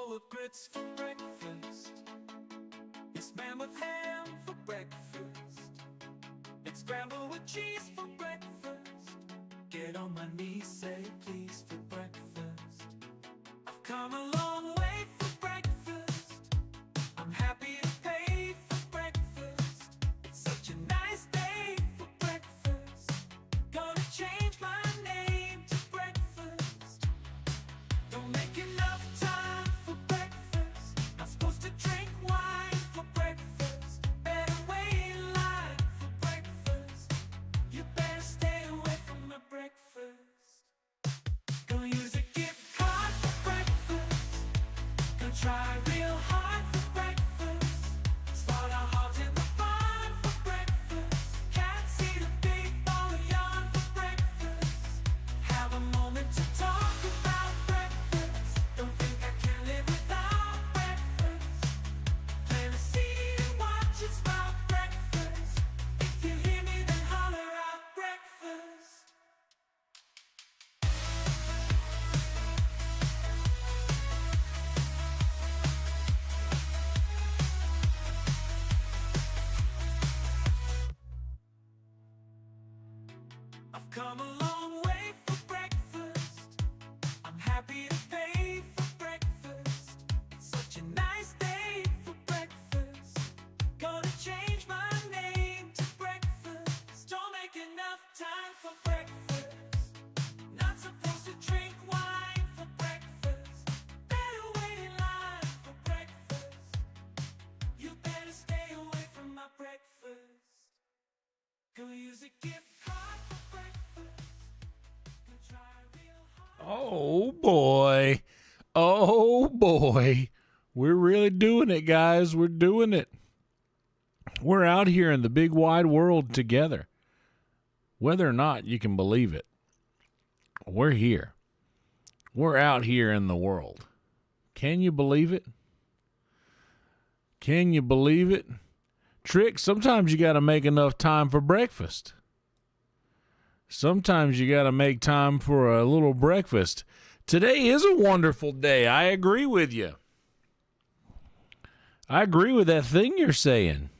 bowl of grits for breakfast. It's man with ham for breakfast. It's scrambled with cheese for breakfast. Get on my knees, say please for breakfast. I've come a long way for breakfast. I'm happy to pay for breakfast. It's such a nice day for breakfast. Gonna change my name to breakfast. Don't make enough time for breakfast. Not supposed to drink wine for breakfast. Better wait in line for breakfast. You better stay away from my breakfast. Gonna use a gift card for breakfast. Gonna try real hard for breakfast. Start our hearts in the barn for breakfast. Can't see the big ball of yarn for breakfast. Have a moment to talk about breakfast. Don't think I can live without breakfast. Plant a seed and watch it sprout breakfast. If you hear me, then holler out breakfast. I've come a long way for breakfast. I'm happy to pay for breakfast. It's such a nice day for breakfast. Gonna change my name to breakfast. Don't make enough time for breakfast. Not supposed to drink wine for breakfast. Better wait in line for breakfast. You better stay away from my breakfast. Gonna use a gift card for breakfast. Gonna try real hard. Oh boy. Oh boy. We're really doing it, guys. We're doing it. We're out here in the big wide world together. Whether or not you can believe it, we're here. We're out here in the world. Can you believe it? Can you believe it? Trick, sometimes you got to make enough time for breakfast. Sometimes you got to make time for a little breakfast. Today is a wonderful day. I agree with you. I agree with that thing you're saying.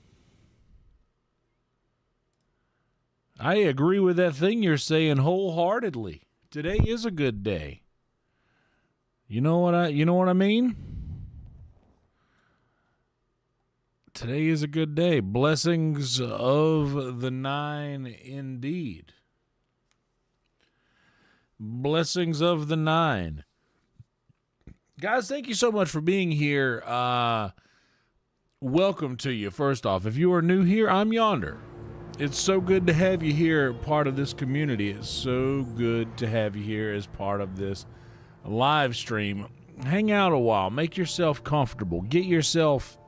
I agree with that thing you're saying wholeheartedly. Today is a good day. You know what I mean? Today is a good day. Blessings of the 9 indeed. Blessings of the 9. Guys, thank you so much for being here. Welcome to you, first off. If you are new here, I'm Yonder. It's so good to have you here, part of this community. It's so good to have you here as part of this live stream. Hang out a while. Make yourself comfortable. Get yourself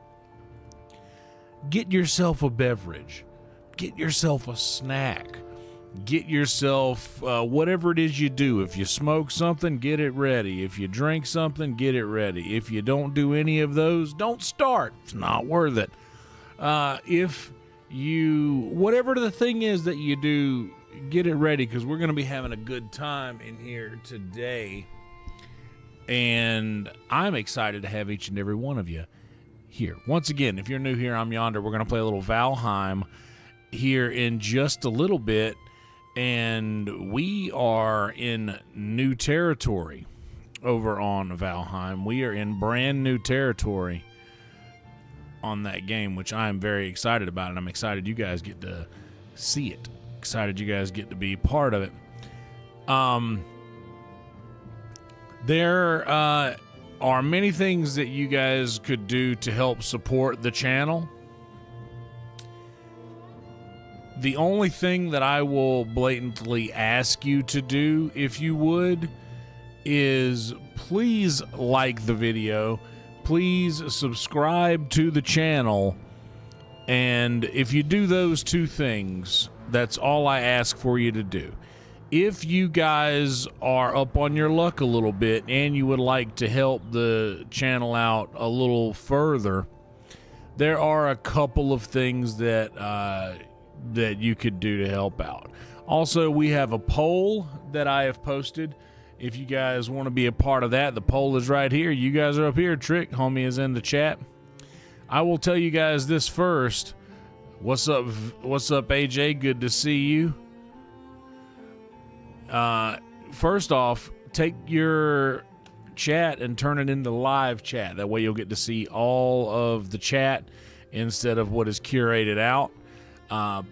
a beverage. Get yourself a snack. Get yourself whatever it is you do. If you smoke something, get it ready. If you drink something, get it ready. If you don't do any of those, don't start. It's not worth it. If you, whatever the thing is that you do, get it ready, because we're going to be having a good time in here today. And I'm excited to have each and every one of you here. Once again, if you're new here, I'm Yonder. We're going to play a little Valheim here in just a little bit. And we are in new territory over on Valheim. We are in brand new territory on that game, which I am very excited about. And I'm excited you guys get to see it. Excited you guys get to be part of it. There are many things that you guys could do to help support the channel. The only thing that I will blatantly ask you to do, if you would, is please like the video. Please subscribe to the channel. And if you do those two things, that's all I ask for you to do. If you guys are up on your luck a little bit and you would like to help the channel out a little further, there are a couple of things that you could do to help out. Also, we have a poll that I have posted. If you guys want to be a part of that, the poll is right here. You guys are up here. Trick, homie, is in the chat. I will tell you guys this first. What's up, AJ? Good to see you. First off, take your chat and turn it into live chat. That way you'll get to see all of the chat instead of what is curated out.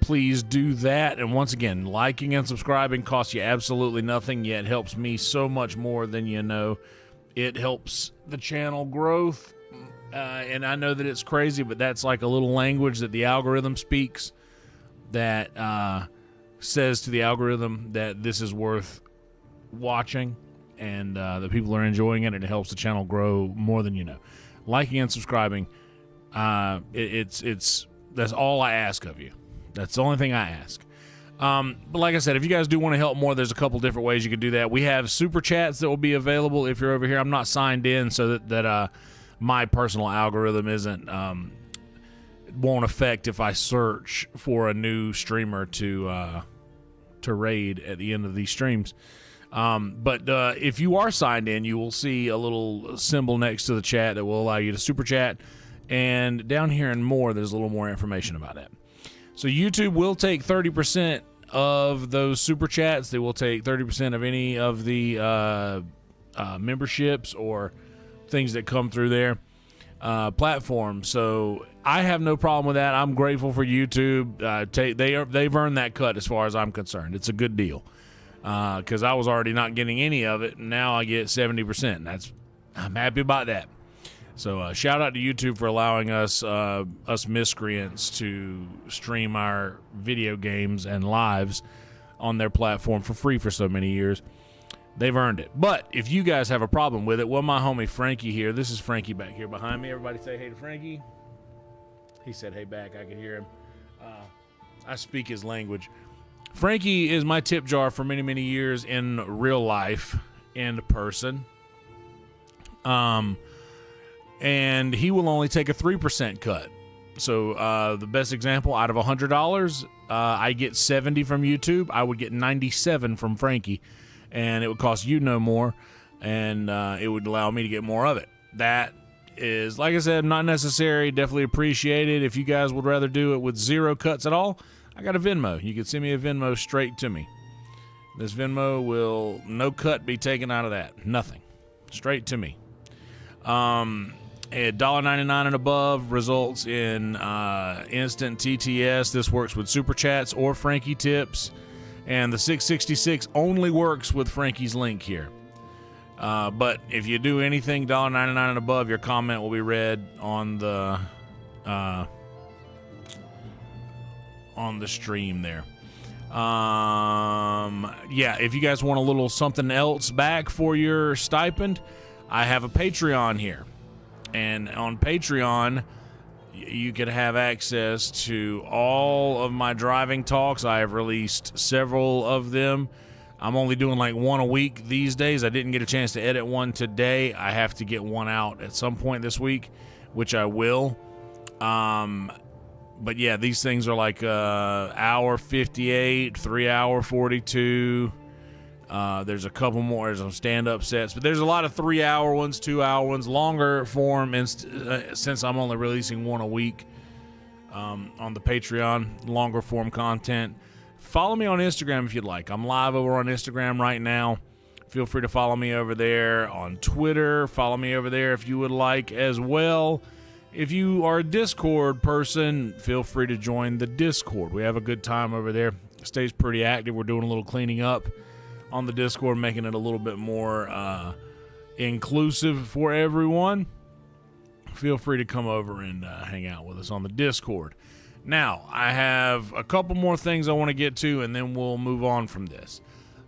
Please do that. And once again, liking and subscribing costs you absolutely nothing, yet helps me so much more than you know. It helps the channel growth. And I know that it's crazy, but that's like a little language that the algorithm speaks that says to the algorithm that this is worth watching and that people are enjoying it, and it helps the channel grow more than you know. Liking and subscribing, it's that's all I ask of you. That's the only thing I ask. But like I said, if you guys do want to help more, there's a couple different ways you can do that. We have super chats that will be available if you're over here. I'm not signed in, so that my personal algorithm won't affect if I search for a new streamer to raid at the end of these streams. But if you are signed in, you will see a little symbol next to the chat that will allow you to super chat. And down here and more, there's a little more information about that. So YouTube will take 30% of those super chats. They will take 30% of any of the memberships or things that come through their platform. So I have no problem with that. I'm grateful for YouTube. They've earned that cut as far as I'm concerned. It's a good deal because I was already not getting any of it, and now I get 70%. I'm happy about that. So shout out to YouTube for allowing us miscreants to stream our video games and lives on their platform for free for so many years. They've earned it. But if you guys have a problem with it, well, my homie Frankie here, this is Frankie back here behind me. Everybody say hey to Frankie. He said hey back. I could hear him. I speak his language. Frankie is my tip jar for many, many years in real life, in person. And he will only take a 3% cut. So the best example, out of $100, I get 70 from YouTube. I would get 97 from Frankie, and it would cost you no more, and it would allow me to get more of it. That is, like I said, not necessary. Definitely appreciated. If you guys would rather do it with 0 cuts at all, I got a Venmo. You can send me a Venmo straight to me. This Venmo will no cut be taken out of that. Nothing. Straight to me. $1.99 and above results in instant TTS. This works with super chats or Frankie tips, and the 666 only works with Frankie's link here. But if you do anything $1.99 and above, your comment will be read on the stream there. Yeah, if you guys want a little something else back for your stipend, I have a Patreon here. And on Patreon, you can have access to all of my driving talks. I have released several of them. I'm only doing like one a week these days. I didn't get a chance to edit one today. I have to get one out at some point this week, which I will. But yeah, these things are like hour 58, 3 hour 42. There's a couple more. There's some stand-up sets, but there's a lot of 3 hour ones, 2 hour ones, longer form. Since I'm only releasing one a week on the Patreon, longer form content. Follow me on Instagram if you'd like. I'm live over on Instagram right now. Feel free to follow me over there. On Twitter, follow me over there if you would like as well. If you are a Discord person, feel free to join the Discord. We have a good time over there. It stays pretty active. We're doing a little cleaning up on the Discord, making it a little bit more inclusive for everyone. Feel free to come over and hang out with us on the Discord. Now, I have a couple more things I want to get to, and then we'll move on from this.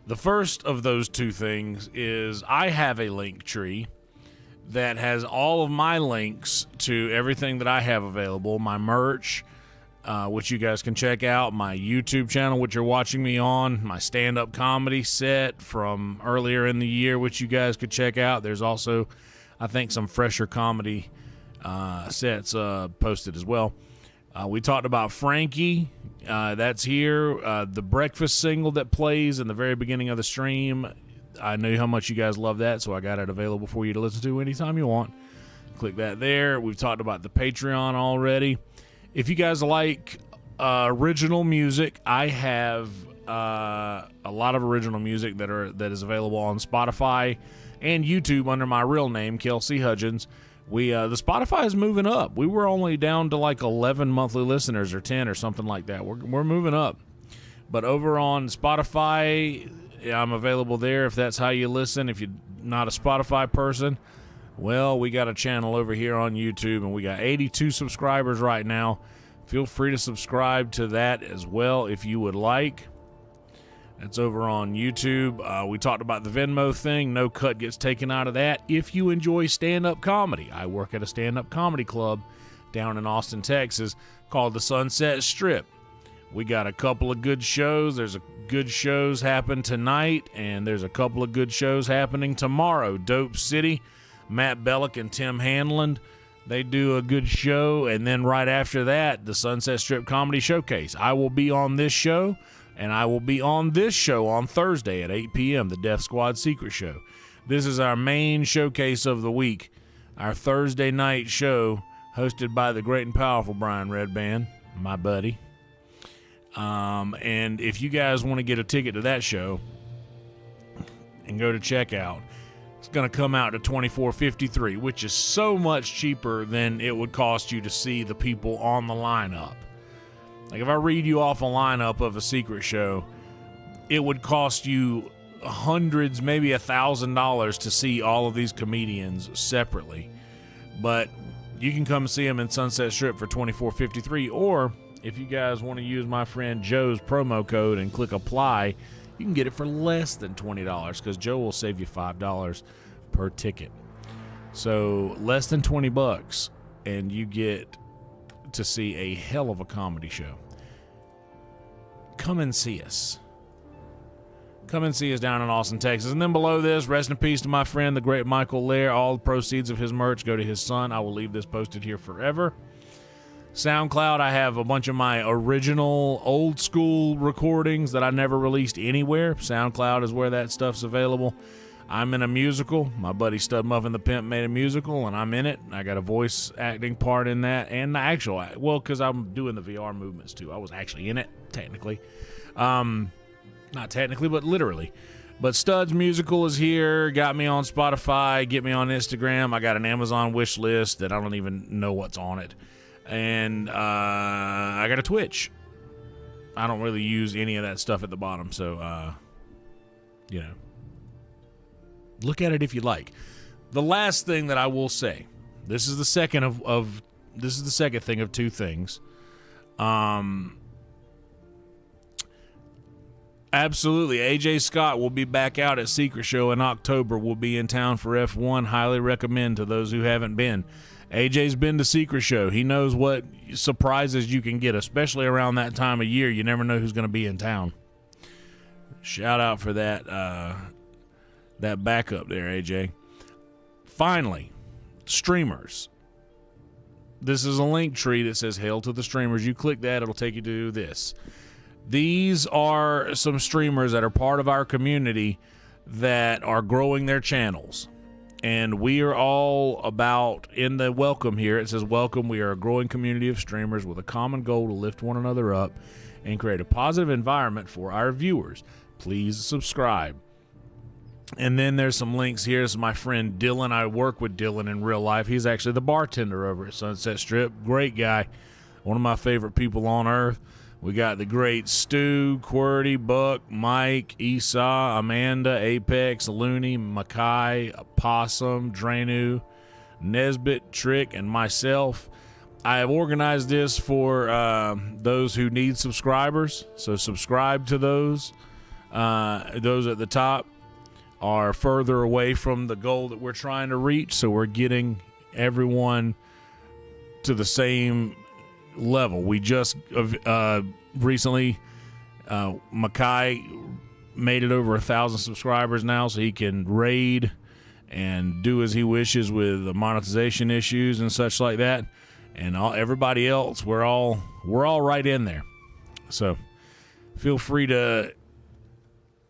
The first of those two things is I have a link tree that has all of my links to everything that I have available, my merch, which you guys can check out, my YouTube channel, which you're watching me on, my stand-up comedy set from earlier in the year, which you guys could check out. There's also, I think, some fresher comedy sets posted as well. We talked about Frankie. That's here. The breakfast single that plays in the very beginning of the stream, I know how much you guys love that, so I got it available for you to listen to anytime you want. Click that there. We've talked about the Patreon already. If you guys like original music, I have a lot of original music that is available on Spotify and YouTube under my real name, Kelsey Hudgens. The Spotify is moving up. We were only down to like 11 monthly listeners or 10 or something like that. We're moving up. But over on Spotify, I'm available there if that's how you listen. If you're not a Spotify person, well, we got a channel over here on YouTube, and we got 82 subscribers right now. Feel free to subscribe to that as well if you would like. That's over on YouTube. We talked about the Venmo thing. No cut gets taken out of that. If you enjoy stand-up comedy, I work at a stand-up comedy club down in Austin, Texas, called the Sunset Strip. We got a couple of good shows. There's a good shows happen tonight, and there's a couple of good shows happening tomorrow. Dope City, Matt Bellick and Tim Hanlon, they do a good show, and then right after that, the Sunset Strip Comedy Showcase. I will be on this show, and I will be on this show on Thursday at 8 p.m., the Death Squad Secret Show. This is our main showcase of the week, our Thursday night show, hosted by the great and powerful Brian Redband, my buddy. And if you guys want to get a ticket to that show and go to checkout, it's going to come out to $24.53, which is so much cheaper than it would cost you to see the people on the lineup. Like if I read you off a lineup of a secret show, it would cost you hundreds, maybe $1,000 to see all of these comedians separately. But you can come see them in Sunset Strip for $24.53, or if you guys want to use my friend Joe's promo code and click apply, you can get it for less than $20 because Joe will save you $5 per ticket. So less than $20 and you get to see a hell of a comedy show. Come and see us. Come and see us down in Austin, Texas. And then below this, rest in peace to my friend, the great Michael Lair. All the proceeds of his merch go to his son. I will leave this posted here forever. SoundCloud, I have a bunch of my original old school recordings that I never released anywhere. SoundCloud is where that stuff's available. I'm in a musical. My buddy Stud Muffin the Pimp made a musical, and I'm in it. I got a voice acting part in that, and the actual, well, because I'm doing the VR movements too. I was actually in it, technically. Not technically, but literally. But Stud's musical is here. Got me on Spotify. Get me on Instagram. I got an Amazon wish list that I don't even know what's on it. And I got a Twitch. I don't really use any of that stuff at the bottom, so look at it if you like. The last thing that I will say, this is the second this is the second thing of two things. Absolutely, AJ Scott will be back out at Secret Show in October. We'll be in town for F1. Highly recommend to those who haven't been. AJ's been to Secret Show. He knows what surprises you can get, especially around that time of year. You never know who's going to be in town. Shout out for that backup there, AJ. Finally, streamers. This is a link tree that says Hail to the Streamers. You click that, it'll take you to this. These are some streamers that are part of our community that are growing their channels. And we are all about, in the welcome here, it says, welcome, we are a growing community of streamers with a common goal to lift one another up and create a positive environment for our viewers. Please subscribe. And then there's some links here. This is my friend Dylan. I work with Dylan in real life. He's actually the bartender over at Sunset Strip. Great guy. One of my favorite people on earth. We got the great Stu, QWERTY, Buck, Mike, Esau, Amanda, Apex, Looney, Mackay, Possum, Dranu, Nesbitt, Trick, and myself. I have organized this for those who need subscribers. So subscribe to those. Those at the top are further away from the goal that we're trying to reach. So we're getting everyone to the same level. We just recently Mackay made it over 1,000 subscribers now, so he can raid and do as he wishes with the monetization issues and such like that. And everybody else, we're all right in there. So feel free to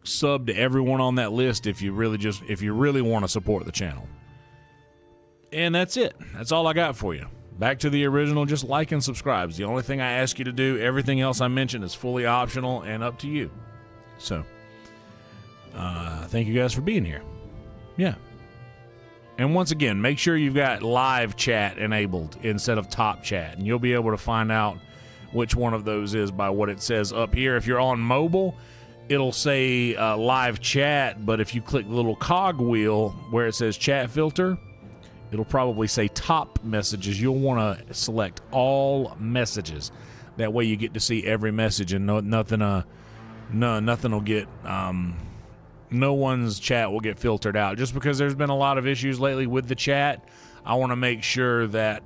sub to everyone on that list if you really want to support the channel. And that's it. That's all I got for you. Back to the original, just like and subscribe. It's the only thing I ask you to do. Everything else I mentioned is fully optional and up to you. So, thank you guys for being here. Yeah. And once again, make sure you've got live chat enabled instead of top chat, and you'll be able to find out which one of those is by what it says up here. If you're on mobile, it'll say live chat, but if you click the little cog wheel where it says chat filter, it'll probably say top messages. You'll want to select all messages. That way you get to see every message, and nothing will get no one's chat will get filtered out. Just because there's been a lot of issues lately with the chat, I want to make sure that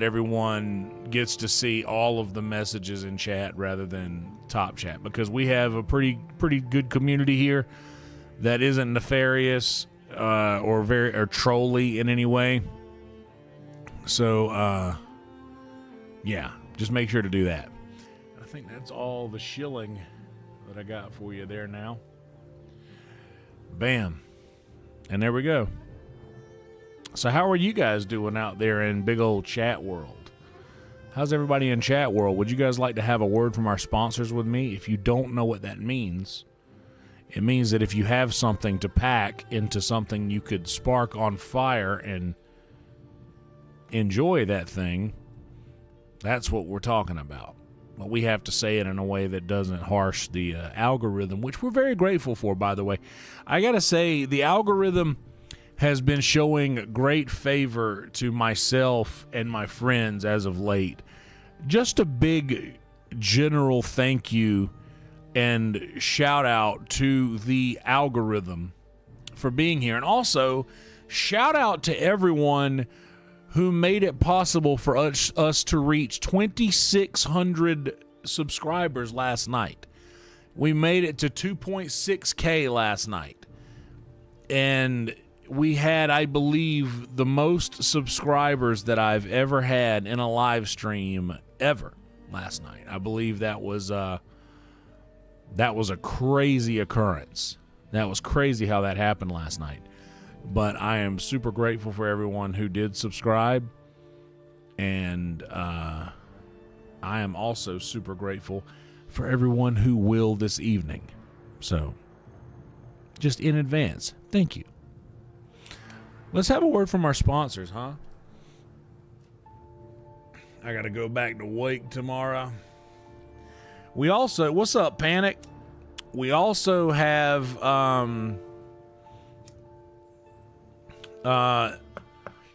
everyone gets to see all of the messages in chat rather than top chat, because we have a pretty good community here that isn't nefarious or trolly in any way. So yeah, just make sure to do that. I think that's all the shilling that I got for you there now. Bam. And there we go. So how are you guys doing out there in big old chat world? How's everybody in chat world? Would you guys like to have a word from our sponsors with me? If you don't know what that means, it means that if you have something to pack into something you could spark on fire and enjoy that thing, that's what we're talking about. But we have to say it in a way that doesn't harsh the algorithm, which we're very grateful for, by the way. I got to say, the algorithm has been showing great favor to myself and my friends as of late. Just a big general thank you and shout out to the algorithm for being here. And also, shout out to everyone who made it possible for us to reach 2,600 subscribers last night. We made it to 2.6K last night. And we had, I believe, the most subscribers that I've ever had in a live stream ever last night. I believe that was a crazy occurrence. That was crazy how that happened last night. But I am super grateful for everyone who did subscribe. And I am also super grateful for everyone who will this evening. So, just in advance, thank you. Let's have a word from our sponsors, huh? I got to go back to Wake tomorrow. We also, what's up, Panic? We also have,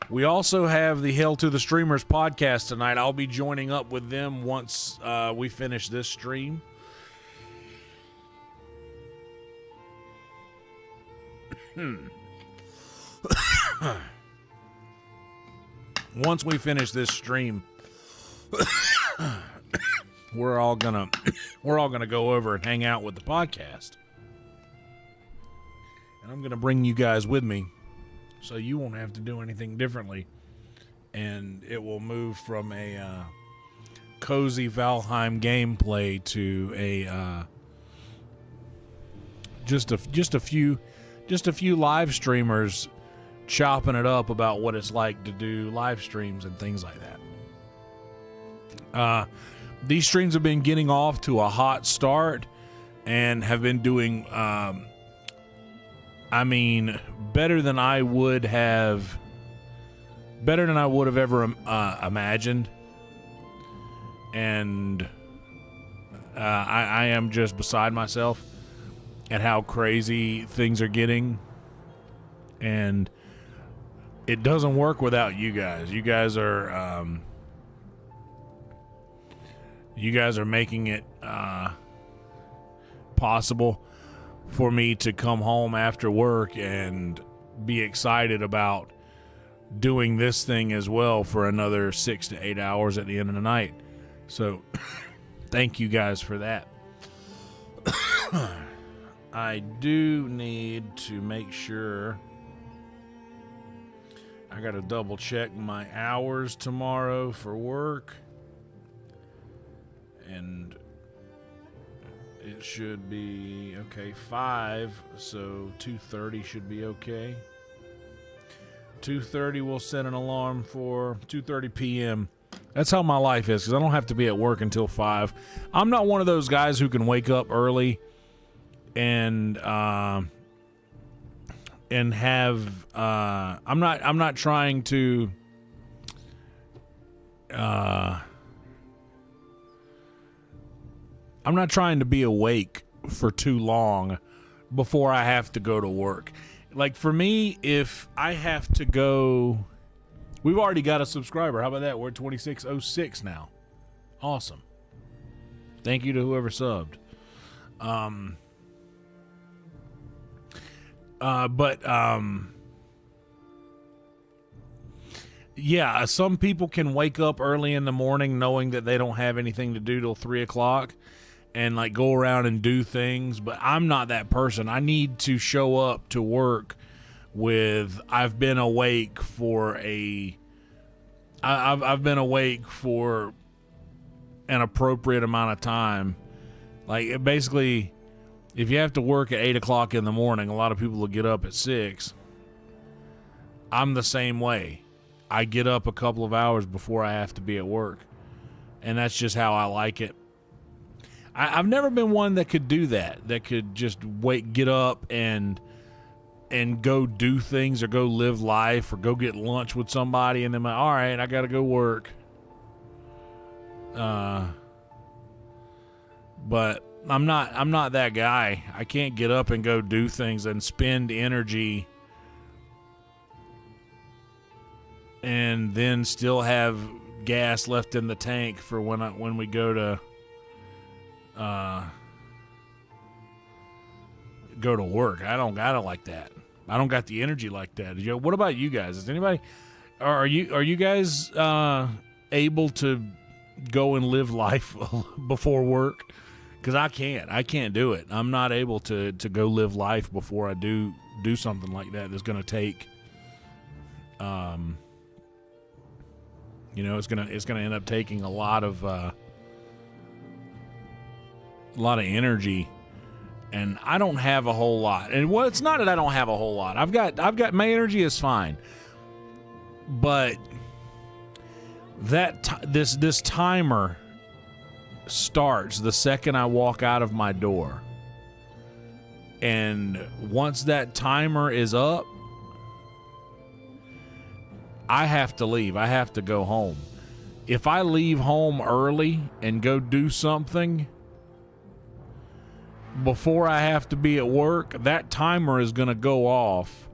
we also have the Hail to the Streamers podcast tonight. I'll be joining up with them once we finish this stream. Once we finish this stream, we're all gonna go over and hang out with the podcast, and I'm gonna bring you guys with me, so you won't have to do anything differently, and it will move from a cozy Valheim gameplay to a just a few live streamers chopping it up about what it's like to do live streams and things like that. These streams have been getting off to a hot start and have been doing, better than I would have ever imagined. And I am just beside myself at how crazy things are getting. And it doesn't work without you guys. You guys are making it possible for me to come home after work and be excited about doing this thing as well for another 6 to 8 hours at the end of the night. So thank you guys for that. I do need to make sure I got to double check my hours tomorrow for work. And it should be okay. 5, so 2:30 should be okay. 2:30, we'll set an alarm for 2:30 p.m. That's how my life is, because I don't have to be at work until 5. I'm not one of those guys who can wake up early and have. I'm not trying to. I'm not trying to be awake for too long before I have to go to work. Like, for me, if I have to go, we've already got a subscriber. How about that? We're at 2606 now. Awesome. Thank you to whoever subbed. Yeah, some people can wake up early in the morning knowing that they don't have anything to do till 3 o'clock and like go around and do things, but I'm not that person. I need to show up to work with I've been awake for an appropriate amount of time. Like, basically, if you have to work at 8 o'clock in the morning, a lot of people will get up at 6. I'm the same way. I get up a couple of hours before I have to be at work, and that's just how I like it. I've never been one that could do that could just get up and go do things or go live life or go get lunch with somebody and then all right, I got to go work. But I'm not that guy. I can't get up and go do things and spend energy and then still have gas left in the tank for when we go to work. I don't like that. I don't got the energy like that. What about you guys? Is anybody? Are you guys able to go and live life before work? Because I can't do it. I'm not able to go live life before I do something like that. That's going to take, it's gonna end up taking a lot of energy, and I don't have a whole lot. And well, it's not that I don't have a whole lot. I've got my energy is fine, but this timer starts the second I walk out of my door. And once that timer is up, I have to leave. I have to go home. If I leave home early and go do something before I have to be at work, that timer is going to go off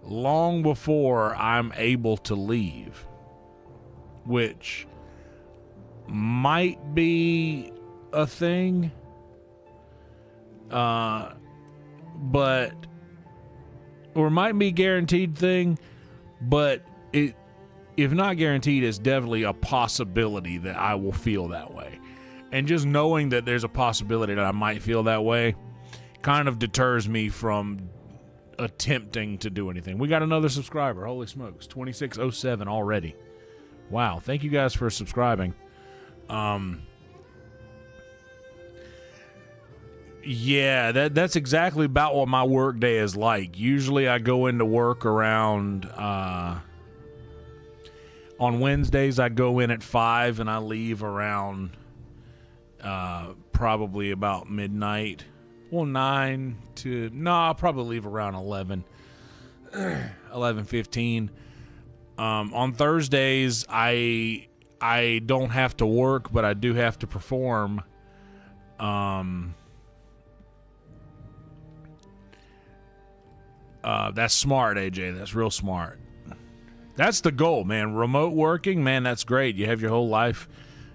long before I'm able to leave, which might be a thing, or might be a guaranteed thing, but if not guaranteed, it's definitely a possibility that I will feel that way. And just knowing that there's a possibility that I might feel that way kind of deters me from attempting to do anything. We got another subscriber. Holy smokes, 2607 already. Wow, thank you guys for subscribing. Yeah, that's exactly about what my work day is like. Usually I go into work around on Wednesdays I go in at 5 and I leave around probably about midnight. Well, 9 to I'll probably leave around 11 11:15. On Thursdays I don't have to work, but I do have to perform. That's smart, AJ. That's real smart. That's the goal, man. Remote working, man, that's great. You have your whole life.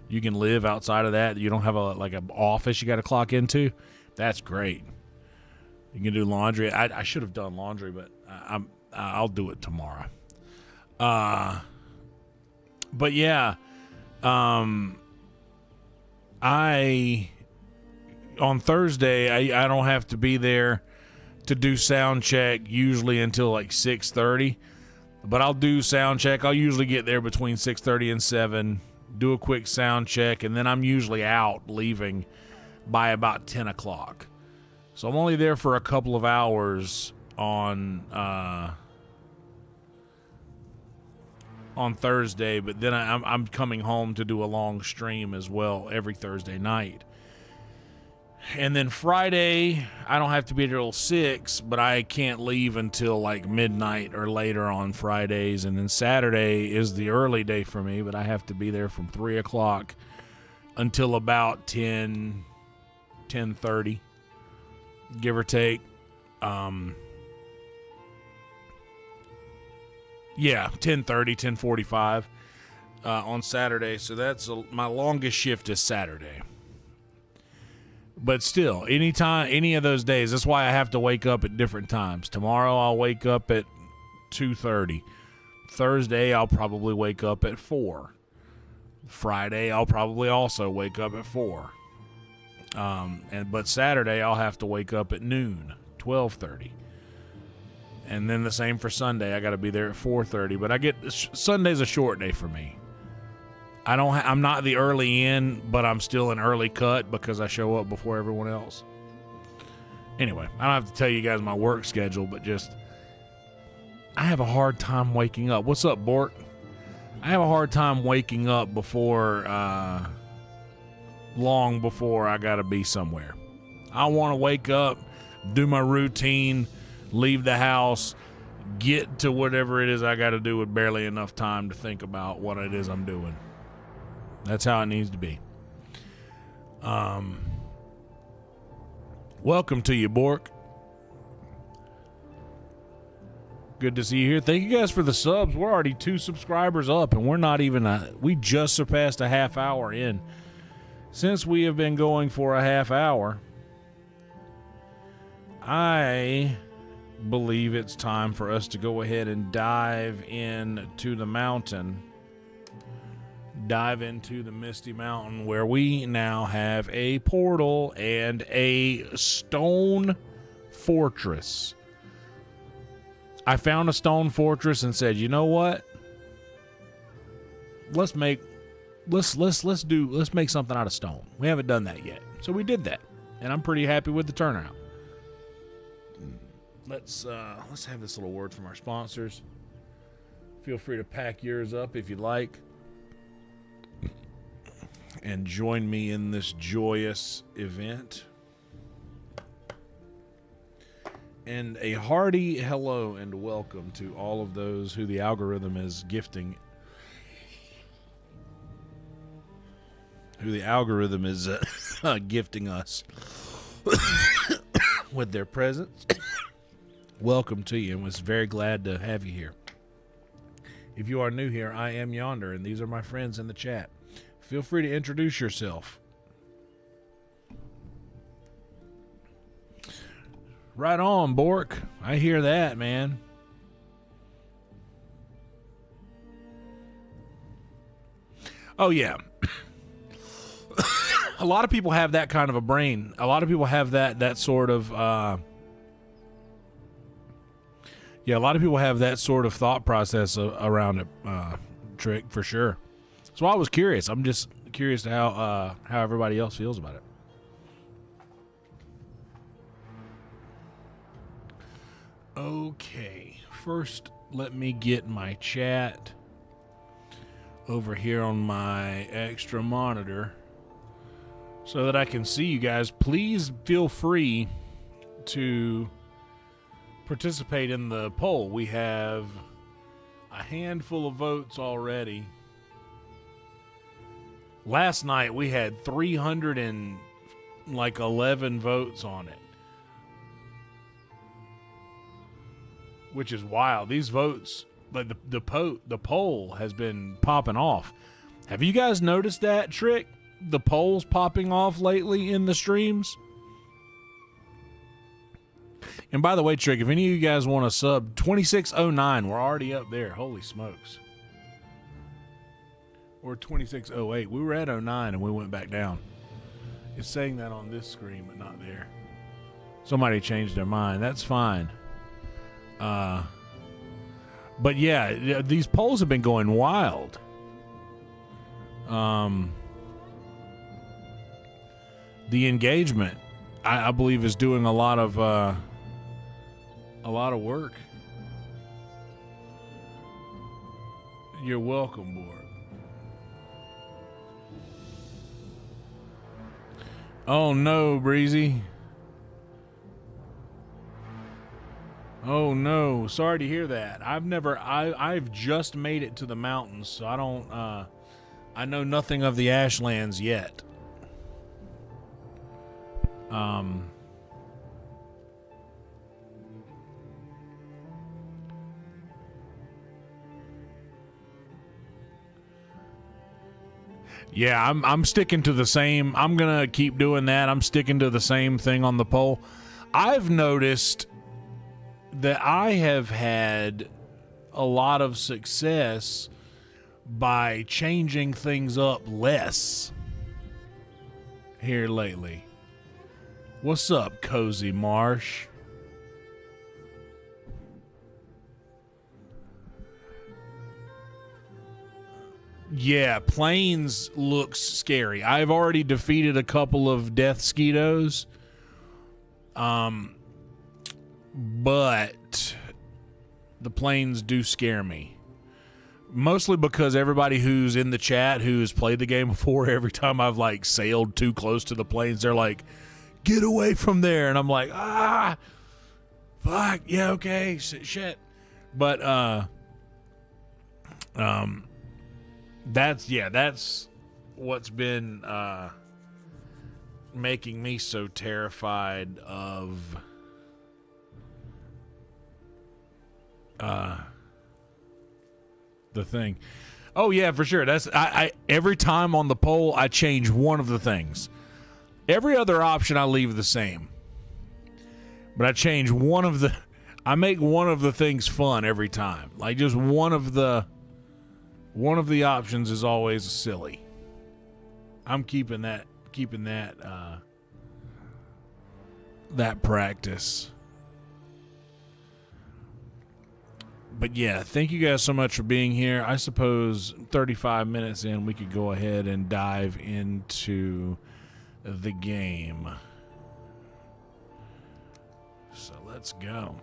You can live outside of that. You don't have an office you got to clock into. That's great. You can do laundry. I should have done laundry, but I'll do it tomorrow. But yeah, on Thursday I don't have to be there to do sound check usually until like 6:30, but I'll do sound check. I'll usually get there between 6:30 and 7, do a quick sound check, and then I'm usually out leaving by about 10 o'clock. So I'm only there for a couple of hours on Thursday, but then I'm coming home to do a long stream as well every Thursday night. And then Friday, I don't have to be there till 6, but I can't leave until like midnight or later on Fridays. And then Saturday is the early day for me, but I have to be there from 3 o'clock until about 10:30, give or take. Yeah, 10:30, 10:45 on Saturday. So that's my longest shift is Saturday. But still, anytime, any of those days, that's why I have to wake up at different times. Tomorrow I'll wake up at 2:30. Thursday I'll probably wake up at 4. Friday I'll probably also wake up at 4. But Saturday I'll have to wake up at noon, 12:30. And then the same for Sunday. I got to be there at 4:30. But Sunday's a short day for me. I'm not the early in, but I'm still an early cut because I show up before everyone else. Anyway, I don't have to tell you guys my work schedule, but just I have a hard time waking up. What's up, Bort? I have a hard time waking up long before I got to be somewhere. I want to wake up, do my routine, leave the house, get to whatever it is I got to do with barely enough time to think about what it is I'm doing. That's how it needs to be. Welcome to you, Bork. Good to see you here. Thank you guys for the subs. We're already 2 subscribers up, and we're not even we just surpassed a half hour in. Since we have been going for a half hour, I believe it's time for us to go ahead and dive into the mountain. Dive into the Misty Mountain, where we now have a portal and a stone fortress. I found a stone fortress and said, you know what? Let's make something out of stone. We haven't done that yet. So we did that. And I'm pretty happy with the turnout. Let's have this little word from our sponsors. Feel free to pack yours up if you'd like. And join me in this joyous event. And a hearty hello and welcome to all of those who the algorithm is gifting. Gifting us with their presence. Welcome to you, and was very glad to have you here. If you are new here, I am Yonder, and these are my friends in the chat. Feel free to introduce yourself. Right on, Bork. I hear that, man. Oh, yeah. A lot of people have that kind of a brain. A lot of people have that sort of... a lot of people have that sort of thought process around it, Trick, for sure. So I was curious. I'm just curious to how everybody else feels about it. Okay. First, let me get my chat over here on my extra monitor so that I can see you guys. Please feel free to participate in the poll. We have a handful of votes already. Last night we had 311 votes on it, which is wild. These votes, like the poll has been popping off. Have you guys noticed that, Trick? The polls popping off lately in the streams? And by the way, Trick, if any of you guys want to sub, 2609, we're already up there. Holy smokes. Or 2608. We were at 09 and we went back down. It's saying that on this screen, but not there. Somebody changed their mind. That's fine. But yeah, these polls have been going wild. the engagement, I believe, is doing a lot of work. You're welcome, Borg. Oh no, Breezy. Oh no, sorry to hear that. I've just made it to the mountains, so I know nothing of the Ashlands yet. Yeah, I'm sticking to the same. I'm gonna keep doing that. I'm sticking to the same thing on the poll. I've noticed that I have had a lot of success by changing things up less here lately. What's up, Cozy Marsh? Yeah, Plains looks scary. I've already defeated a couple of death skeetos. But the Plains do scare me. Mostly because everybody who's in the chat who's played the game before, every time I've like sailed too close to the Plains, they're like, get away from there. And I'm like, fuck, yeah, okay, shit. But, that's what's been making me so terrified of the thing. Oh yeah, for sure. That's I every time on the poll I change one of the things. Every other option I leave the same. But I change I make one of the things fun every time. Like just one of the options is always silly. I'm keeping that practice. But yeah, thank you guys so much for being here. I suppose 35 minutes in, we could go ahead and dive into the game. So let's go.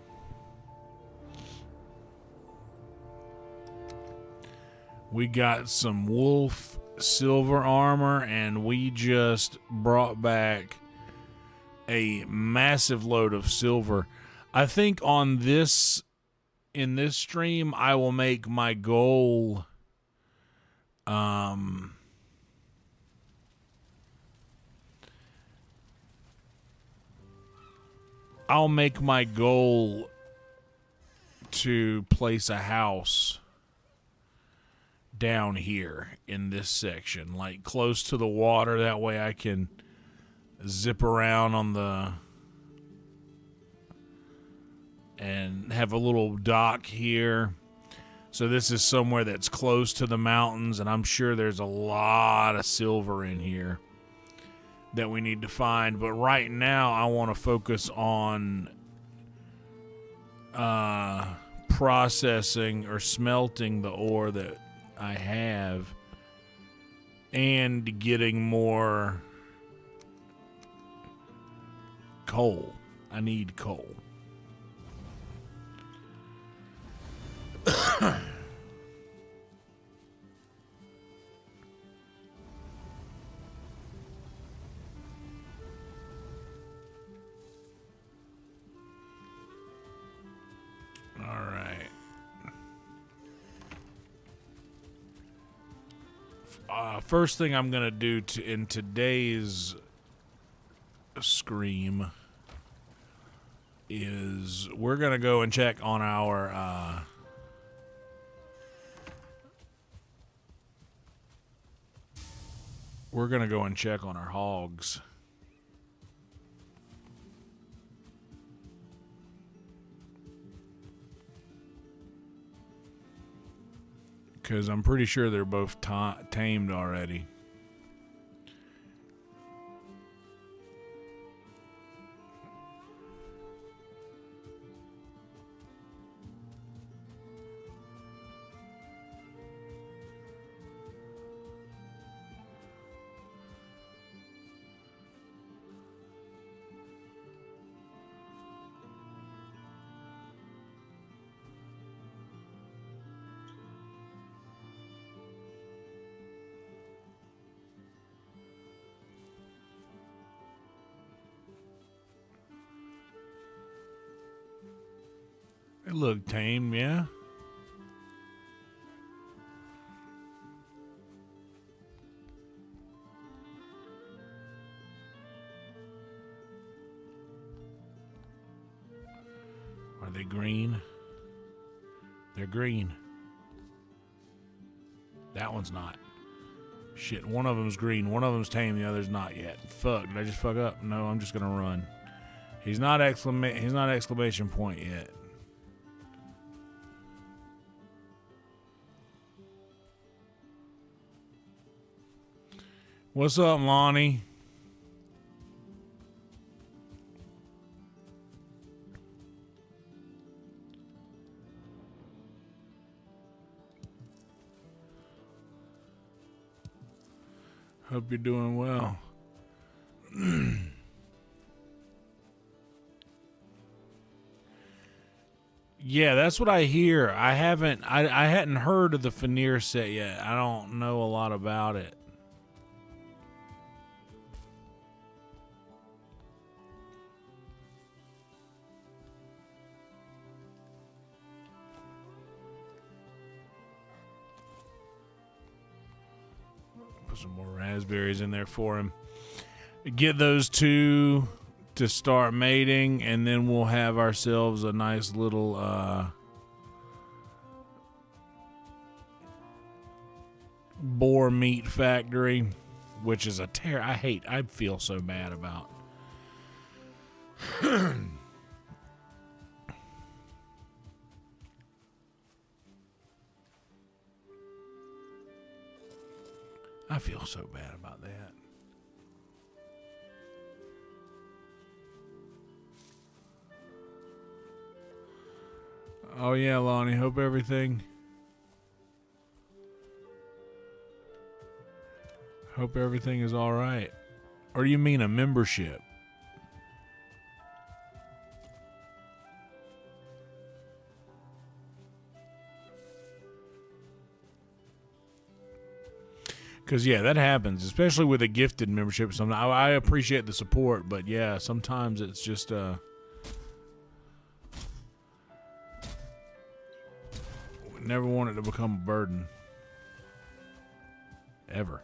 We got some wolf silver armor, and we just brought back a massive load of silver. I think in this stream, I will make my goal I'll make my goal to place a house down here in this section, like close to the water. That way I can zip around and have a little dock here. So this is somewhere that's close to the mountains, and I'm sure there's a lot of silver in here that we need to find. But right now I want to focus on processing or smelting the ore that I have and getting more coal. I need coal. All right. First thing I'm going to do in today's scream is we're going to go and check on our hogs. Because I'm pretty sure they're both tamed already. They look tame, yeah. Are they green? They're green. That one's not. Shit, one of them's green, one of them's tame, the other's not yet. Fuck, did I just fuck up? No, I'm just gonna run. He's not exclamation point yet. What's up, Lonnie? Hope you're doing well. Yeah, that's what I hear. I hadn't heard of the Veneer set yet. I don't know a lot about it. Put some more raspberries in there for him. Get those two to start mating, and then we'll have ourselves a nice little boar meat factory, which is a I feel so bad about. I feel so bad about that. Oh yeah, Lonnie, hope everything is all right. Or you mean a membership? Because, yeah, that happens, especially with a gifted membership. I appreciate the support, but, yeah, sometimes it's just... never want it to become a burden. Ever.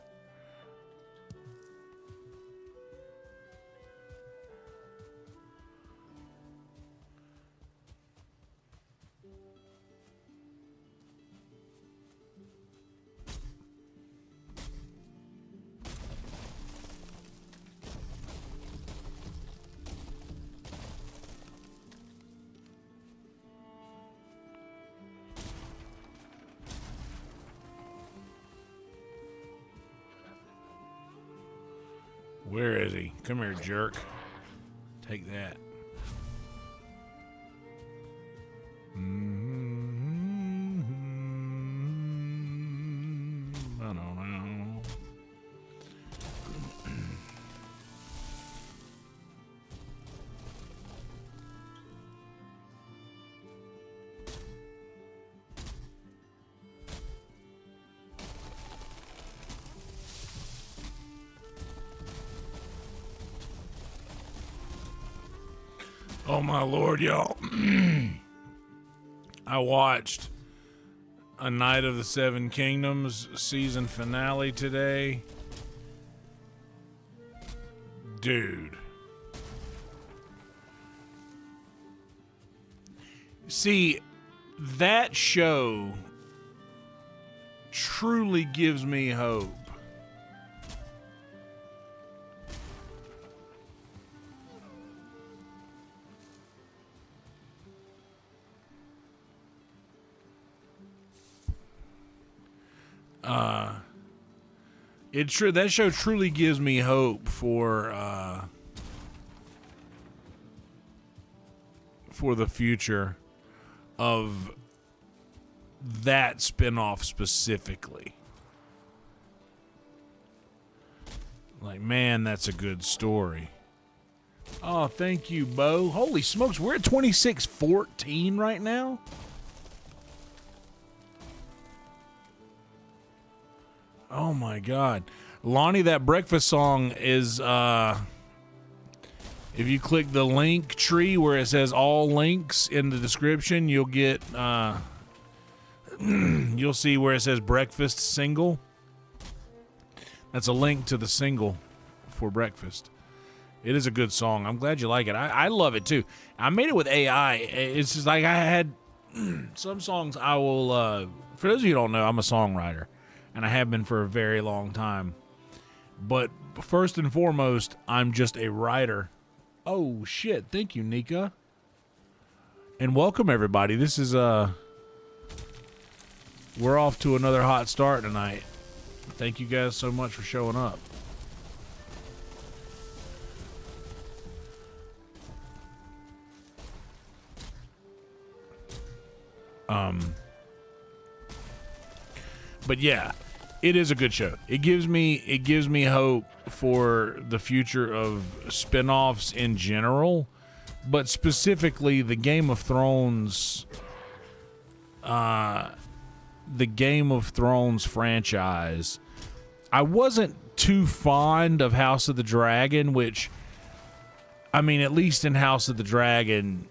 Where is he? Come here, jerk. Take that. I don't know. Oh my Lord, y'all. I watched A Night of the Seven Kingdoms season finale today. Dude. See, that show truly gives me hope. That show truly gives me hope for the future of that spinoff specifically. Like, man, that's a good story. Oh, thank you, Bo. Holy smokes, we're at 2614 right now. Oh my God, Lonnie, that breakfast song is If you click the link tree where it says all links in the description, you'll get, you'll see where it says breakfast single. That's a link to the single for breakfast. It is a good song. I'm glad you like it. I love it too. I made it with AI. It's just like I had some songs I will, for those of you who don't know, I'm a songwriter and I have been for a very long time. But first and foremost, I'm just a writer. Oh shit, thank you, Nika. And welcome everybody. This is we're off to another hot start tonight. Thank you guys so much for showing up. But yeah, it is a good show. It gives me hope for the future of spin-offs in general, but specifically the Game of Thrones franchise. I wasn't too fond of House of the Dragon, which, I mean, at least in House of the Dragon,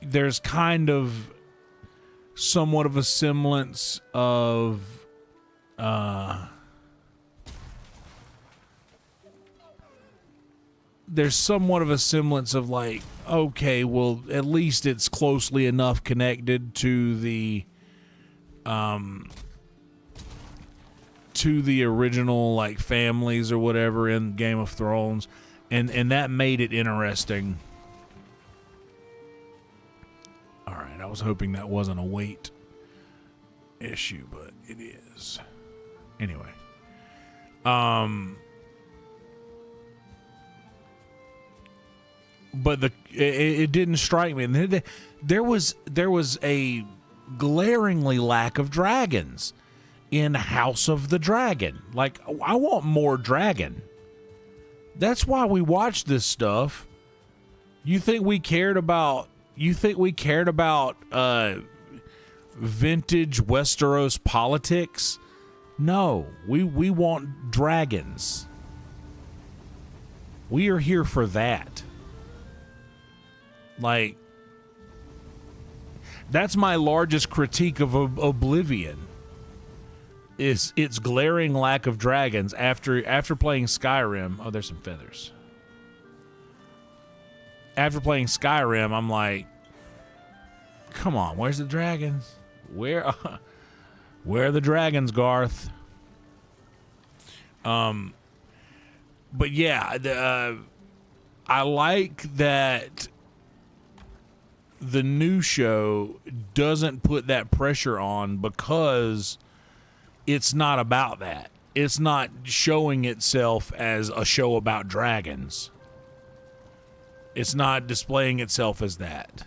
there's kind of somewhat of a semblance of like, okay, well, at least it's closely enough connected to the original, like, families or whatever in Game of Thrones, and that made it interesting. All right, I was hoping that wasn't a weight issue, but it is. Anyway, but it didn't strike me. There was a glaringly lack of dragons in House of the Dragon. Like, I want more dragon. That's why we watch this stuff. You think we cared about vintage Westeros politics? No, we want dragons. We are here for that. Like, that's my largest critique of Oblivion, is its glaring lack of dragons after playing Skyrim. Oh, there's some feathers. After playing Skyrim, I'm like, come on, where's the dragons? Where are the dragons, Garth? But yeah, I like that the new show doesn't put that pressure on, because it's not about that. It's not showing itself as a show about dragons. It's not displaying itself as that.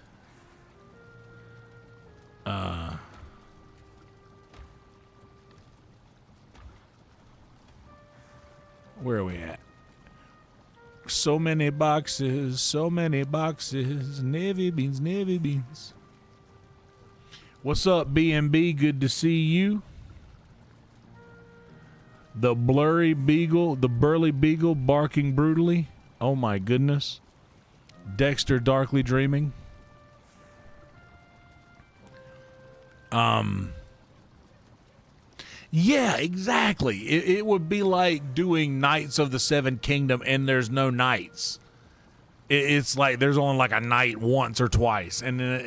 Where are we at? So many boxes, navy beans. What's up, B&B? Good to see you. The burly beagle barking brutally. Oh my goodness. Dexter darkly dreaming. Yeah, exactly. It would be like doing Knights of the Seven Kingdom and there's no knights. It's like there's only like a knight once or twice, and then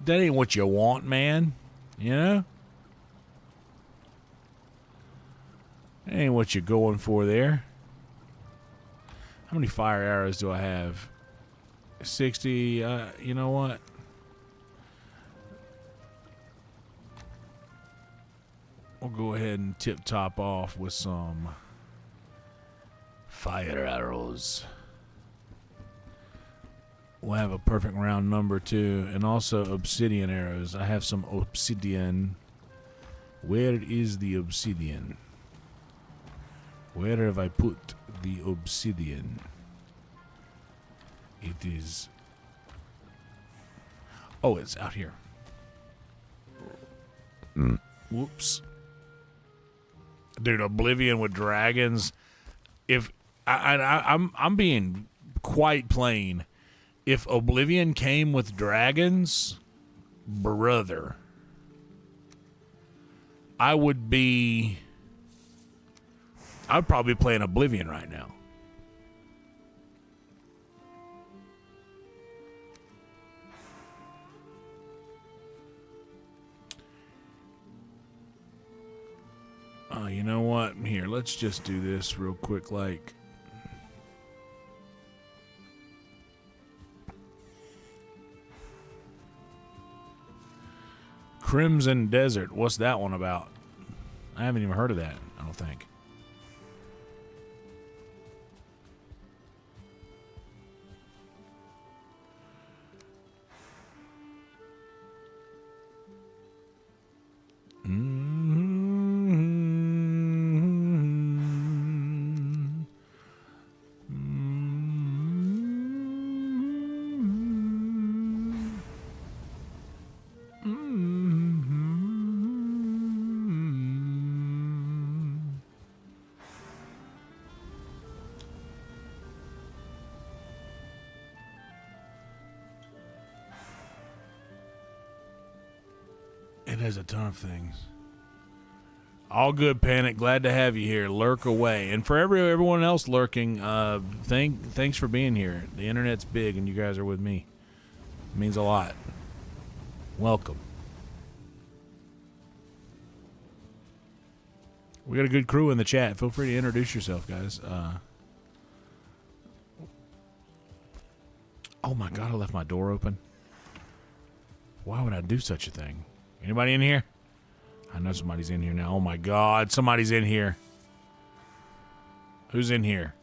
that ain't what you want, man. You know? That ain't what you're going for there. How many fire arrows do I have? 60. You know what? We'll go ahead and tip top off with some fire arrows. We'll have a perfect round number too, and also obsidian arrows. I have some obsidian. Where is the obsidian? Where have I put the obsidian? It is... Oh, it's out here. Whoops. Dude, Oblivion with dragons. If I'm being quite plain. If Oblivion came with dragons, brother, I'd probably be playing Oblivion right now. You know what? Here, let's just do this real quick, like. Crimson Desert. What's that one about? I haven't even heard of that, I don't think. It has a ton of things. All good, Panic. Glad to have you here. Lurk away. And for everyone else lurking, thanks for being here. The internet's big and you guys are with me. It means a lot. Welcome. We got a good crew in the chat. Feel free to introduce yourself, guys. Oh my God, I left my door open. Why would I do such a thing? Anybody in here? I know somebody's in here now. Oh my God, somebody's in here. Who's in here?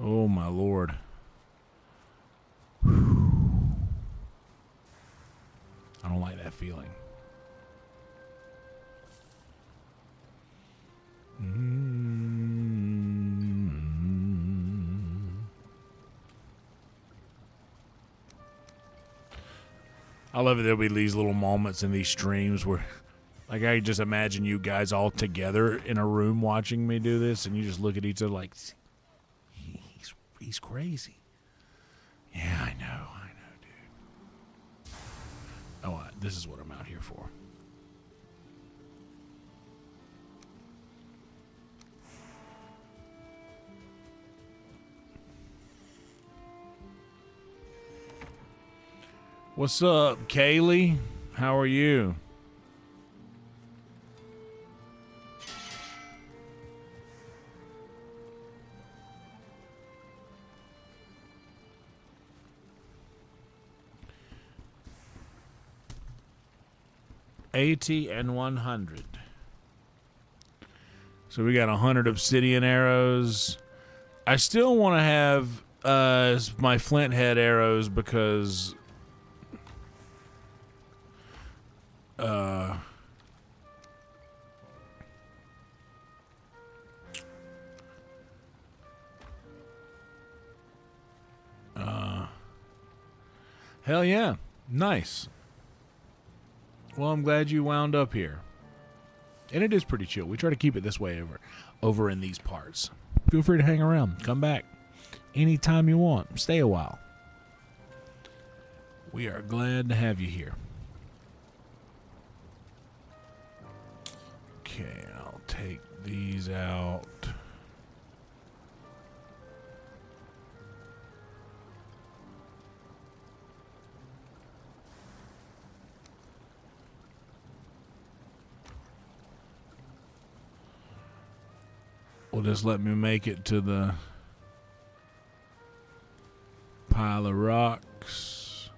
Oh my Lord. I don't like that feeling. I love it. There'll be these little moments in these streams where, like, I just imagine you guys all together in a room watching me do this, and you just look at each other like, he's crazy. Yeah, I know, dude. Oh, this is what I'm out here for. What's up, Kaylee? How are you? AT and 100. So we got 100 obsidian arrows. I still want to have my flint head arrows because hell yeah. Nice. Well, I'm glad you wound up here. And it is pretty chill. We try to keep it this way over in these parts. Feel free to hang around. Come back anytime you want. Stay a while. We are glad to have you here. Okay, I'll take these out. Well, just let me make it to the pile of rocks.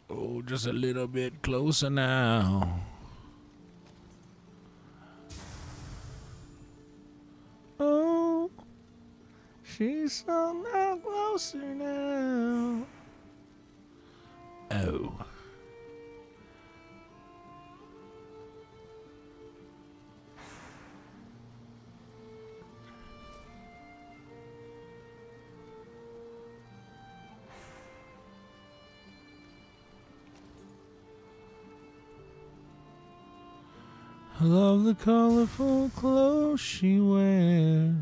Oh, just a little bit closer now. Oh, she's somehow closer now. Oh. I love the colorful clothes she wears.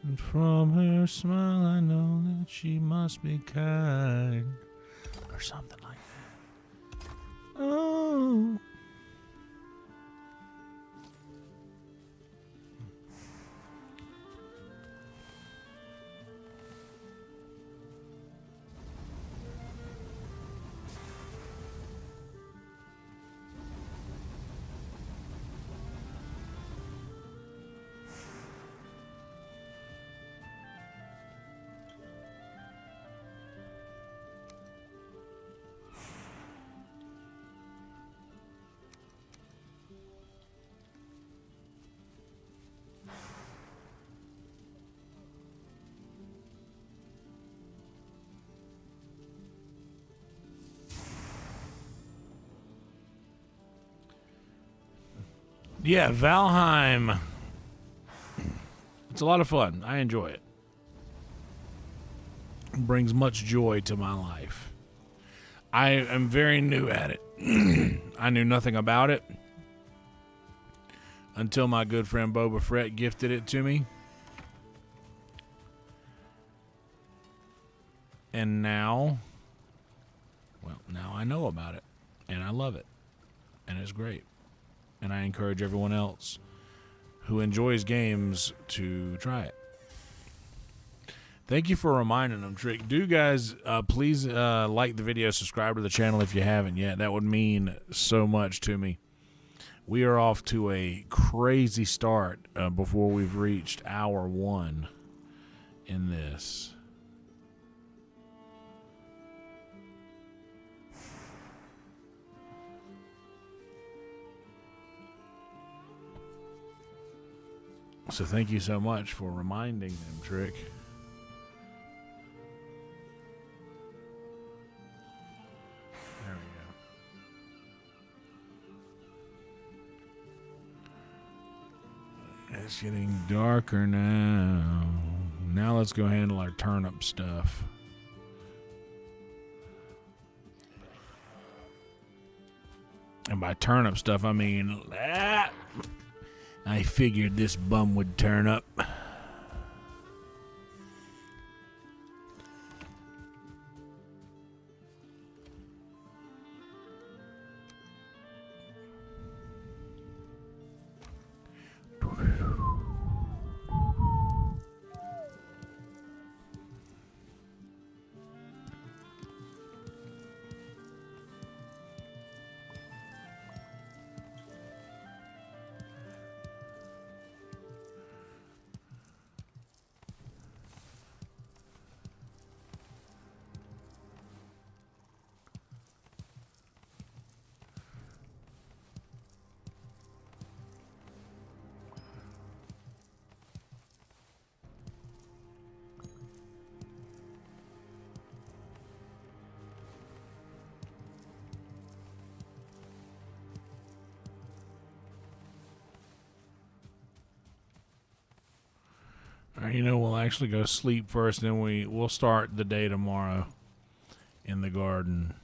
And from her smile I know that she must be kind. Or something like that. Oh. Yeah, Valheim. It's a lot of fun. I enjoy it. It brings much joy to my life. I am very new at it. I knew nothing about it until my good friend Boba Fett gifted it to me. And now I know about it. And I love it. And it's great. And I encourage everyone else who enjoys games to try it. Thank you for reminding them, Trick. Do guys, please like the video, subscribe to the channel if you haven't yet. That would mean so much to me. We are off to a crazy start before we've reached hour 1 in this. So thank you so much for reminding them, Trick. There we go. It's getting darker now. Now let's go handle our turnip stuff. And by turnip stuff, I mean... I figured this bum would turn up. You know, we'll actually go sleep first, then we'll start the day tomorrow in the garden.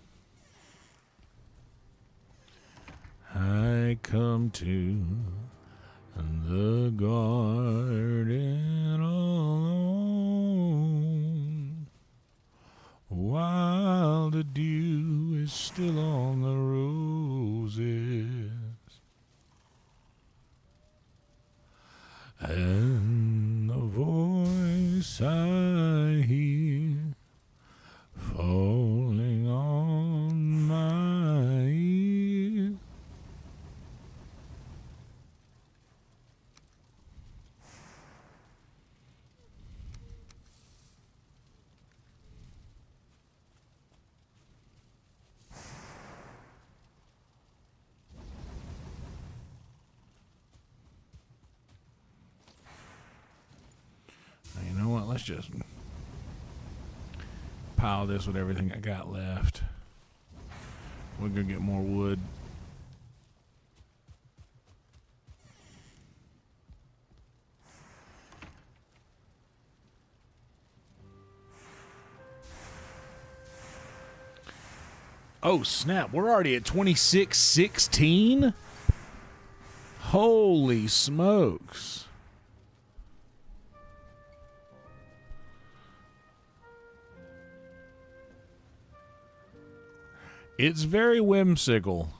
I come to the garden alone while the dew is still on the roses. And the voice I hear falling on my ear You know what? Let's just pile this with everything I got left. We're going to get more wood. Oh, snap. We're already at 26:16? Holy smokes. It's very whimsical.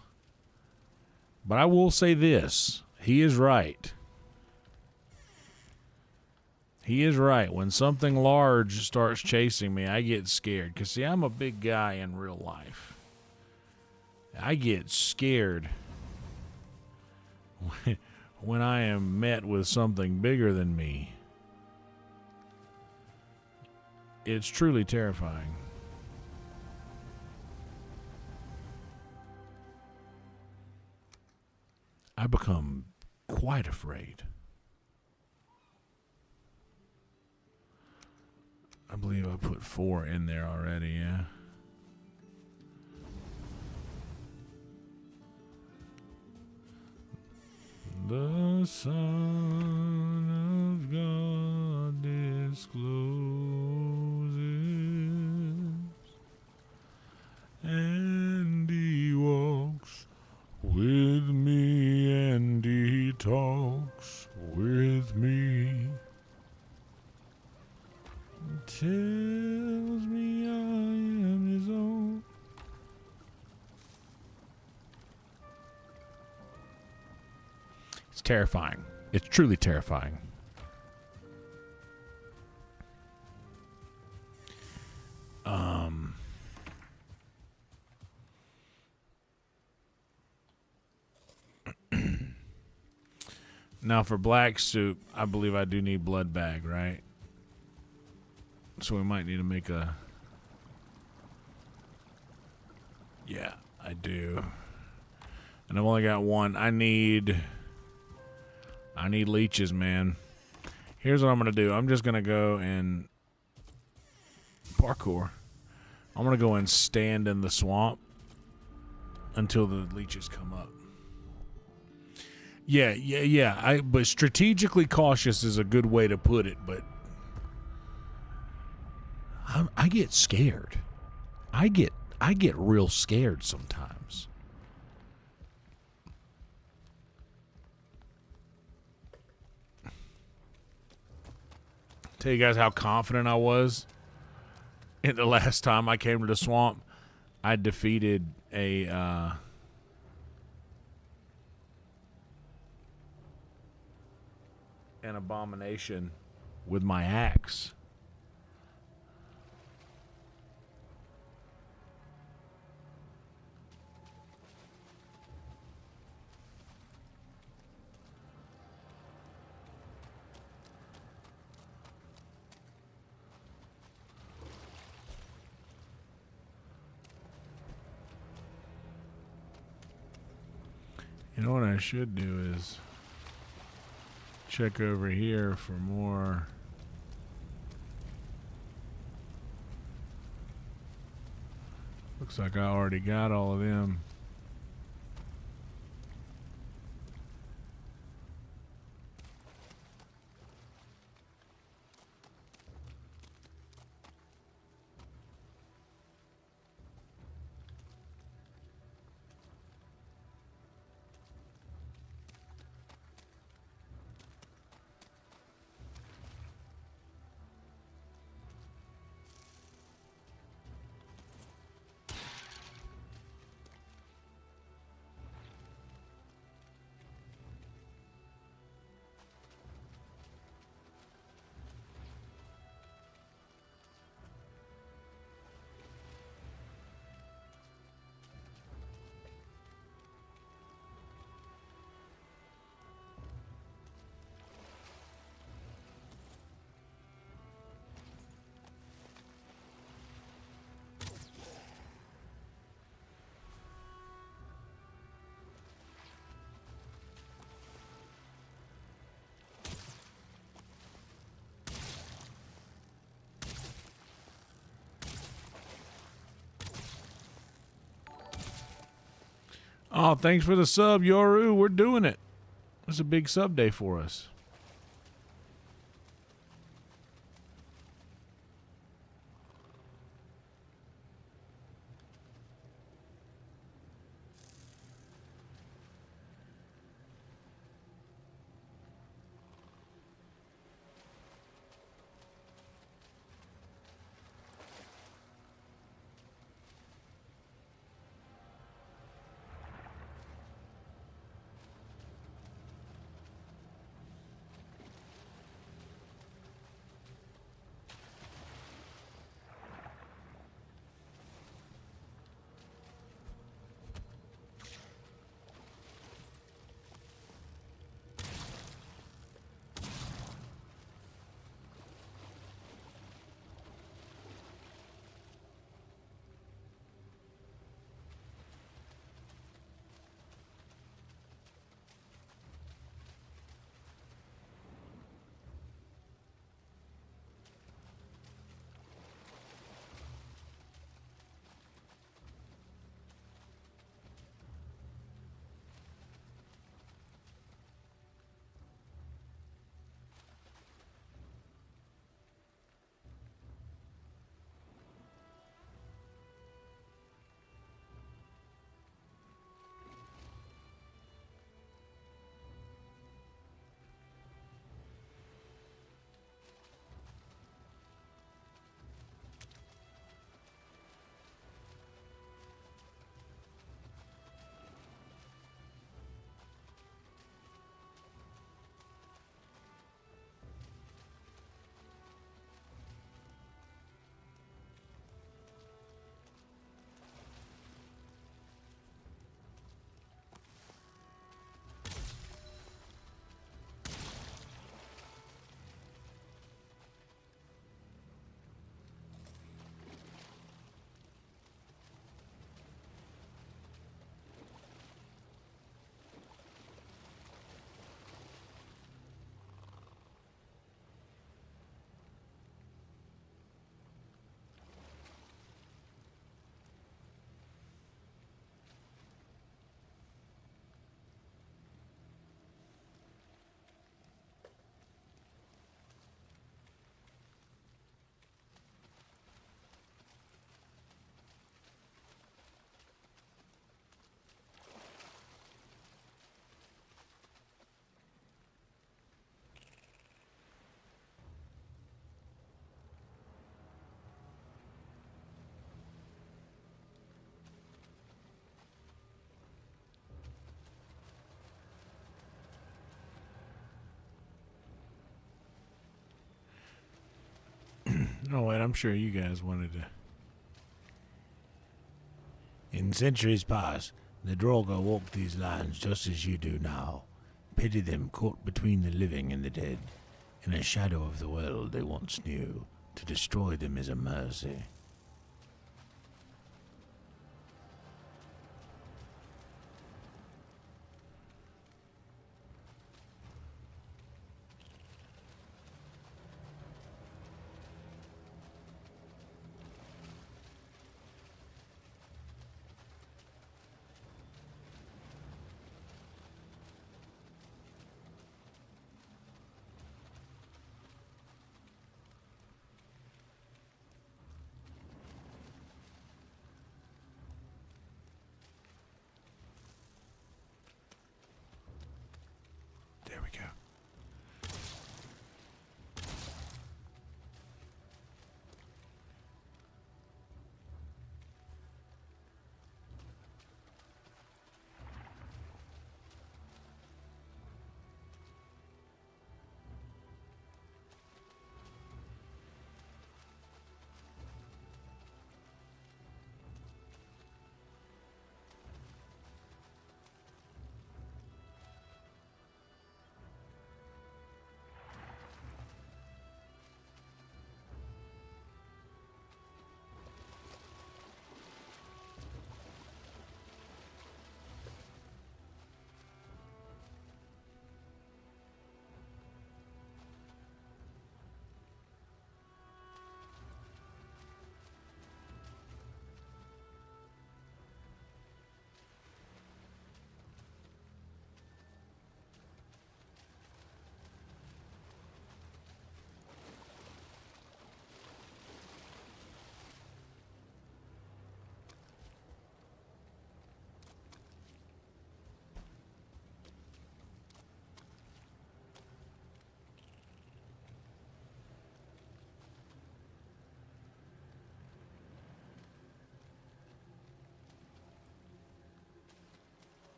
But I will say this. He is right. He is right. When something large starts chasing me, I get scared. Because, see, I'm a big guy in real life. I get scared when I am met with something bigger than me. It's truly terrifying. I become quite afraid. I believe I put 4 in there already, yeah. The Son of God discloses, and he walks with me, and he talks with me, tells me I am his own. It's terrifying. It's truly terrifying. Now for black soup, I believe I do need blood bag, right? So we might need to make a... Yeah, I do. And I've only got 1. I need leeches, man. Here's what I'm going to do. I'm just going to go and... Parkour. I'm going to go and stand in the swamp until the leeches come up. Yeah. But strategically cautious is a good way to put it, but... I get scared. I get real scared sometimes. Tell you guys how confident I was in the last time I came to the swamp. I defeated an abomination with my axe. You know what I should do is check over here for more. Looks like I already got all of them. Oh, thanks for the sub, Yoru. We're doing it. It's a big sub day for us. Oh, wait, I'm sure you guys wanted to. In centuries past, the Droga walked these lands just as you do now. Pity them caught between the living and the dead. In a shadow of the world they once knew. To destroy them is a mercy. There we go.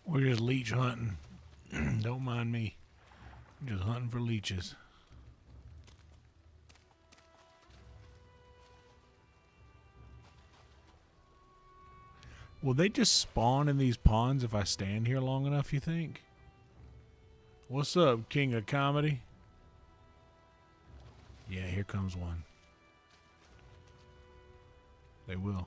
We're just leech hunting. Don't mind me. I'm just hunting for leeches. Will they just spawn in these ponds if I stand here long enough, you think? What's up, King of Comedy? Yeah, here comes one. They will.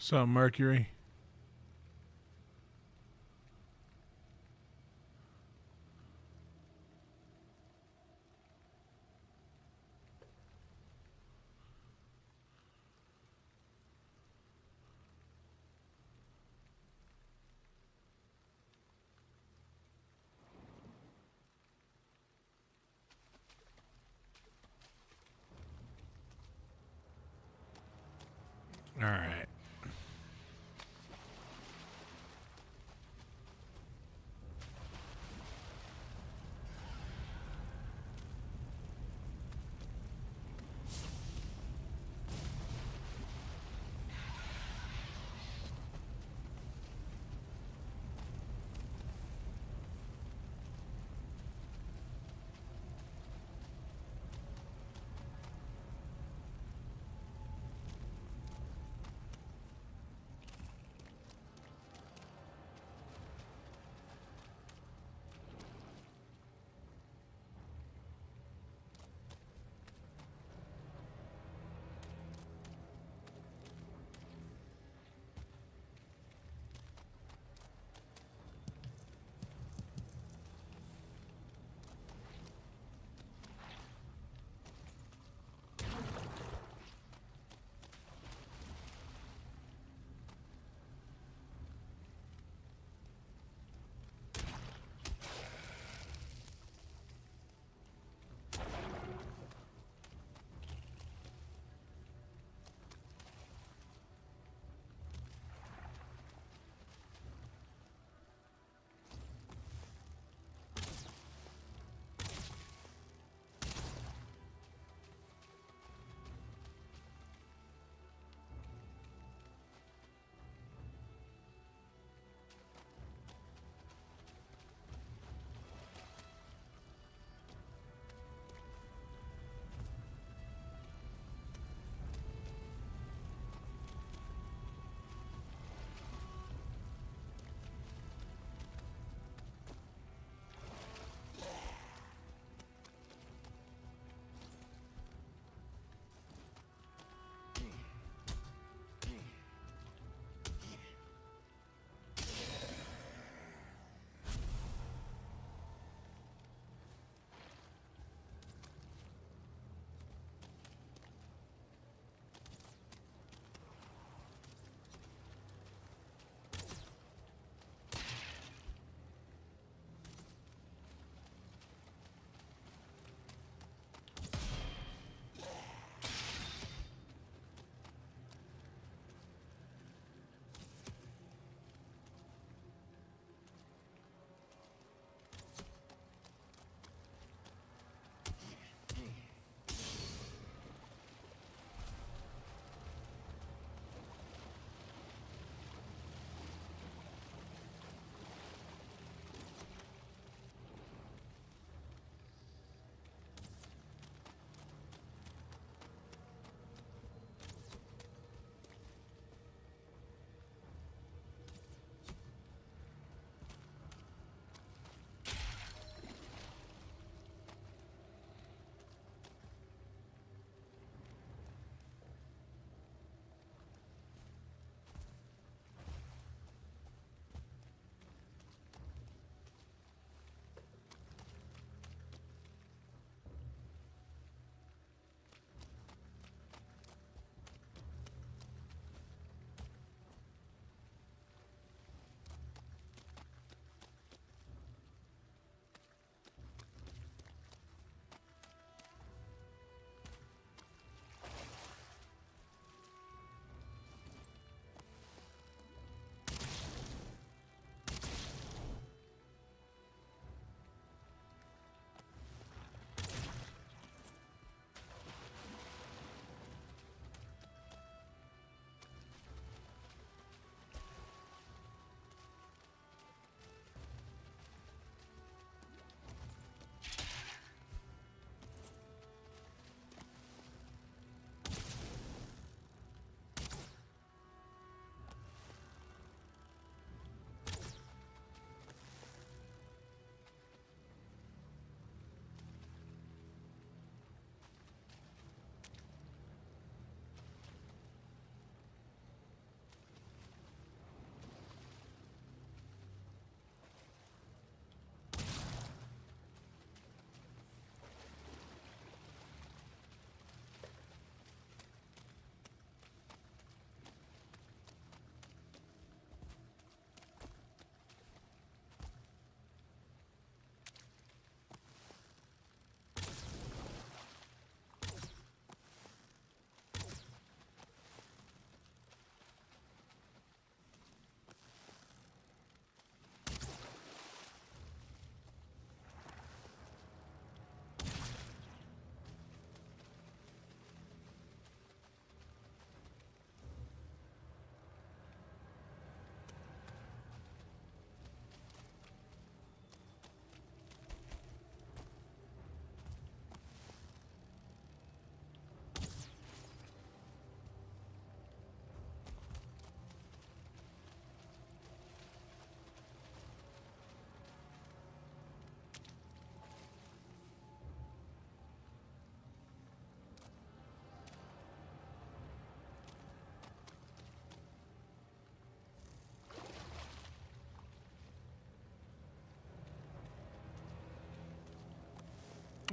What's up, Mercury? All right.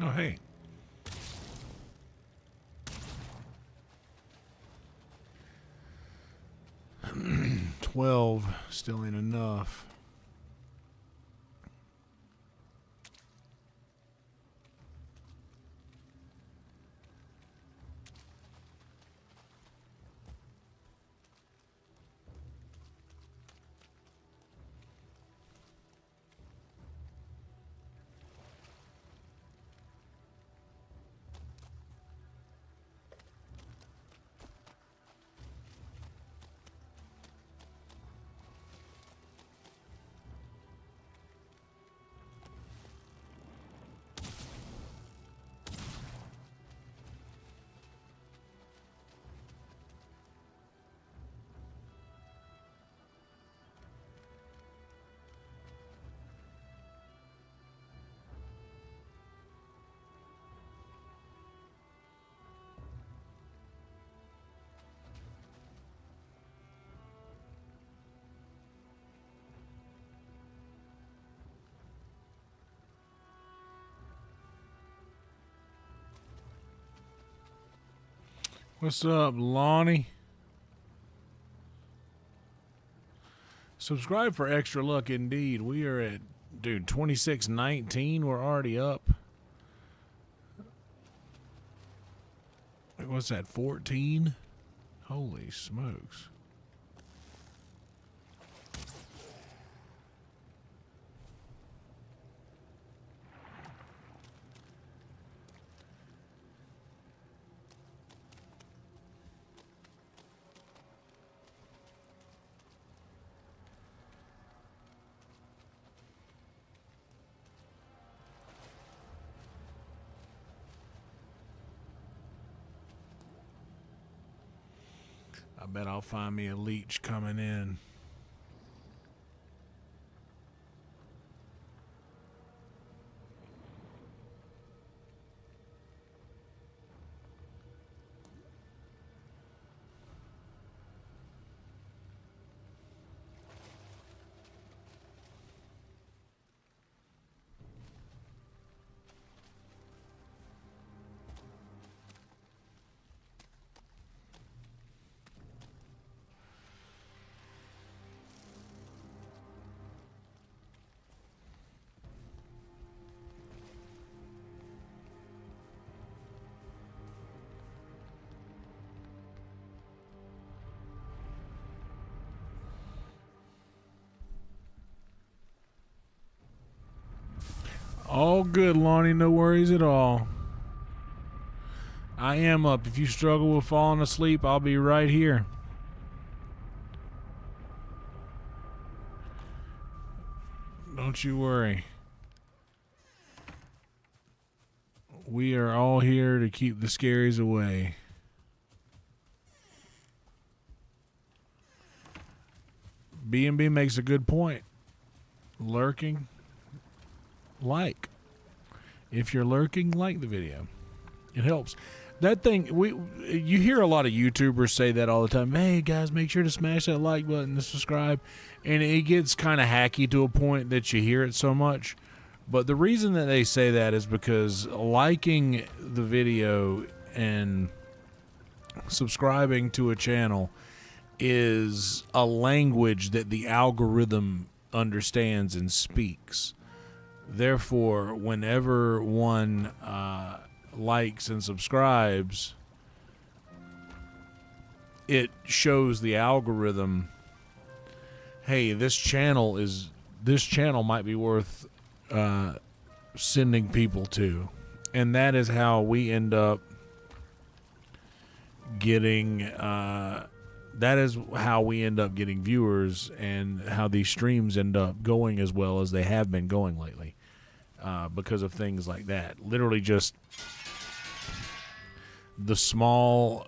Oh, hey. $12 still ain't enough. What's up, Lonnie? Subscribe for extra luck indeed. We are at, dude, 2619. We're already up. What's that, 14? Holy smokes. I bet I'll find me a leech coming in. All good, Lonnie. No worries at all. I am up. If you struggle with falling asleep, I'll be right here. Don't you worry. We are all here to keep the scaries away. B&B makes a good point. Lurking. Like. If you're lurking, like the video. It helps. That thing, you hear a lot of YouTubers say that all the time. Hey guys, make sure to smash that like button to subscribe. And it gets kind of hacky to a point that you hear it so much. But the reason that they say that is because liking the video and subscribing to a channel is a language that the algorithm understands and speaks. Therefore, whenever one likes and subscribes, it shows the algorithm, hey, this channel might be worth sending people to. And that is how we end up getting viewers, and how these streams end up going as well as they have been going lately, because of things like that. Literally just the small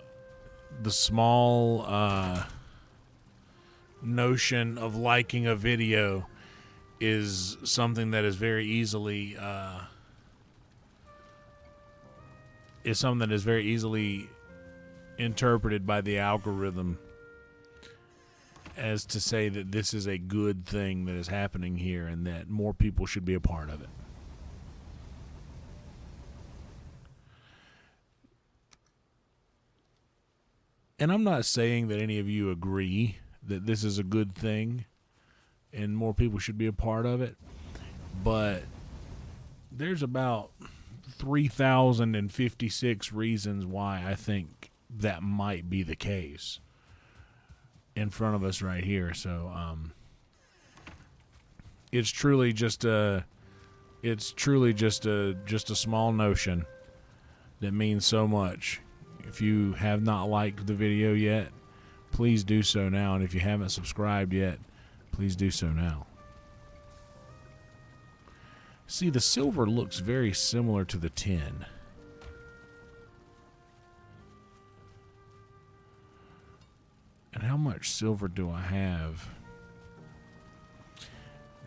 notion of liking a video is something that is very easily interpreted by the algorithm as to say that this is a good thing that is happening here and that more people should be a part of it. And I'm not saying that any of you agree that this is a good thing and more people should be a part of it, but there's about 3,056 reasons why I think that might be the case in front of us right here. So it's truly just a small notion that means so much. If you have not liked the video yet, please do so now, and if you haven't subscribed yet, please do so now. See, the silver looks very similar to the tin. And how much silver do I have?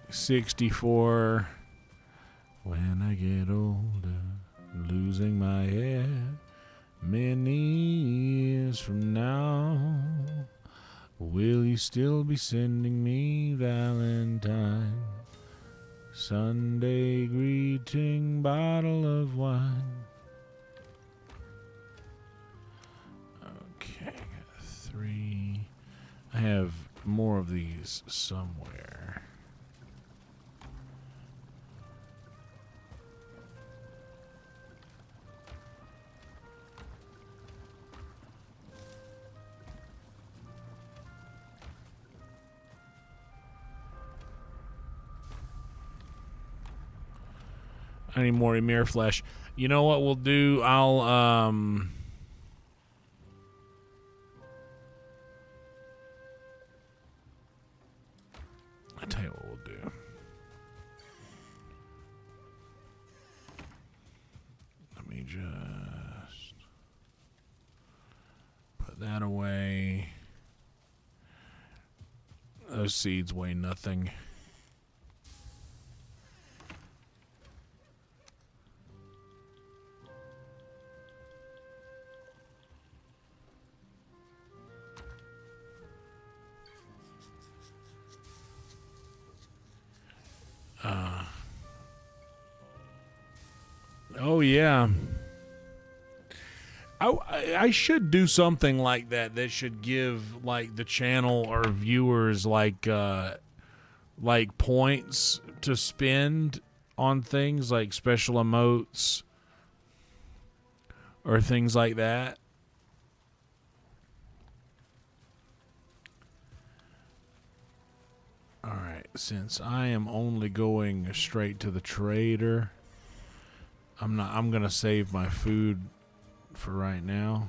64. When I get older, losing my hair, many years from now, will you still be sending me Valentine? Sunday greeting, bottle of wine. Okay, I got 3. I have more of these somewhere. I need more Emir flesh. You know what we'll do? I'll tell you what we'll do. Let me just put that away. Those seeds weigh nothing. Oh yeah, I should do something like that. That should give like the channel or viewers like points to spend on things like special emotes or things like that. All right, since I am only going straight to the trader, I'm gonna save my food for right now.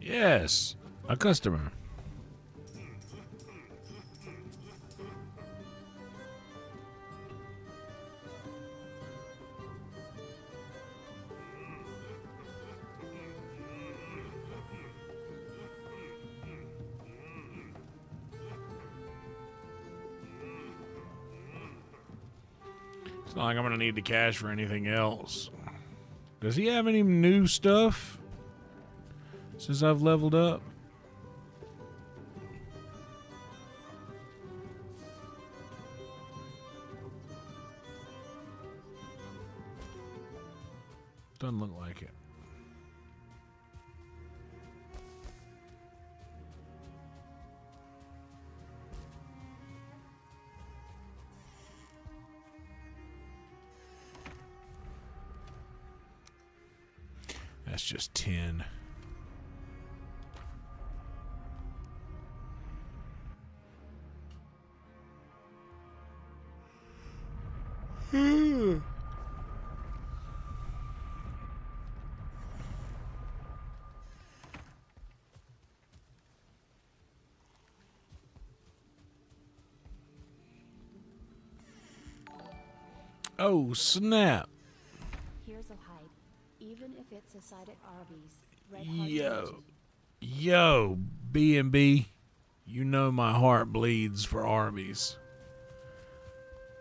Yes, a customer. It's not like I'm going to need the cash for anything else. Does he have any new stuff since I've leveled up? Doesn't look like it. That's just 10. Oh, snap. pizza side at Arby's. Red heart Yo, emoji. yo, B&B, you know my heart bleeds for Arby's.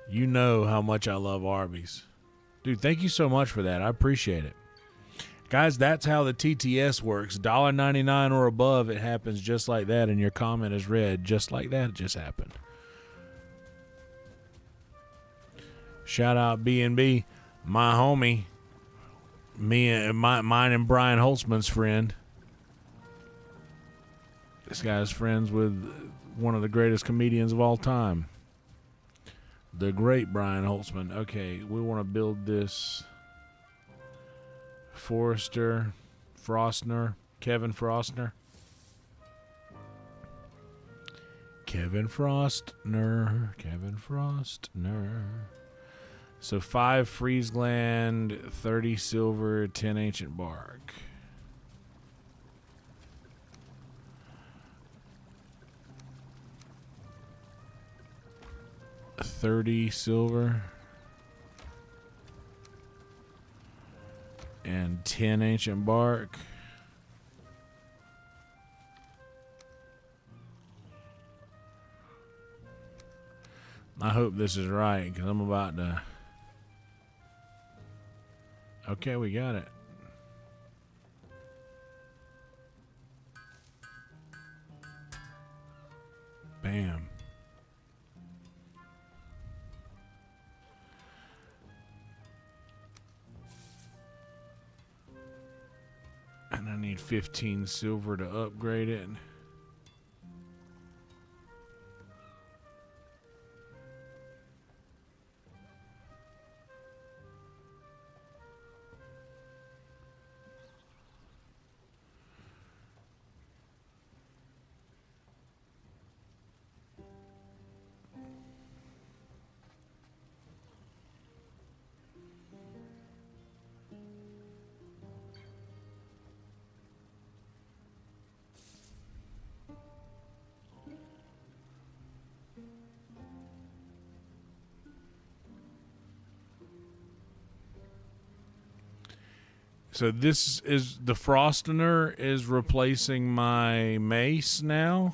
You know how much I love Arby's. Dude, thank you so much for that. I appreciate it. Guys, that's how the TTS works. $1.99 or above, it happens just like that, and your comment is read just like that. It just happened. Shout out B&B, my homie, mine and Brian Holtzman's friend. This guy's friends with one of the greatest comedians of all time, the great Brian Holtzman. Okay, we want to build this Kevin Frostner. So 5 freeze gland, 30 silver, 10 ancient bark. $30 silver and 10 ancient bark. I hope this is right, because I'm about to... Okay, we got it. Bam. And I need 15 silver to upgrade it. So this is the Frostner is replacing my mace now.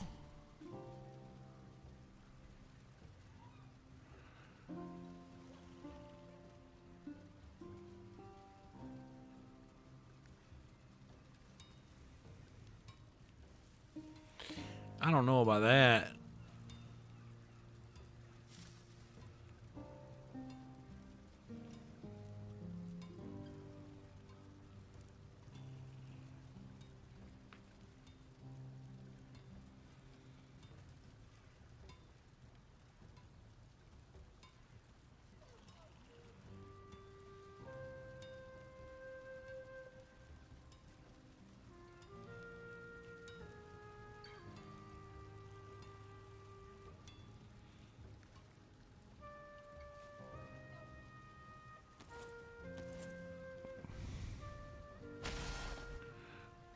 I don't know about that.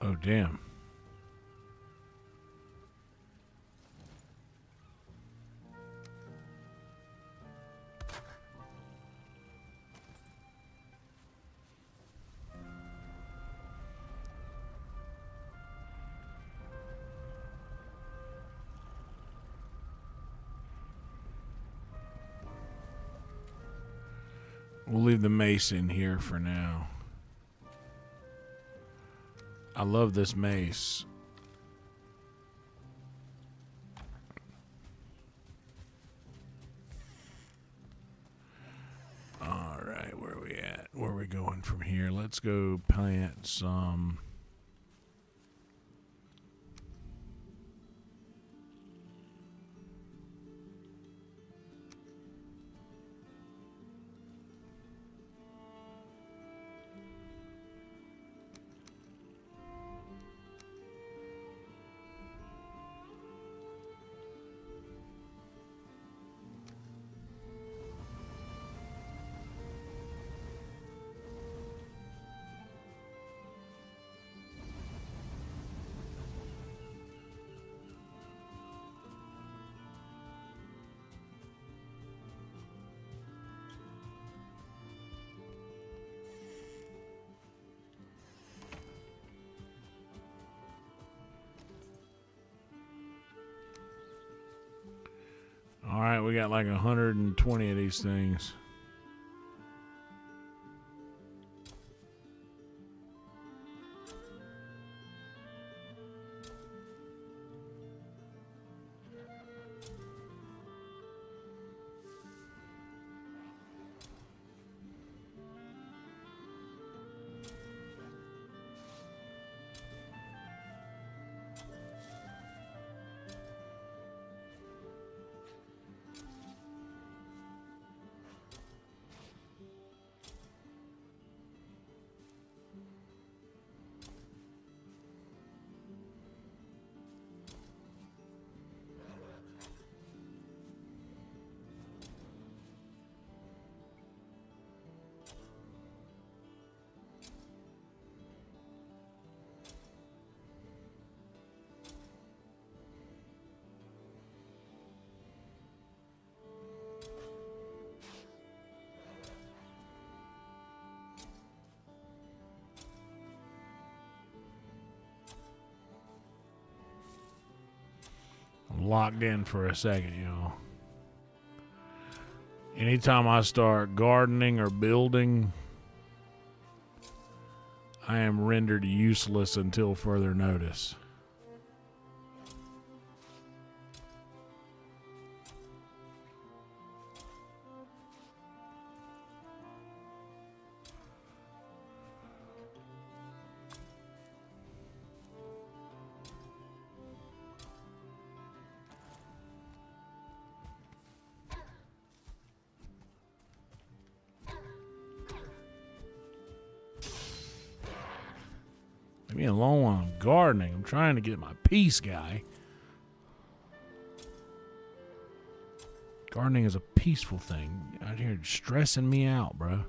Oh, damn. We'll leave the mace in here for now. I love this mace. All right, where are we at? Where are we going from here? Let's go plant some... All right, we got like 120 of these things. I'm locked in for a second, y'all. Anytime I start gardening or building, I am rendered useless until further notice. Leave me alone while I'm gardening. I'm trying to get my peace, guy. Gardening is a peaceful thing. Out here stressing me out, bro.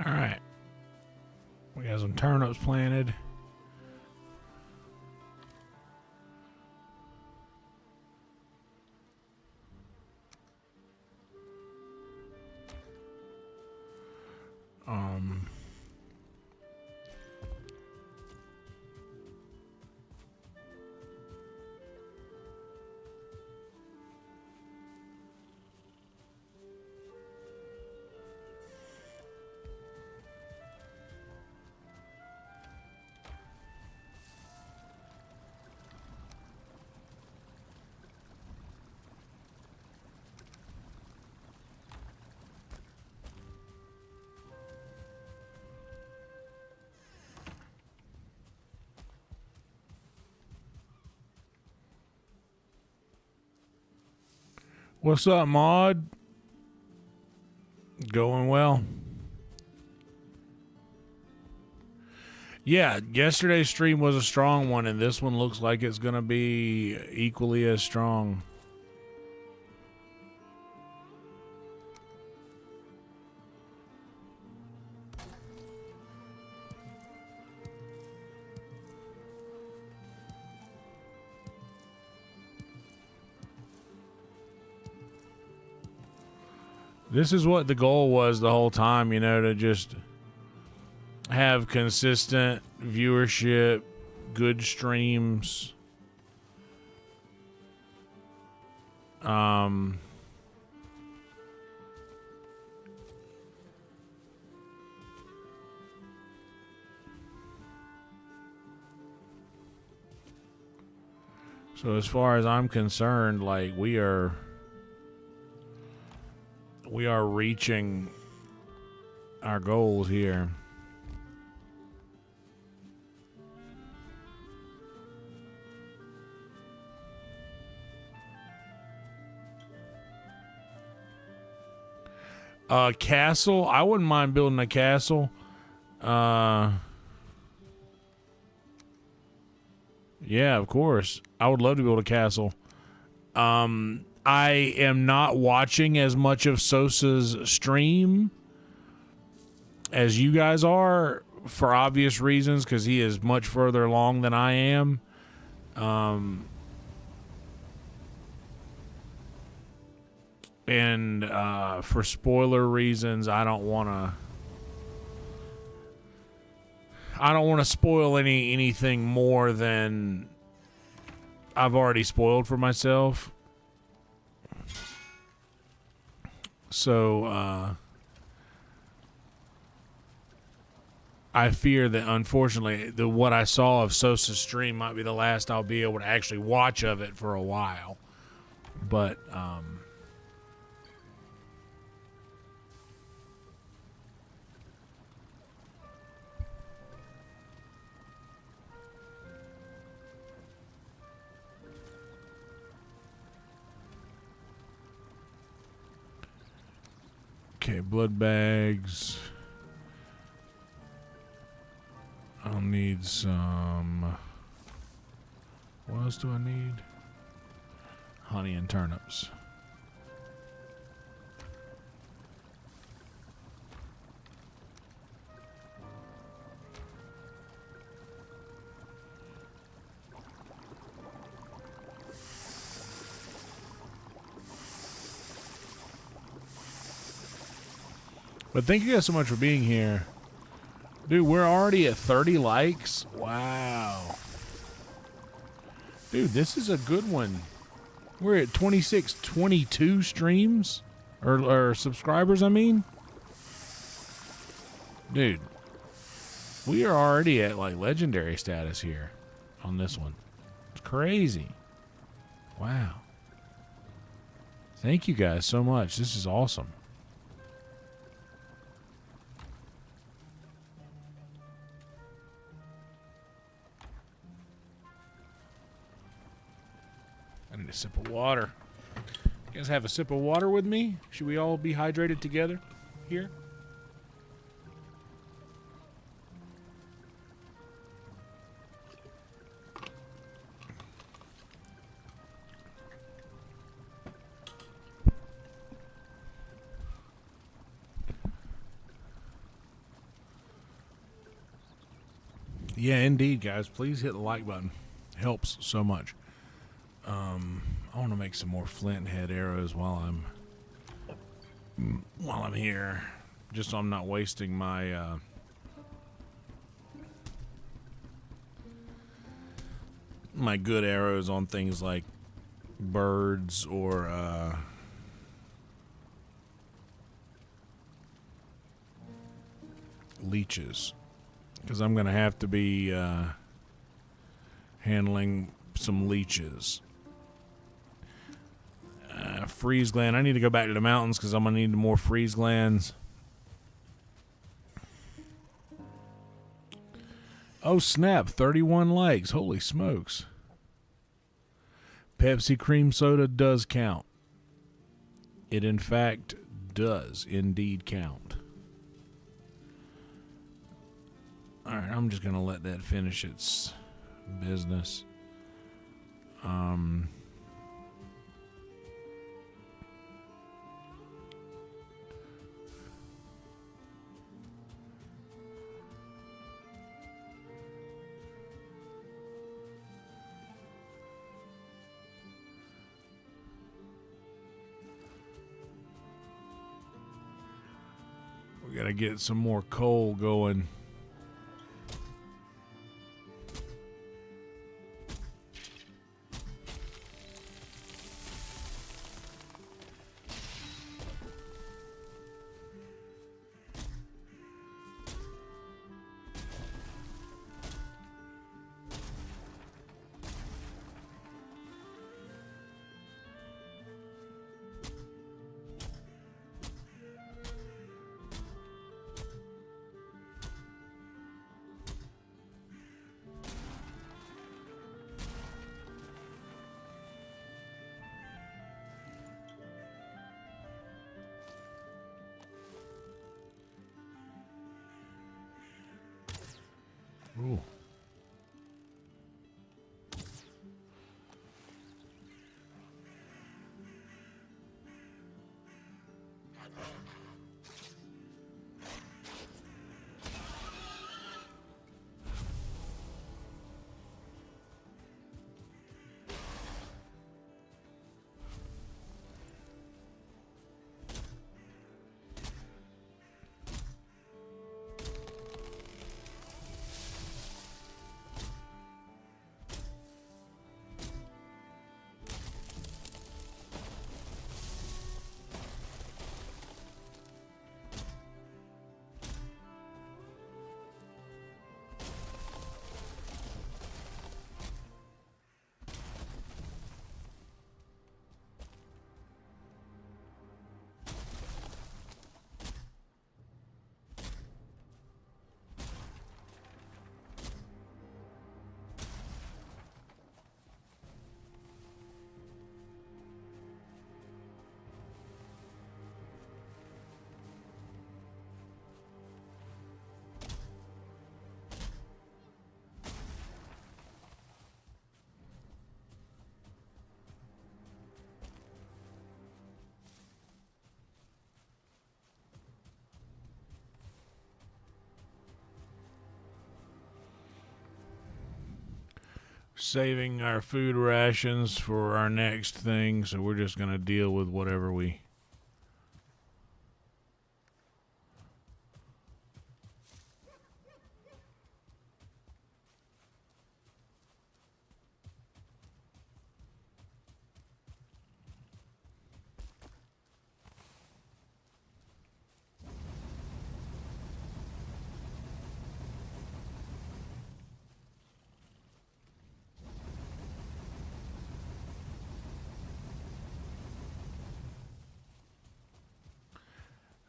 All right. We got some turnips planted. What's up, Maud? Going well. Yeah, yesterday's stream was a strong one, and this one looks like it's going to be equally as strong. This is what the goal was the whole time, you know, to just have consistent viewership, good streams. So as far as I'm concerned, like we are reaching our goals here. Castle. I wouldn't mind building a castle. Yeah, of course. I would love to build a castle. I am not watching as much of Sosa's stream as you guys are for obvious reasons, because he is much further along than I am. And for spoiler reasons, I don't want to spoil anything more than I've already spoiled for myself. So I fear that, unfortunately, what I saw of Sosa's stream might be the last I'll be able to actually watch of it for a while. But okay, blood bags. I'll need some. What else do I need? Honey and turnips. But thank you guys so much for being here. Dude, we're already at 30 likes. Wow. Dude, this is a good one. We're at 26, 22 streams. Or subscribers, I mean. Dude. We are already at, like, legendary status here on this one. It's crazy. Wow. Thank you guys so much. This is awesome. I need a sip of water. You guys have a sip of water with me? Should we all be hydrated together here? Yeah, indeed, guys. Please hit the like button. Helps so much. I want to make some more flint head arrows while I'm here, just so I'm not wasting my my good arrows on things like birds or leeches, because I'm gonna have to be handling some leeches. Freeze gland. I need to go back to the mountains because I'm gonna need more freeze glands. Oh snap! 31 likes. Holy smokes! Pepsi cream soda does count. It in fact does indeed count. Alright, I'm just gonna let that finish its business. We gotta get some more coal going. Ooh. Saving our food rations for our next thing, so we're just gonna deal with whatever we.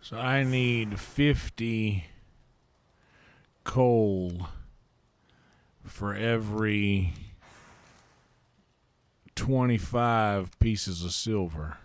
So I need 50 coal for every 25 pieces of silver.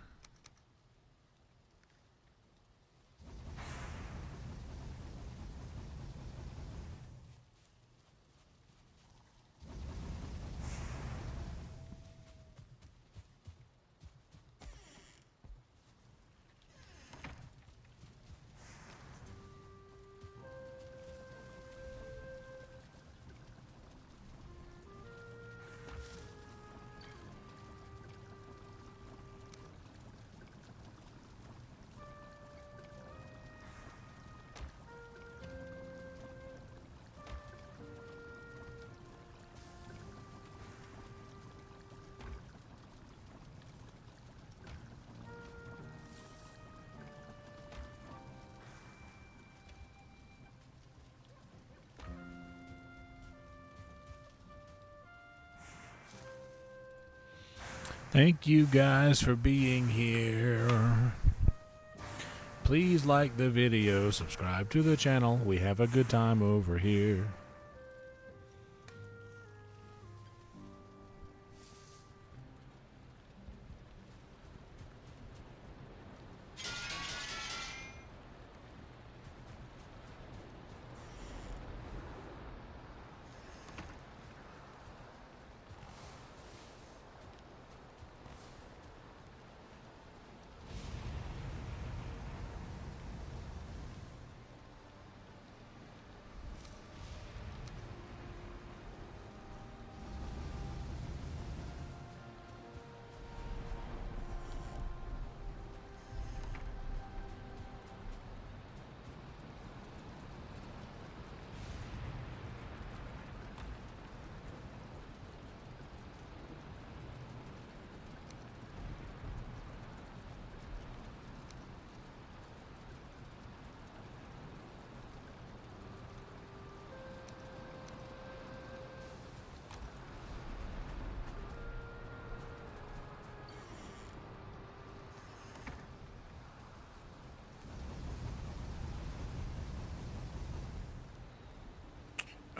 Thank you guys for being here. Please like the video, subscribe to the channel. We have a good time over here.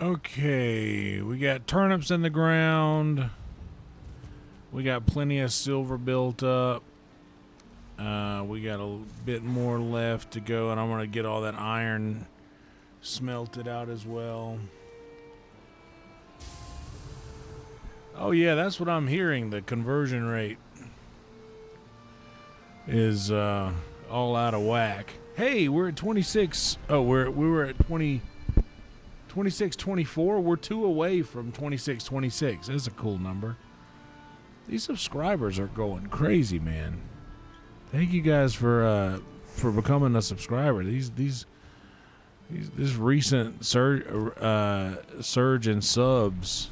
Okay, we got turnips in the ground. We got plenty of silver built up. We got a bit more left to go, and I'm going to get all that iron smelted out as well. Oh yeah, that's what I'm hearing. The conversion rate is all out of whack. Hey, we're at 26. Oh, we were at 2624. We're 2 away from 2626. That's a cool number. These subscribers are going crazy, man. Thank you guys for becoming a subscriber. This recent surge in subs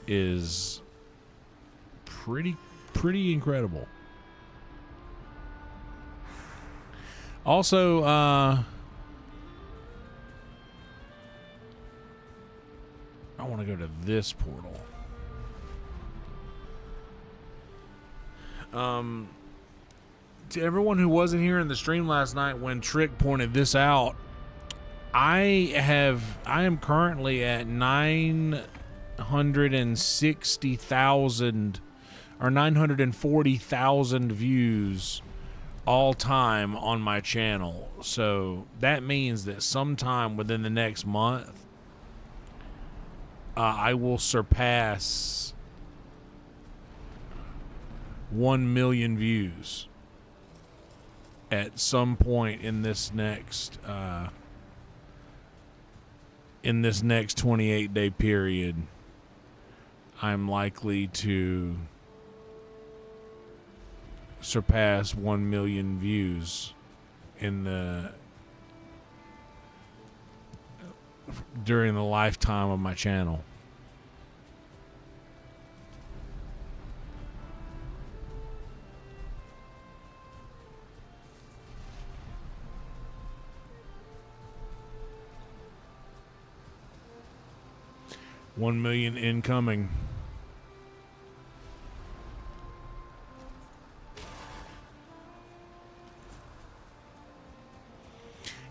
is pretty incredible. Also, I want to go to this portal. To everyone who wasn't here in the stream last night when Trick pointed this out, I am currently at 960,000 or 940,000 views all time on my channel. So that means that sometime within the next month, I will surpass 1 million views at some point in this next 28-day period. I'm likely to surpass 1 million views during the lifetime of my channel. $1 million incoming.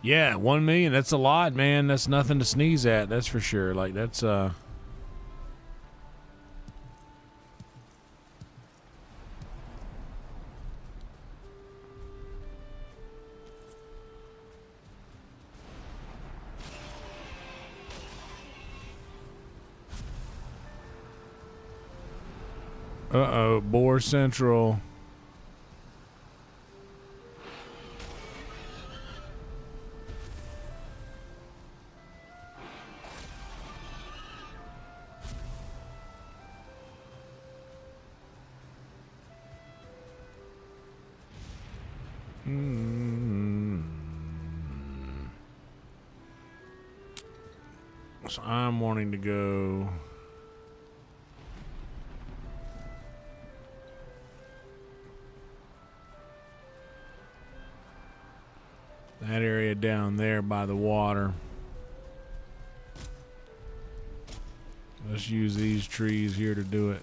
Yeah, 1 million. That's a lot, man. That's nothing to sneeze at. That's for sure. Like that's Uh-oh, Boar Central. So I'm wanting to go that area down there by the water. Let's use these trees here to do it.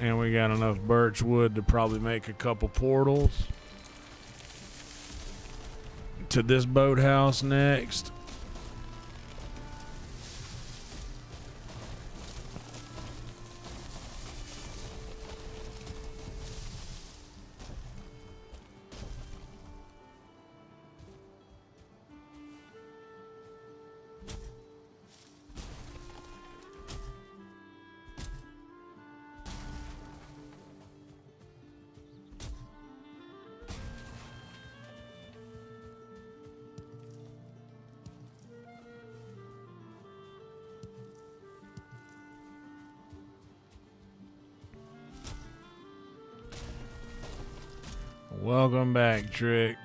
And we got enough birch wood to probably make a couple portals to this boathouse next. Welcome back, Trick.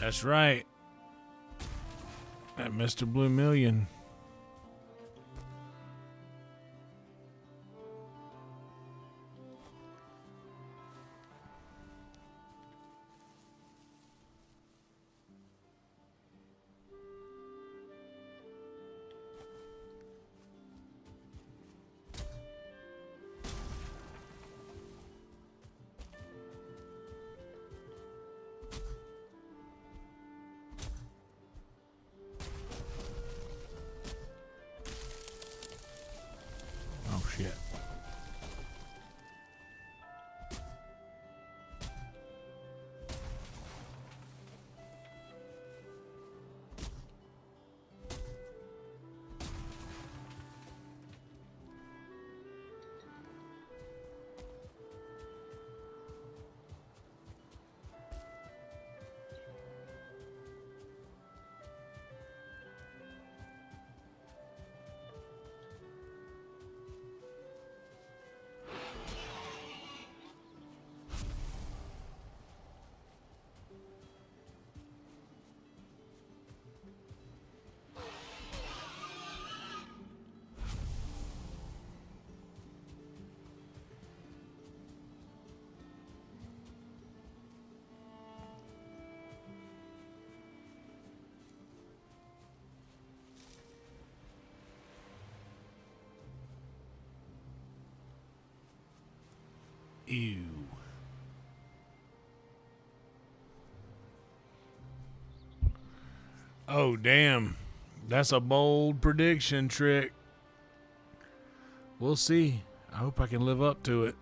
That's right. That Mr. Blue Million. Oh, shit. Ew. Oh, damn. That's a bold prediction, Trick. We'll see. I hope I can live up to it.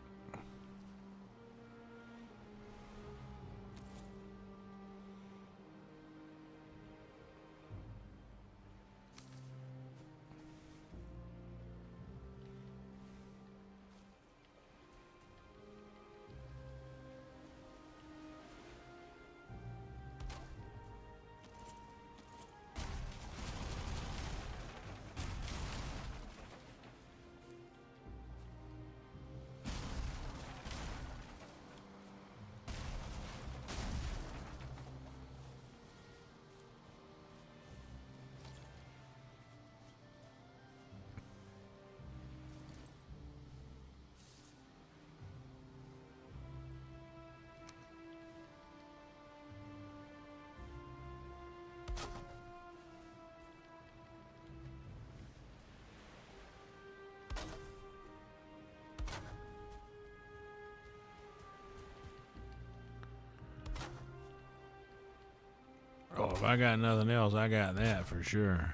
If I got nothing else, I got that for sure.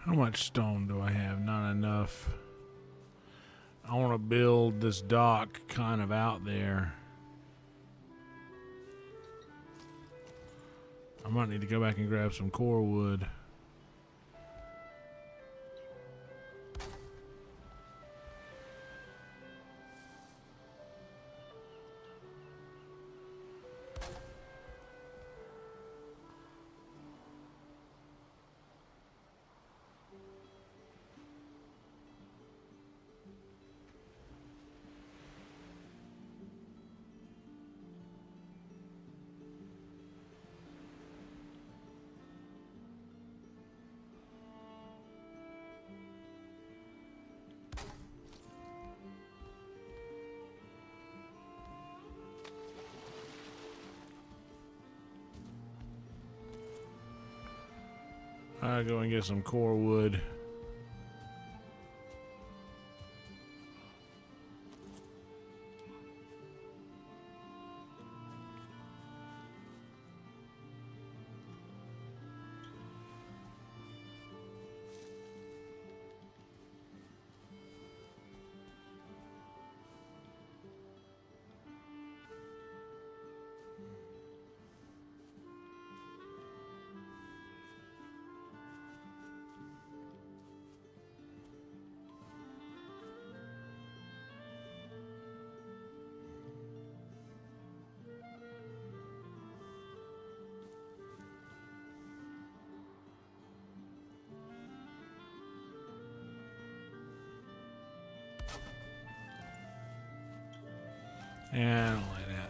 How much stone do I have? Not enough. I want to build this dock kind of out there. I might need to go back and grab some core wood. I'll go and get some core wood. Yeah, I don't like that.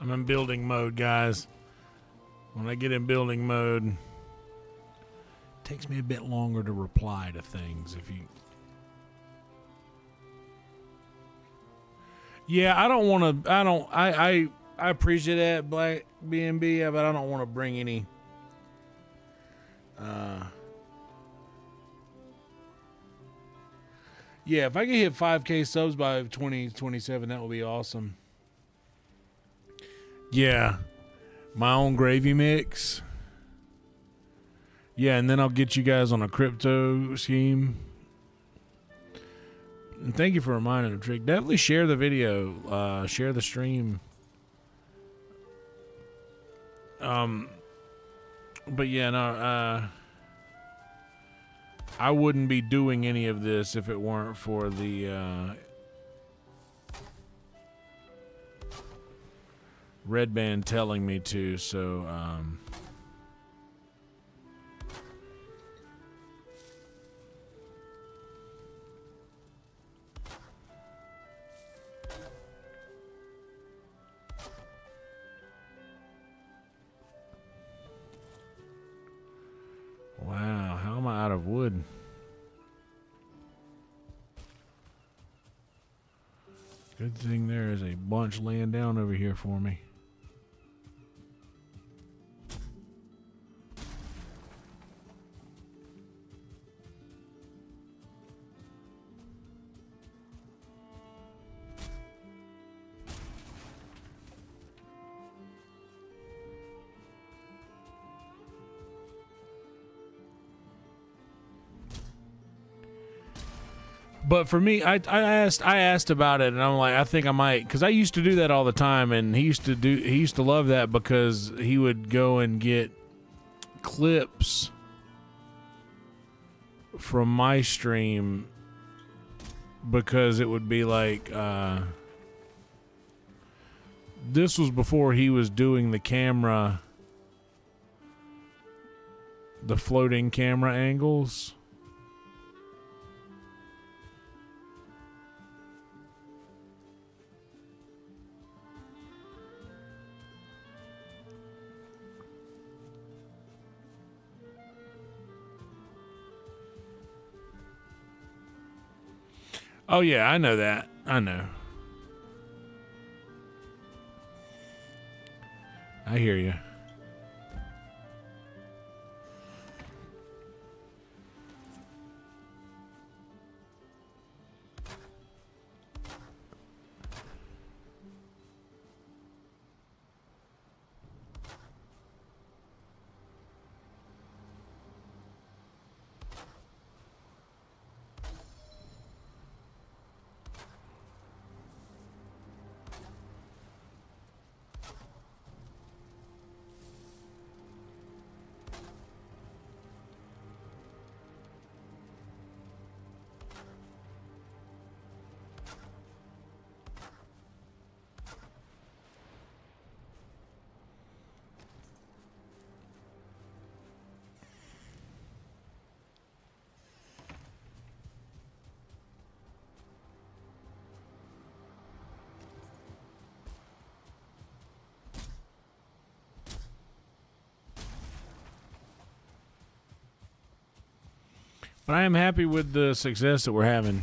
I'm in building mode, guys. When I get in building mode, it takes me a bit longer to reply to things. If you, yeah, I don't want to. I appreciate that, Black BNB, but I don't want to bring any. Yeah, if I can hit 5K subs by 2027, that will be awesome. Yeah, my own gravy mix. Yeah, and then I'll get you guys on a crypto scheme. And thank you for reminding me, Trick. Definitely share the video, share the stream. But yeah, no, I wouldn't be doing any of this if it weren't for the Red Band telling me to. So, wow, how am I out of wood? Good thing there is a bunch laying down over here for me. But for me, I asked about it, and I'm like, I think I might, because I used to do that all the time, and he used to love that because he would go and get clips from my stream, because it would be like, this was before he was doing the camera, the floating camera angles. Oh, yeah, I know that. I know. I hear you. But I am happy with the success that we're having.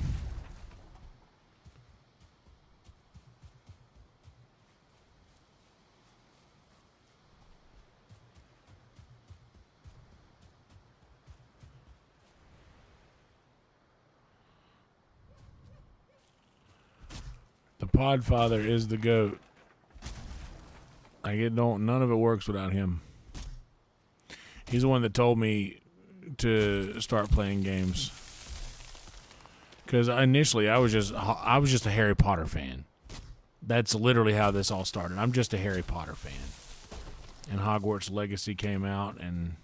The Podfather is the GOAT. Like, none of it works without him. He's the one that told me to start playing games. Because initially I was just a Harry Potter fan. That's literally how this all started. I'm just a Harry Potter fan. And Hogwarts Legacy came out, and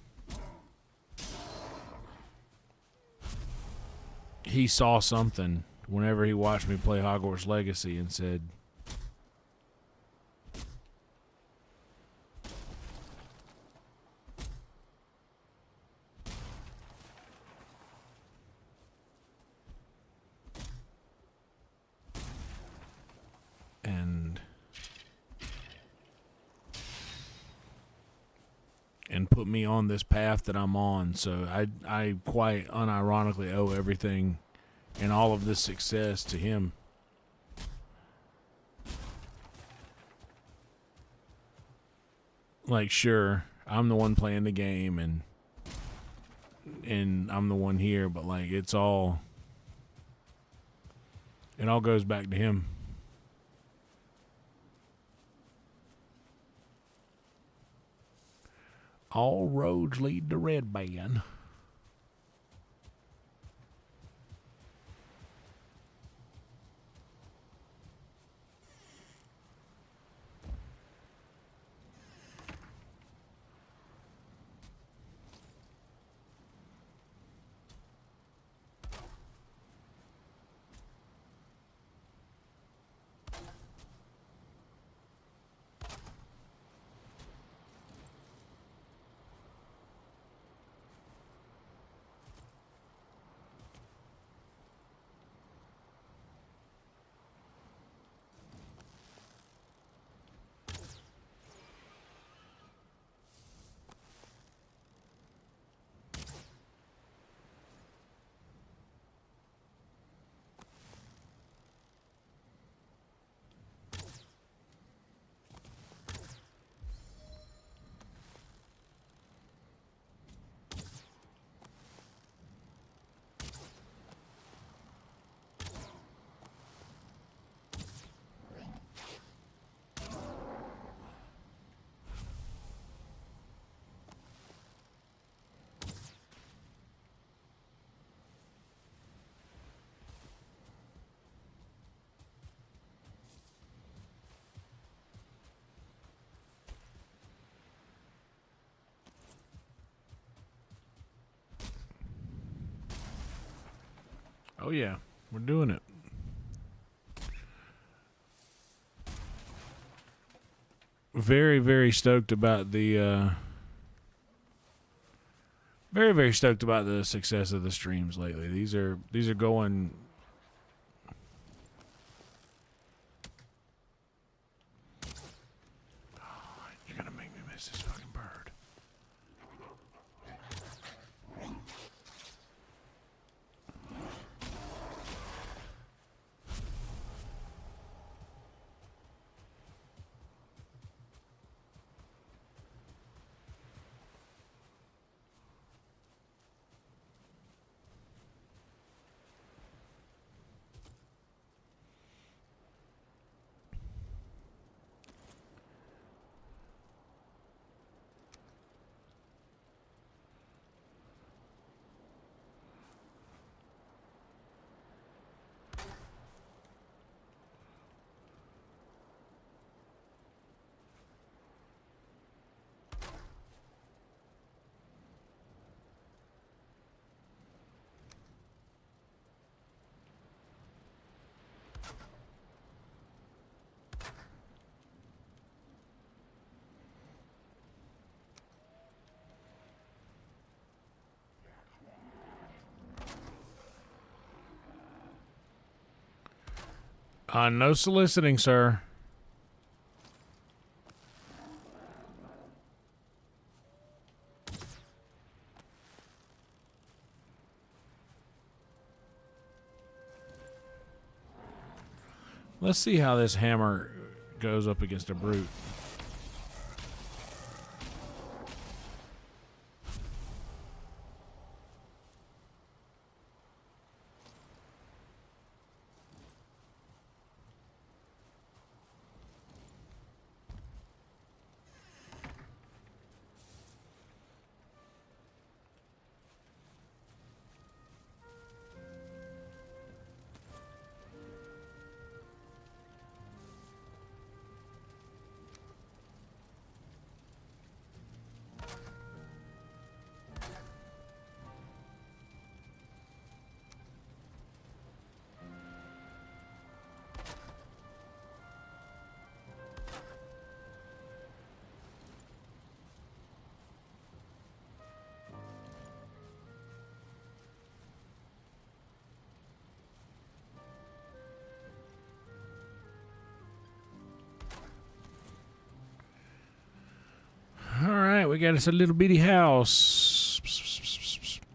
he saw something whenever he watched me play Hogwarts Legacy and said, and put me on this path that I'm on. So I quite unironically owe everything and all of this success to him. Like, sure, I'm the one playing the game and I'm the one here, but like it all goes back to him. All roads lead to Red Band. Oh yeah, we're doing it. Very, very stoked about the very, very stoked about the success of the streams lately. These are going. Oh, you're gonna make me miss this fucking bird. No soliciting, sir. Let's see how this hammer goes up against a brute. We got us a little bitty house.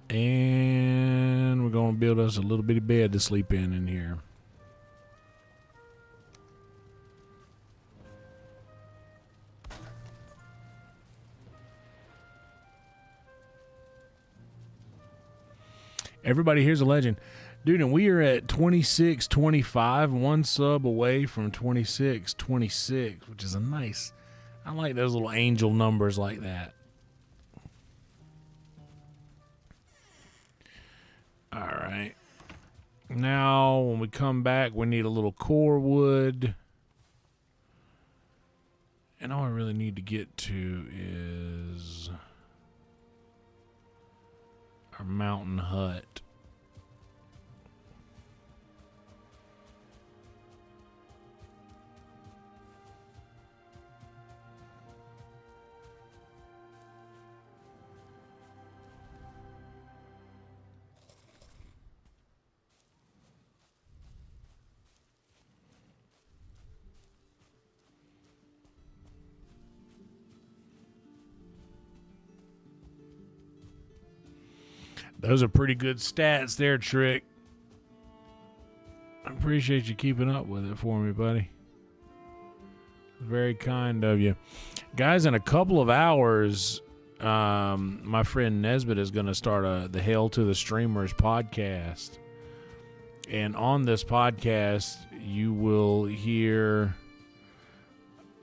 And we're going to build us a little bitty bed to sleep in here. Everybody, here's a legend. Dude, and we are at 2625, one sub away from 2626, which is a nice... I like those little angel numbers like that. All right. Now, when we come back, we need a little core wood. And all I really need to get to is our mountain hut. Those are pretty good stats there, Trick. I appreciate you keeping up with it for me, buddy. Very kind of you. Guys, in a couple of hours, my friend Nesbitt is going to start the Hail to the Streamers podcast. And on this podcast, you will hear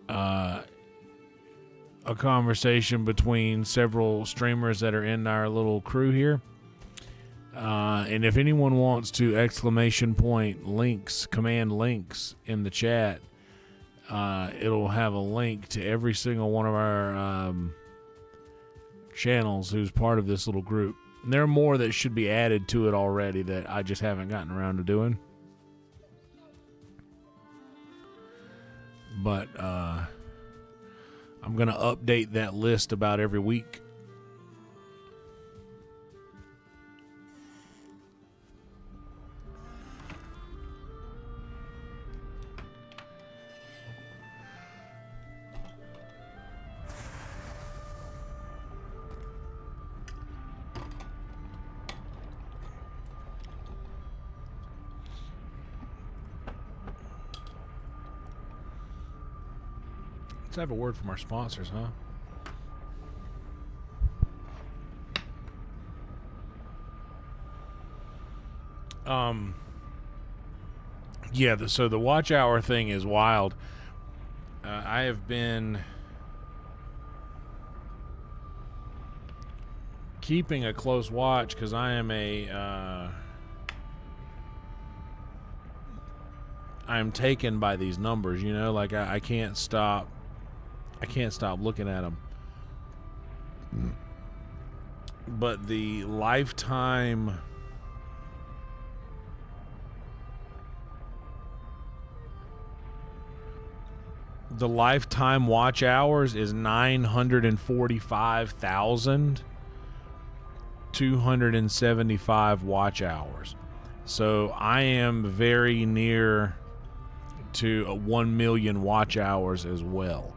a conversation between several streamers that are in our little crew here. And if anyone wants to command links in the chat, it'll have a link to every single one of our channels who's part of this little group. And there are more that should be added to it already that I just haven't gotten around to doing. But I'm going to update that list about every week. Let's have a word from our sponsors, huh? Yeah, so the watch hour thing is wild. I have been keeping a close watch because I am I'm taken by these numbers, you know, like I can't stop looking at them. But the lifetime watch hours is 945,275 watch hours. So I am very near to 1 million watch hours as well.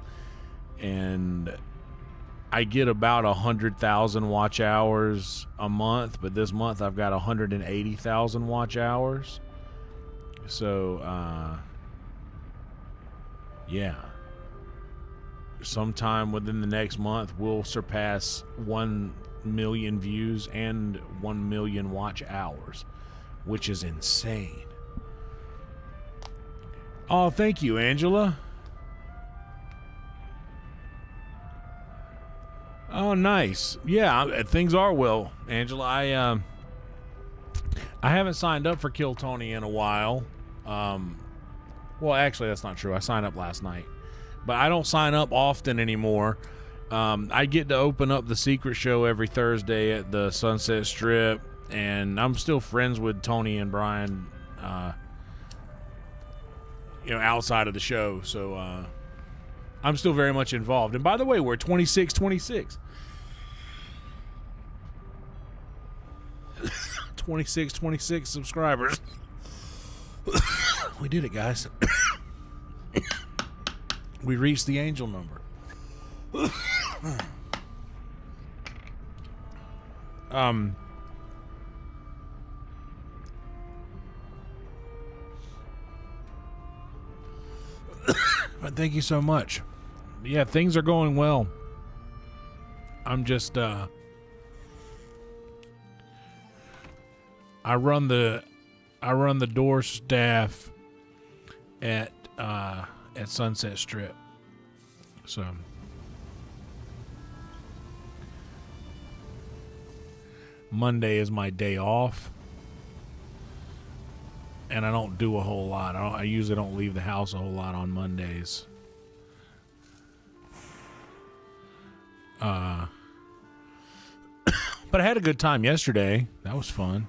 And I get about 100,000 watch hours a month, but this month I've got 180,000 watch hours. So Yeah. Sometime within the next month, we'll surpass 1 million views and 1 million watch hours, which is insane. Oh, thank you, Angela. Oh, nice. Yeah, things are well, Angela. I haven't signed up for Kill Tony in a while. Well, actually, that's not true. I signed up last night, but I don't sign up often anymore. I get to open up the secret show every Thursday at the Sunset Strip, and I'm still friends with Tony and Brian, outside of the show. So I'm still very much involved. And by the way, we're 26. 26 subscribers. We did it, guys. We reached the angel number. But thank you so much. Yeah, things are going well. I'm just I run the door staff at Sunset Strip. So Monday is my day off, and I don't do a whole lot. I usually don't leave the house a whole lot on Mondays. But I had a good time yesterday. That was fun.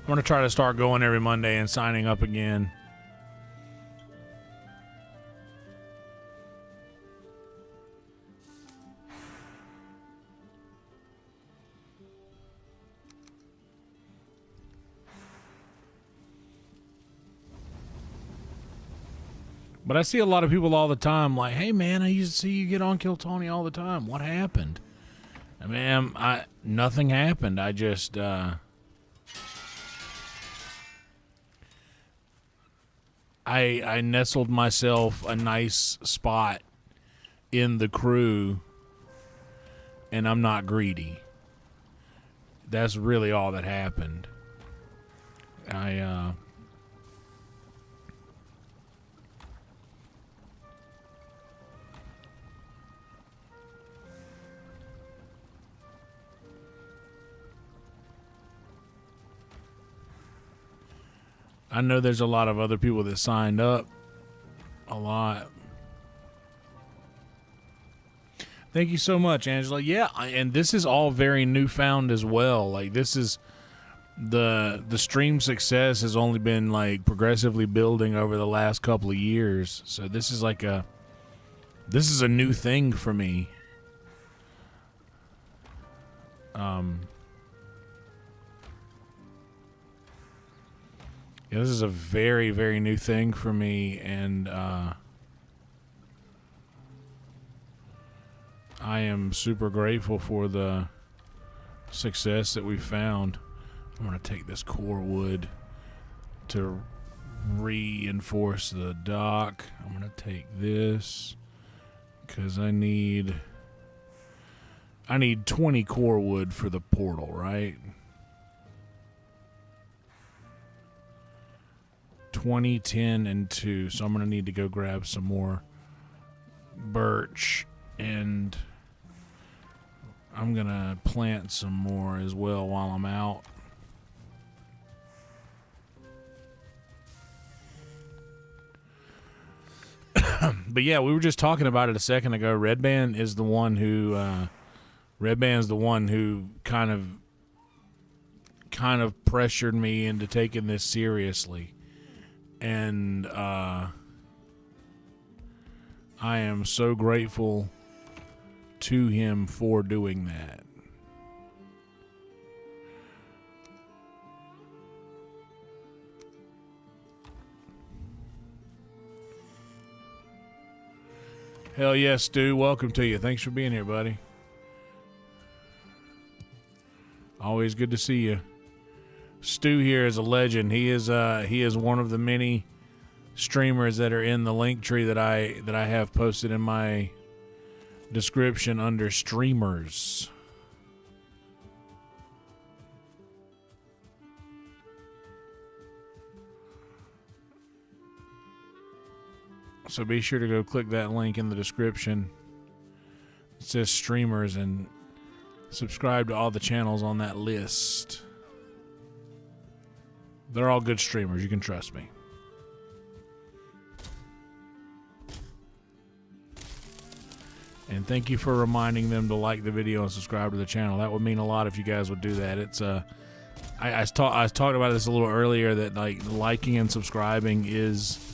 I'm going to try to start going every Monday and signing up again. But I see a lot of people all the time like, hey, man, I used to see you get on Kill Tony all the time. What happened? I mean, nothing happened. I just... I nestled myself a nice spot in the crew, and I'm not greedy. That's really all that happened. I know there's a lot of other people that signed up. A lot. Thank you so much, Angela. Yeah, and this is all very newfound as well. Like, this is the stream success has only been like progressively building over the last couple of years. So this is a new thing for me. Yeah, this is a very, very new thing for me, and I am super grateful for the success that we found. I'm going to take this core wood to reinforce the dock. I'm going to take this because I need 20 core wood for the portal, right? 20, 10, and 2. So I'm going to need to go grab some more birch, and I'm going to plant some more as well while I'm out. But yeah, we were just talking about it a second ago. Red Band is the one who kind of pressured me into taking this seriously. And I am so grateful to him for doing that. Hell yes, Stu. Welcome to you. Thanks for being here, buddy. Always good to see you. Stu here is a legend. He is one of the many streamers that are in the link tree that I have posted in my description under streamers. So be sure to go click that link in the description. It says streamers and subscribe to all the channels on that list. They're all good streamers. You can trust me. And thank you for reminding them to like the video and subscribe to the channel. That would mean a lot if you guys would do that. It's I was talking about this a little earlier, that like liking and subscribing is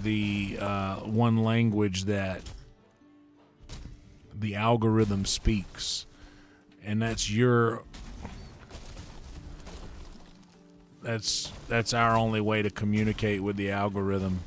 the one language that the algorithm speaks, and that's our only way to communicate with the algorithm.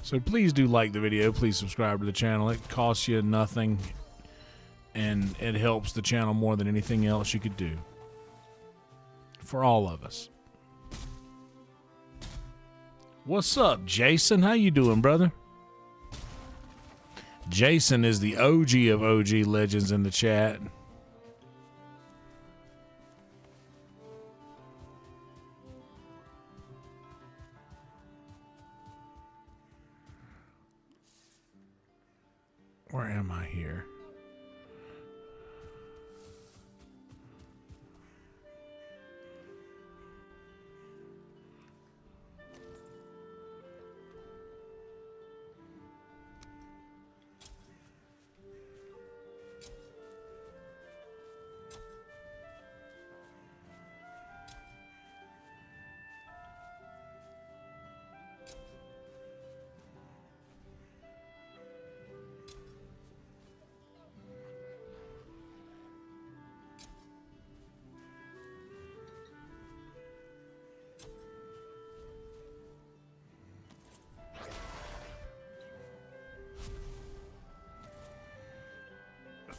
So please do like the video. Please subscribe to the channel. It costs you nothing, and it helps the channel more than anything else you could do. For all of us. What's up, Jason? How you doing, brother? Jason is the OG of OG legends in the chat. Where am I here?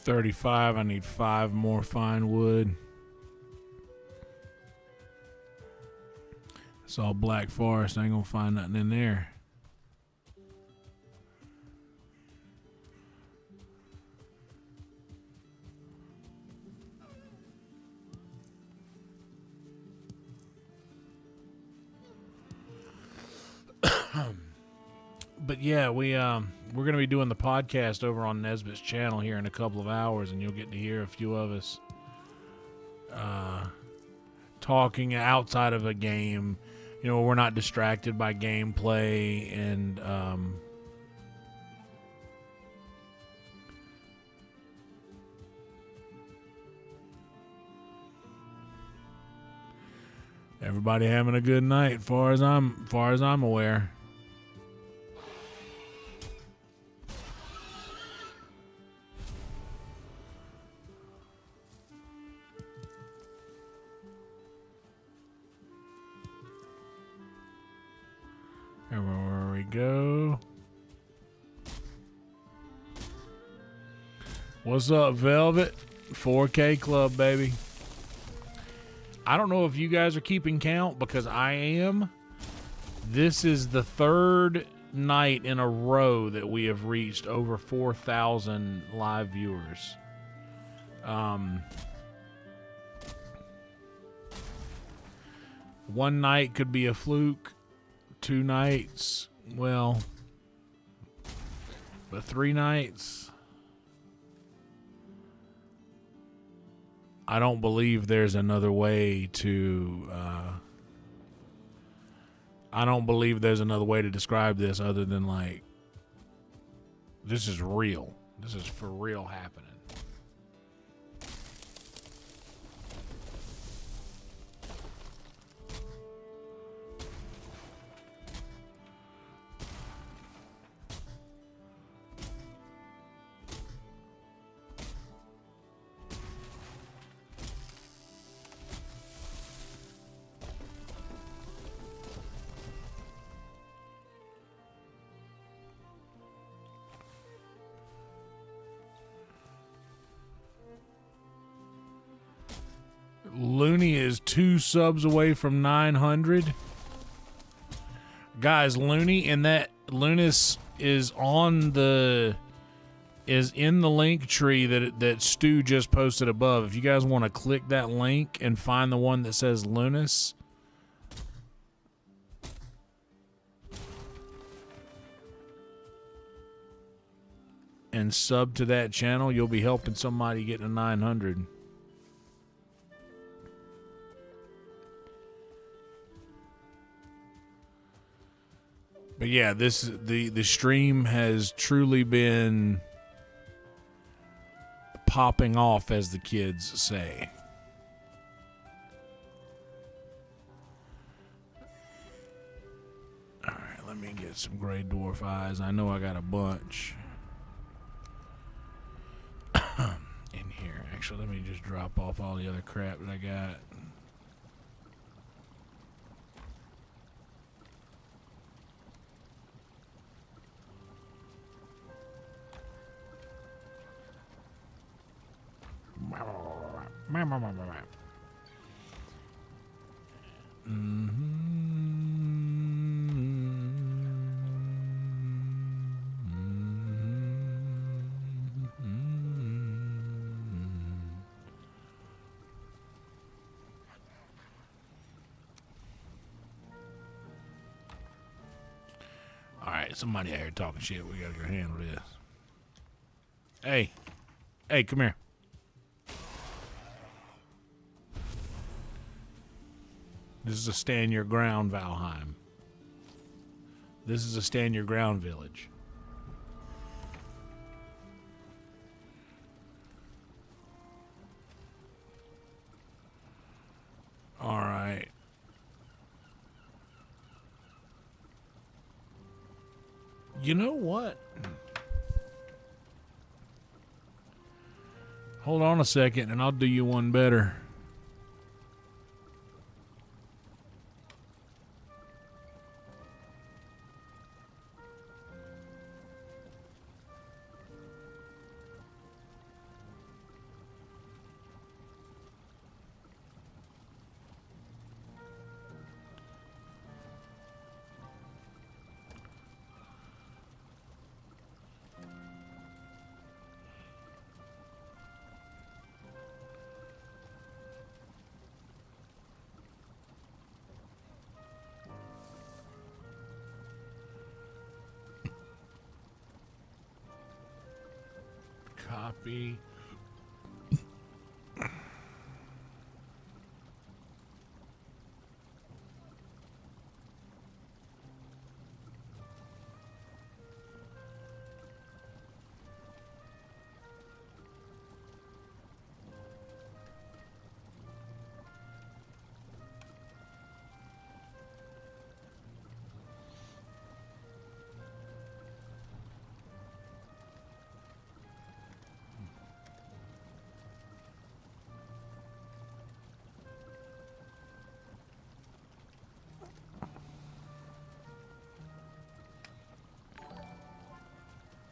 $35. I need 5 more fine wood. It's all black forest. I ain't gonna find nothing in there. But yeah, we're gonna be doing the podcast over on Nesbitt's channel here in a couple of hours, and you'll get to hear a few of us talking outside of a game. You know, we're not distracted by gameplay, and everybody having a good night, far as I'm aware. Everywhere we go. What's up, Velvet? 4K Club, baby. I don't know if you guys are keeping count, because I am. This is the 3rd night in a row that we have reached over 4,000 live viewers. One night could be a fluke. 2 nights, well, but 3 nights, I don't believe there's another way to, I don't believe there's another way to describe this other than, like, this is real. This is for real happening. Looney is 2 subs away from 900. Guys, Looney and that Lunas is in the link tree that Stu just posted above. If you guys want to click that link and find the one that says Lunas, and sub to that channel, you'll be helping somebody get to 900. But yeah, the stream has truly been popping off, as the kids say. All right, let me get some gray dwarf eyes. I know I got a bunch in here. Actually, let me just drop off all the other crap that I got. All right, somebody out here talking shit. We gotta go handle this. Hey, come here. This is a stand your ground, Valheim. This is a stand your ground village. All right. You know what? Hold on a second and I'll do you one better. Copy.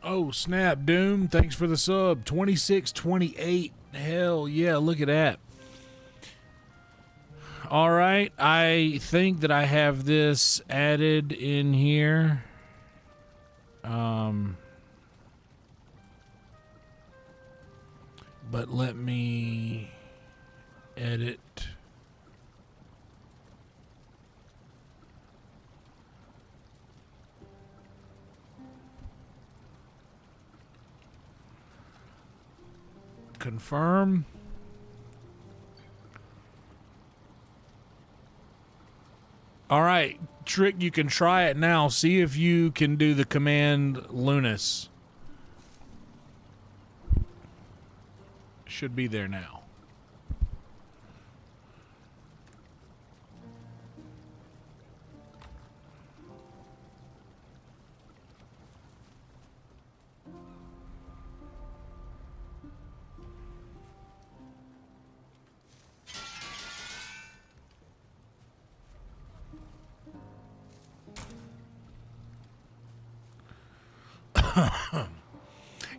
Oh, snap, Doom. Thanks for the sub. 2628. Hell yeah, look at that. All right, I think that I have this added in here. But let me edit. Confirm. All right, Trick, you can try it now. See if you can do the command Lunas. Should be there now.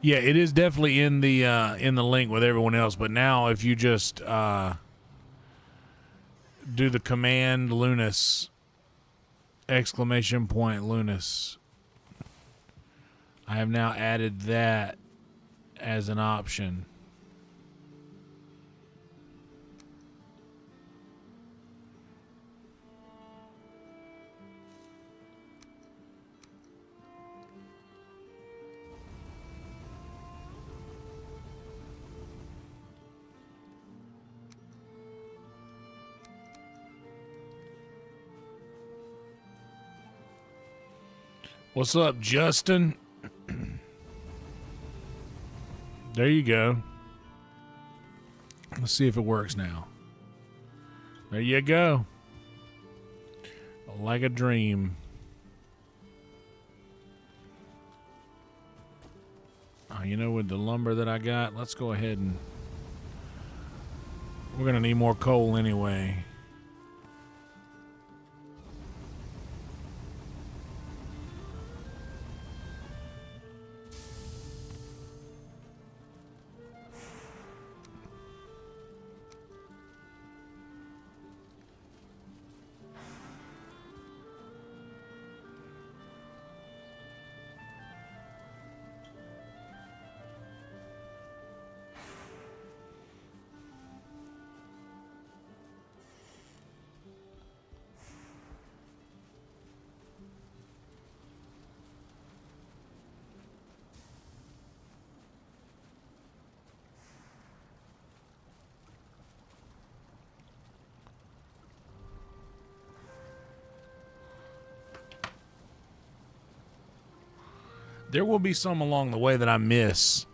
Yeah, it is definitely in the link with everyone else. But now, if you just do the command Lunas exclamation point Lunas, I have now added that as an option. What's up, Justin? There you go. Let's see if it works now. There you go. Like a dream. Oh, you know, with the lumber that I got, let's go ahead and... We're going to need more coal anyway. There will be some along the way that I miss.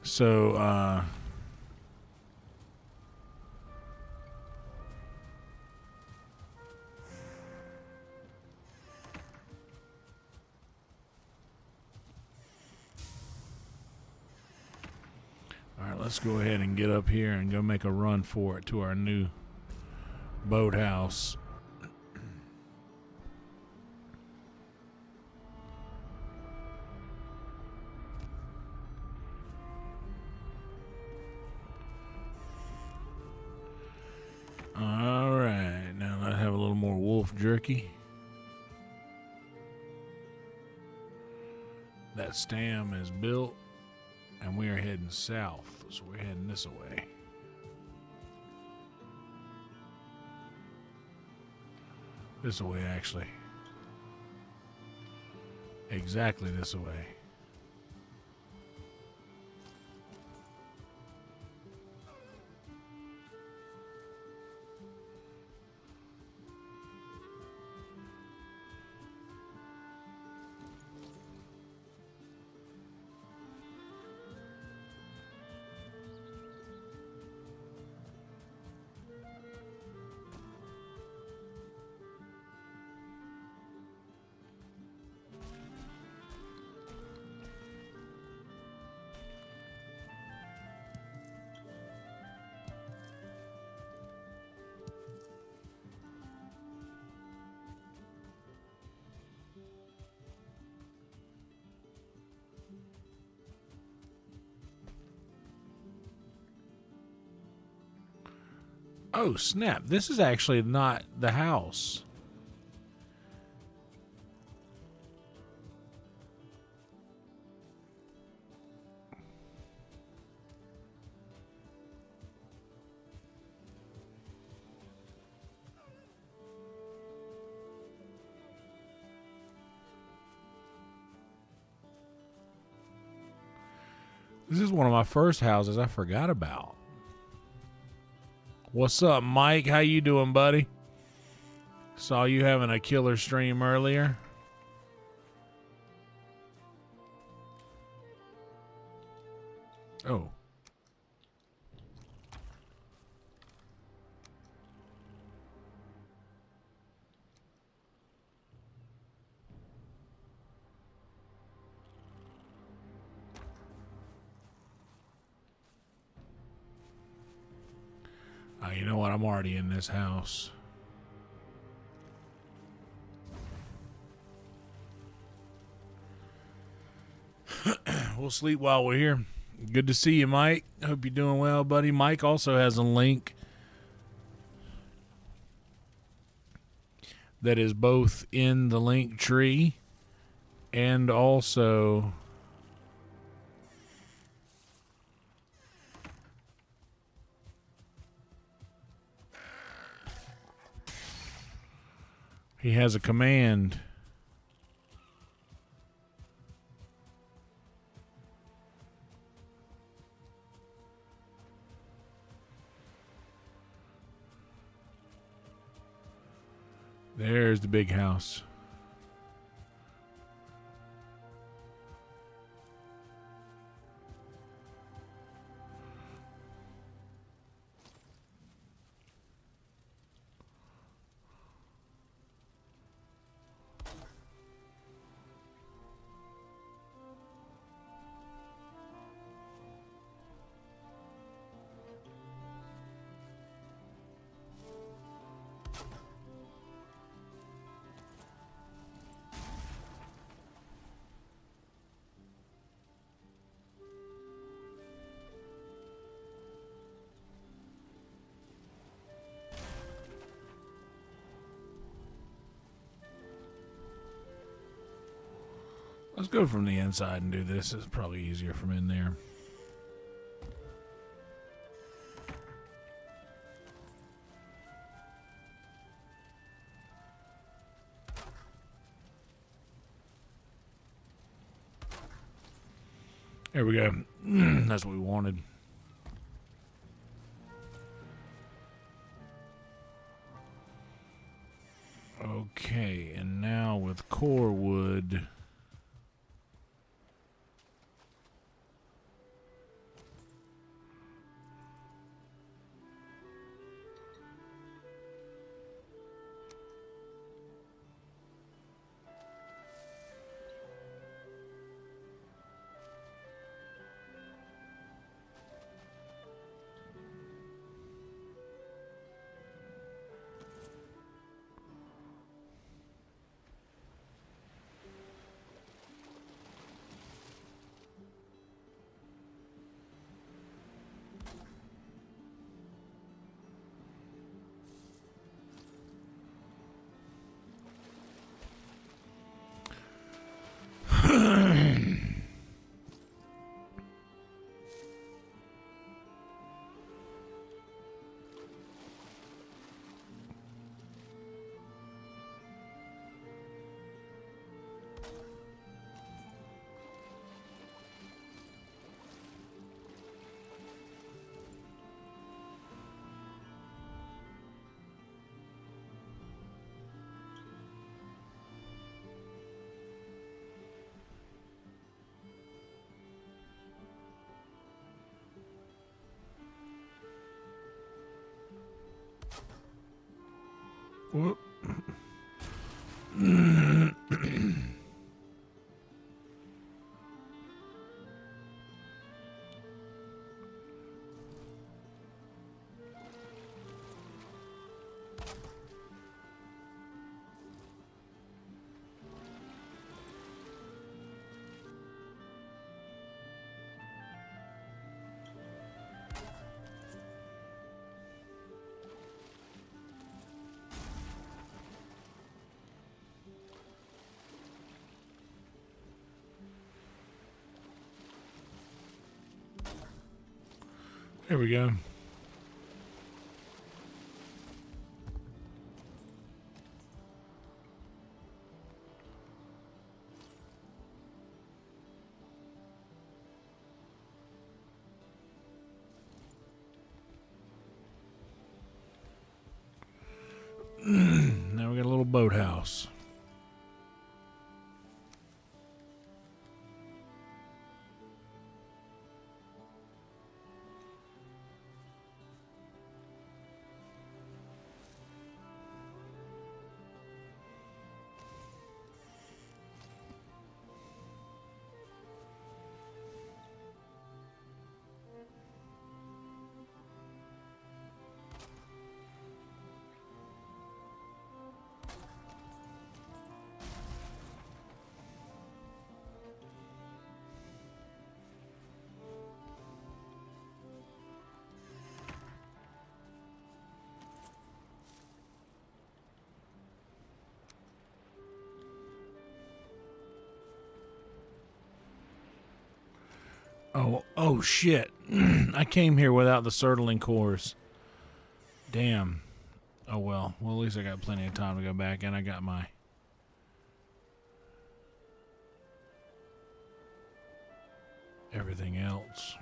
So, all right, let's go ahead and get up here and go make a run for it to our new boathouse. All right, now let's have a little more wolf jerky. That stam is built, and we are heading south, so we're heading this way. This way, actually. Exactly this way. Oh, snap. This is actually not the house. This is one of my first houses I forgot about. What's up, Mike? How you doing, buddy? Saw you having a killer stream earlier. Oh. know what? I'm already in this house. We'll sleep while we're here. Good to see you, Mike. Hope you're doing well, buddy. Mike also has a link that is both in the link tree and also he has a command. There's the big house. Let's go from the inside and do this. It's probably easier from in there. There we go. That's what we wanted. Okay, and now with core wood. Whoop. There we go. Now we got a little boathouse. Oh shit. I came here without the Surtling cores. Damn. Oh well. Well, at least I got plenty of time to go back, and I got my everything else.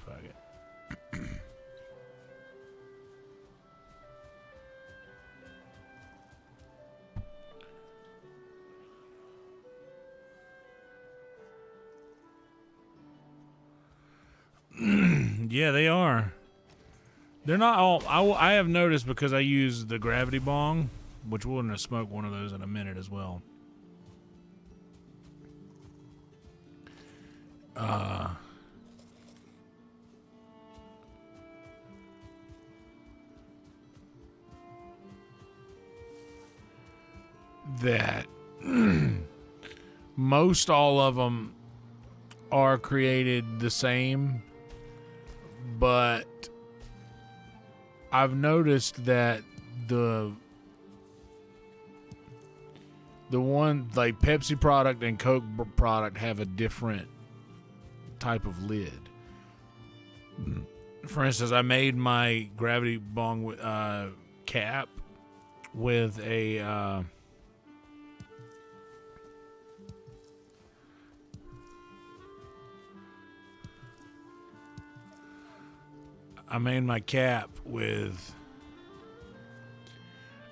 Fuck it. Yeah, they are. They're not all. I have noticed because I use the gravity bong, which we're gonna smoke one of those in a minute as well. That most all of them are created the same, but I've noticed that the one like Pepsi product and Coke product have a different type of lid. For instance, I made my gravity bong cap with a I made my cap with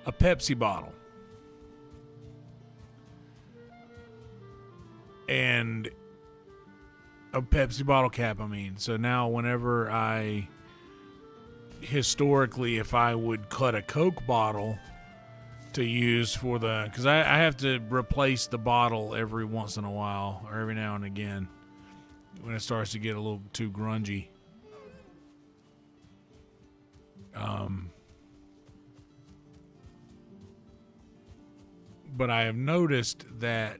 a Pepsi bottle. And a Pepsi bottle cap, I mean. So now whenever historically, if I would cut a Coke bottle to use for because I have to replace the bottle every once in a while, or every now and again, when it starts to get a little too grungy. But I have noticed that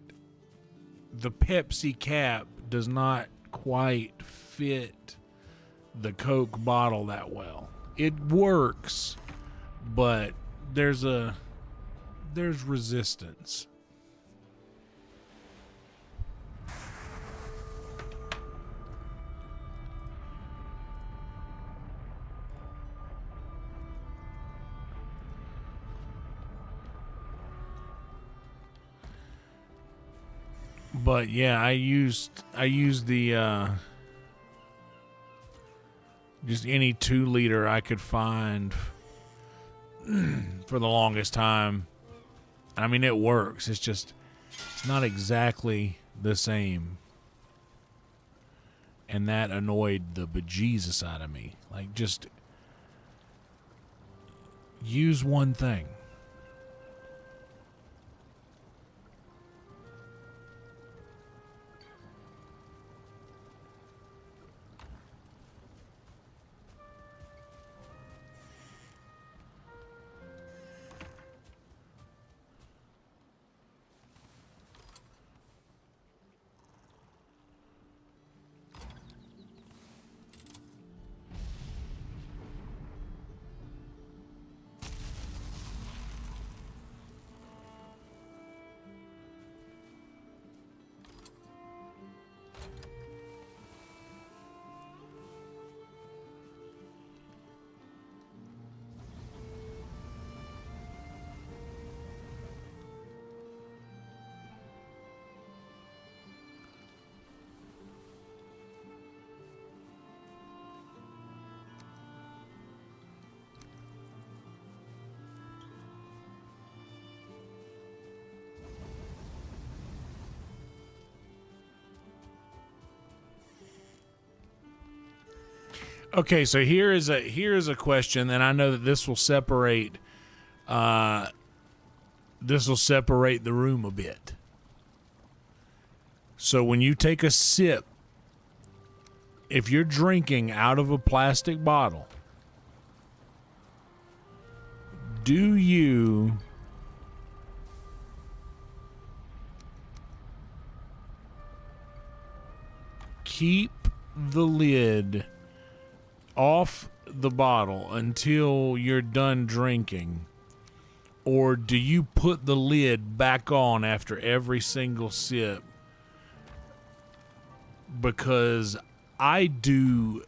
the Pepsi cap does not quite fit the Coke bottle that well. It works, but there's resistance. But yeah, I used the just any 2 liter I could find for the longest time. I mean, it works. It's not exactly the same. And that annoyed the bejesus out of me. Like, just use one thing. Okay, so here is a question, and I know that this will separate the room a bit. So when you take a sip, if you're drinking out of a plastic bottle, do you keep the lid off the bottle until you're done drinking? Or do you put the lid back on after every single sip? Because I do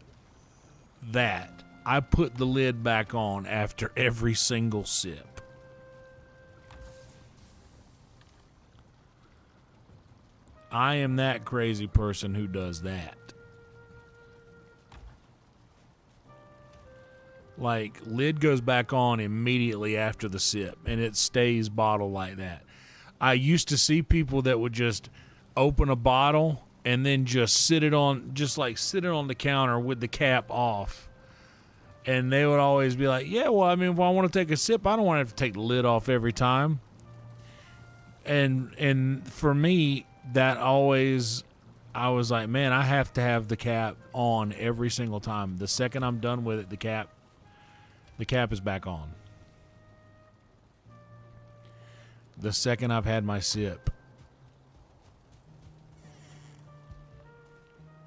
that. I put the lid back on after every single sip. I am that crazy person who does that. Like, lid goes back on immediately after the sip, and it stays bottled like that. I used to see people that would just open a bottle and then just sit it on the counter with the cap off. And they would always be like, yeah, well, I mean, if I want to take a sip, I don't want to have to take the lid off every time. And for me, that always, I was like, man, I have to have the cap on every single time. The second I'm done with it, the cap is back on. The second I've had my sip.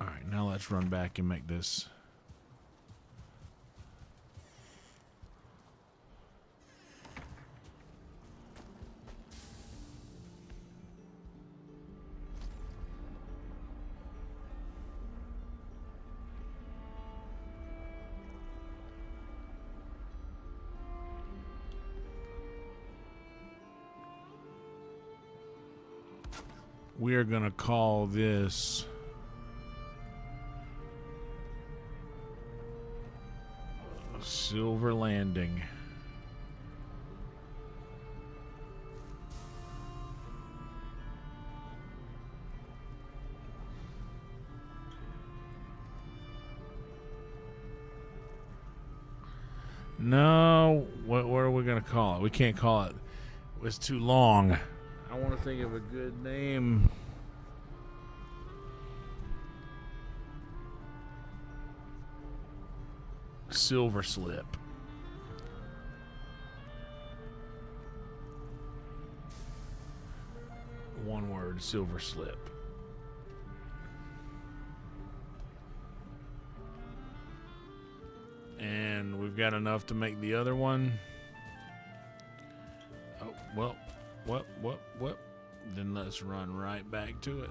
All right, now let's run back and make this. We are going to call this Silver Landing. No, what are we going to call it? We can't call it. It's too long. I want to think of a good name. Silver Slip. One word, Silver Slip. And we've got enough to make the other one. Oh, well. What? Then let's run right back to it.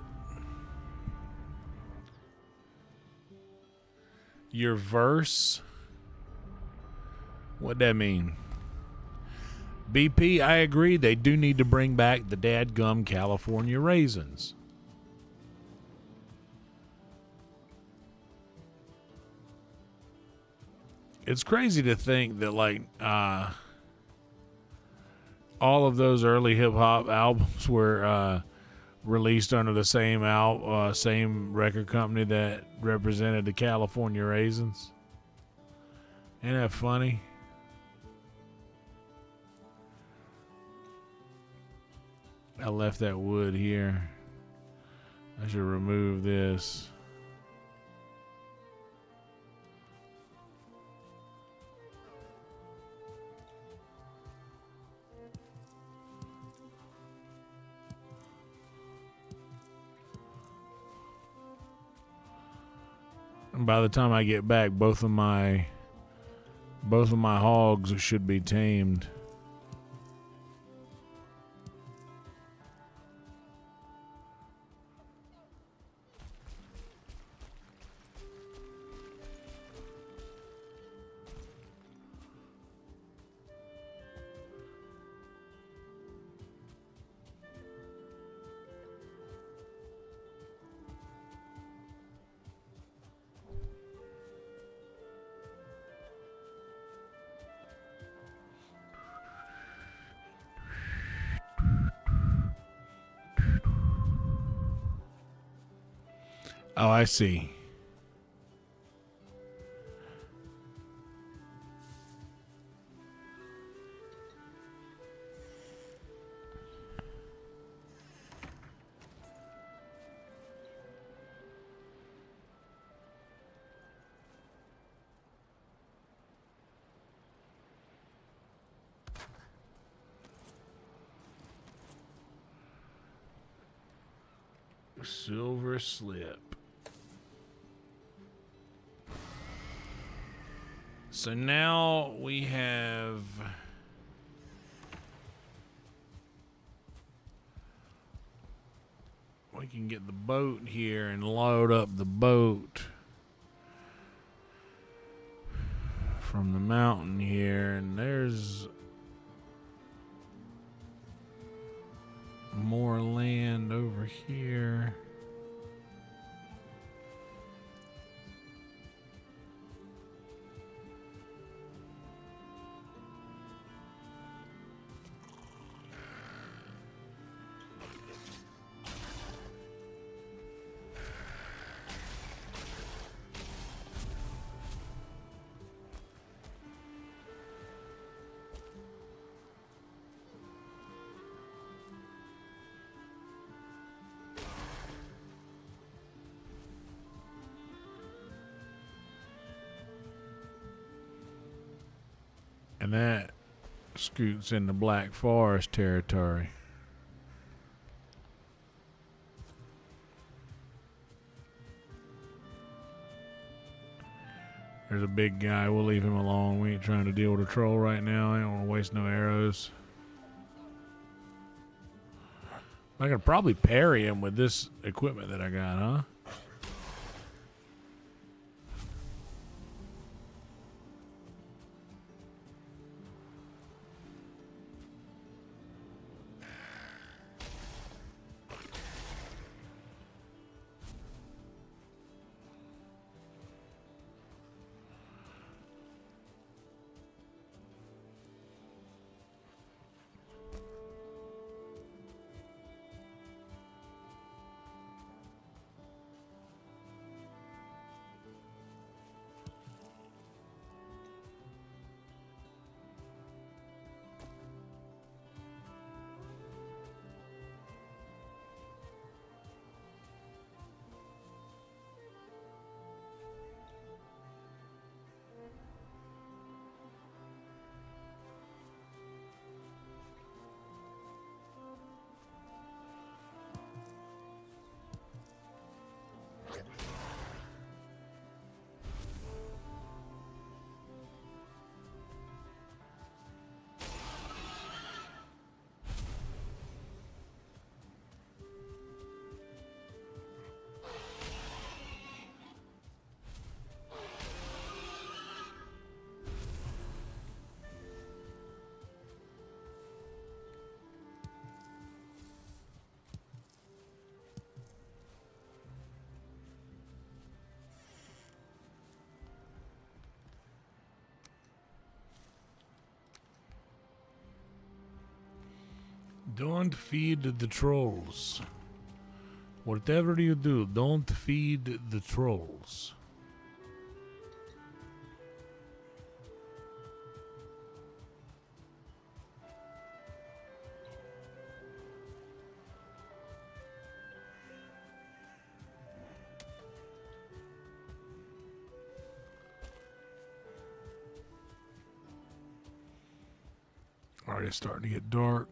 Your verse? What'd that mean? BP, I agree. They do need to bring back the dadgum California raisins. It's crazy to think that, like, all of those early hip hop albums were released under the same record company that represented the California Raisins. Ain't that funny? I left that wood here. I should remove this. And by the time I get back, both of my hogs should be tamed. Oh, I see. Silver Slip. so now we have... We can get the boat here and load up the boat from the mountain here, and there's more land over here. And that scoots into Black Forest territory. There's a big guy. We'll leave him alone. We ain't trying to deal with a troll right now. I don't want to waste no arrows. I could probably parry him with this equipment that I got, huh? Don't feed the trolls. Whatever you do, don't feed the trolls. Already starting to get dark.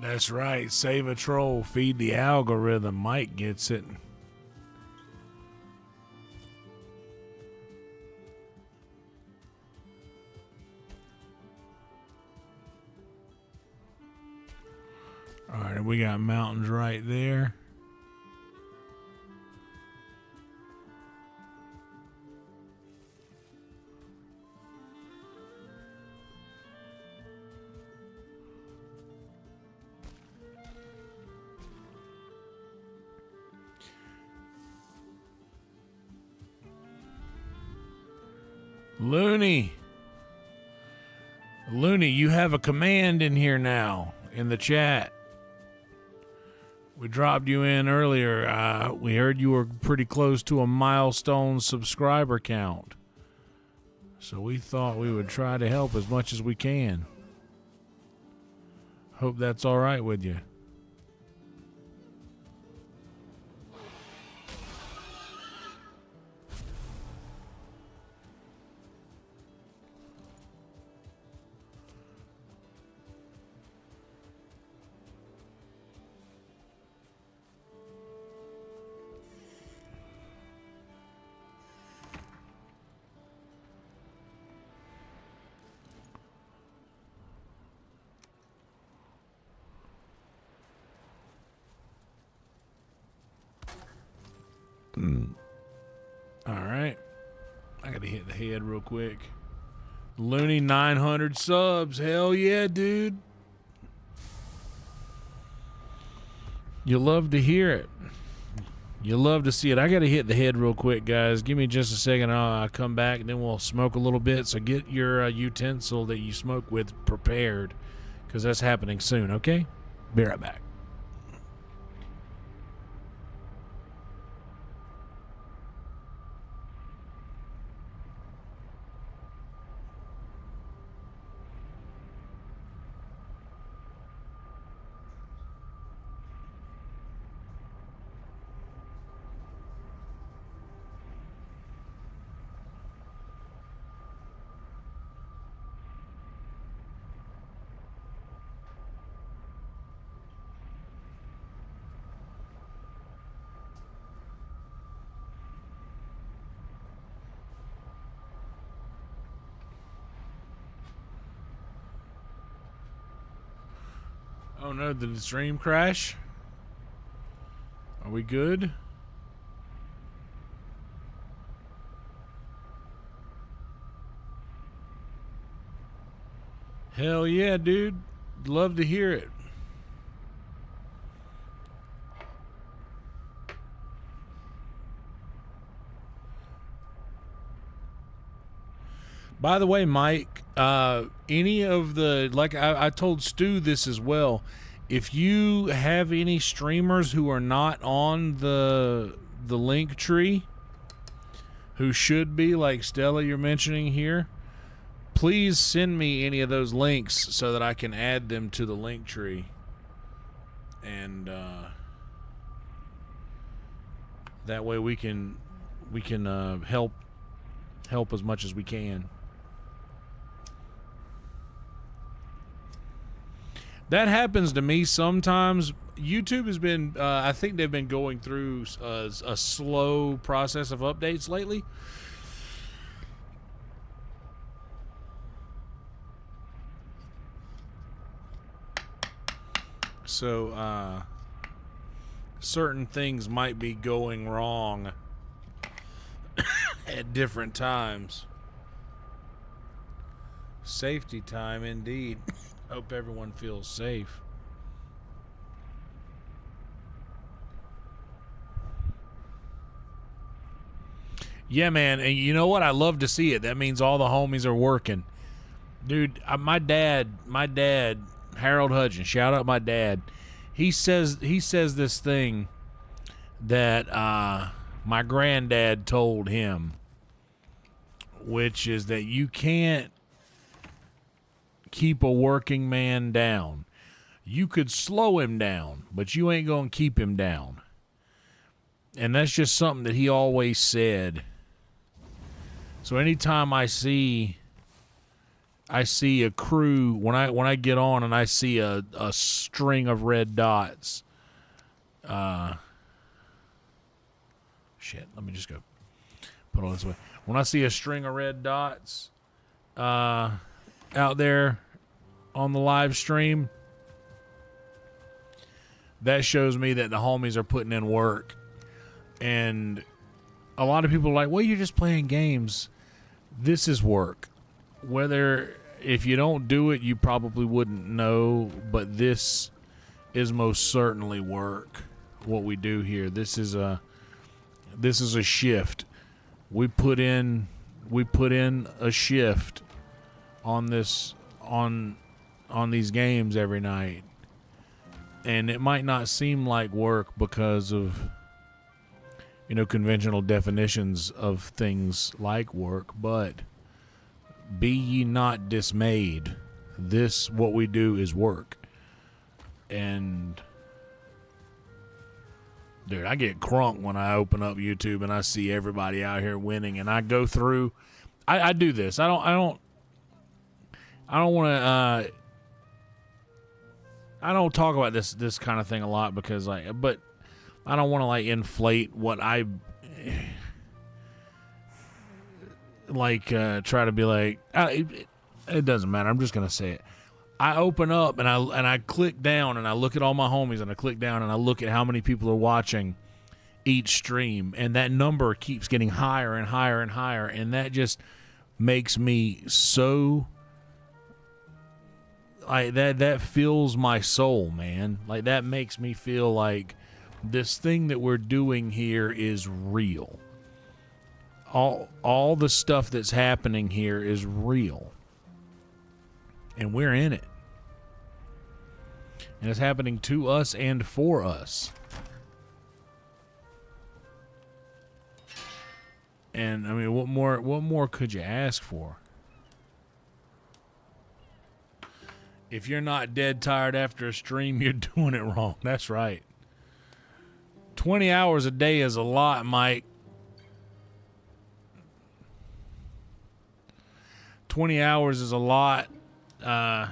That's right. Save a troll, feed the algorithm. Mike gets it. All right, we got mountains right there. Looney, you have a command in here now in the chat. We dropped you in earlier. We heard you were pretty close to a milestone subscriber count. So we thought we would try to help as much as we can. Hope that's all right with you. All right. I got to hit the head real quick. Looney 900 subs. Hell yeah, dude. You love to hear it. You love to see it. I got to hit the head real quick, guys. Give me just a second. I'll come back, and then we'll smoke a little bit. So get your utensil that you smoke with prepared, because that's happening soon, okay? Be right back. Oh no, did the stream crash? Are we good? Hell yeah, dude. Love to hear it. By the way, Mike, any of the, like I told Stu this as well, if you have any streamers who are not on the link tree, who should be, like Stella you're mentioning here, please send me any of those links so that I can add them to the link tree. And that way we can help as much as we can. That happens to me sometimes. YouTube has been, I think they've been going through a slow process of updates lately. So, certain things might be going wrong at different times. Safety time, indeed. Hope everyone feels safe. Yeah, man, and you know what? I love to see it. That means all the homies are working. Dude, my dad, Harold Hudgens, shout out my dad. He says this thing that my granddad told him, which is that you can't keep a working man down. You could slow him down, but you ain't gonna keep him down. And that's just something that he always said. So anytime I see a crew, when I get on and I see a string of red dots, shit, let me just go put it this way. When I see a string of red dots out there on the live stream, that shows me that the homies are putting in work. And a lot of people are like, well, you're just playing games. This is work. Whether, if you don't do it, you probably wouldn't know, but this is most certainly work, what we do here. This is a shift. We put in a shift on this, on these games every night. And it might not seem like work because of, conventional definitions of things like work, but be ye not dismayed. This, what we do, is work. And dude, I get crunk when I open up YouTube and I see everybody out here winning, and I go through. I do this. I don't want to. I don't talk about this kind of thing a lot because but I don't want to inflate what I try to be like. It doesn't matter. I'm just gonna say it. I open up and I click down and I look at all my homies and I click down and I look at how many people are watching each stream, and that number keeps getting higher and higher and higher, and that just makes me so that fills my soul, man. That makes me feel like this thing that we're doing here is real. All the stuff that's happening here is real. And we're in it. And it's happening to us and for us. And I mean, what more could you ask for? If you're not dead tired after a stream, you're doing it wrong. That's right. 20 hours a day is a lot, Mike. 20 hours is a lot. I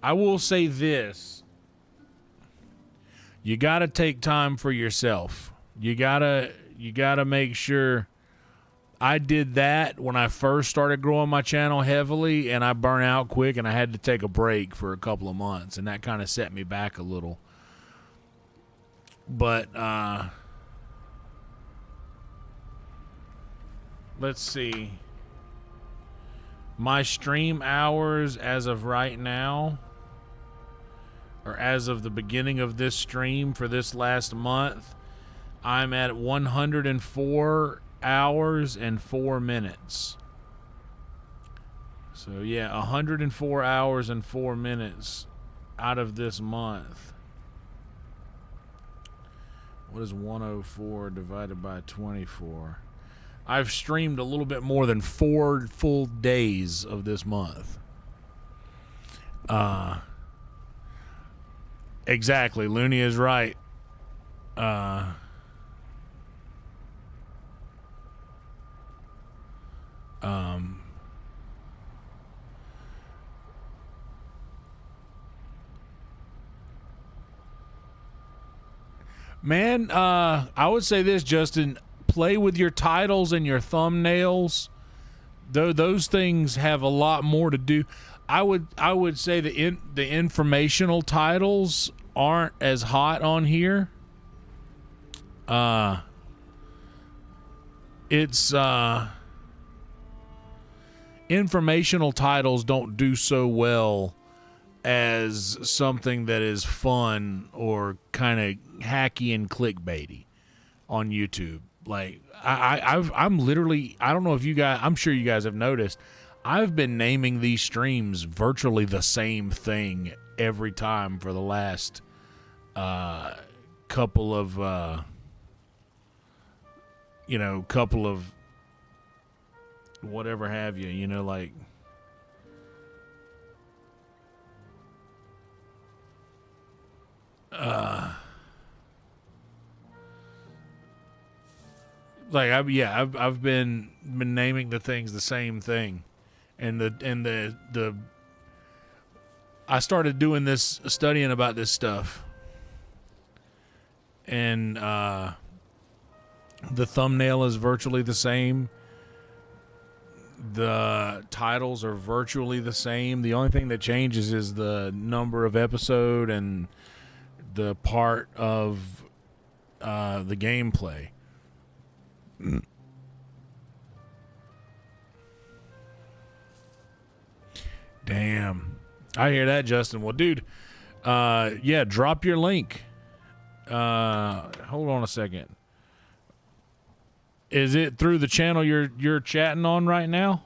will say this. You got to take time for yourself. You got to make sure. I did that when I first started growing my channel heavily, and I burnt out quick, and I had to take a break for a couple of months, and that kind of set me back a little. But let's see. My stream hours as of right now, or as of the beginning of this stream for this last month, I'm at 104 hours and 4 minutes. So yeah, 104 hours and 4 minutes out of this month. What is 104 divided by 24? I've streamed a little bit more than 4 full days of this month. Exactly, Looney is right. Man, I would say this, Justin. Play with your titles and your thumbnails. Those things have a lot more to do. I would say the informational titles aren't as hot on here. It's informational titles don't do so well as something that is fun or kind of hacky and clickbaity on YouTube. Like I'm literally, I don't know if you guys, I'm sure you guys have noticed, I've been naming these streams virtually the same thing every time for the last couple of couple of whatever have you, like I've been naming the things the same thing, and the I started doing this, studying about this stuff, and the thumbnail is virtually the same. The titles are virtually the same. The only thing that changes is the number of episode and the part of the gameplay. Damn. I hear that, Justin. Well, dude, yeah, drop your link. Hold on a second. Is it through the channel you're chatting on right now?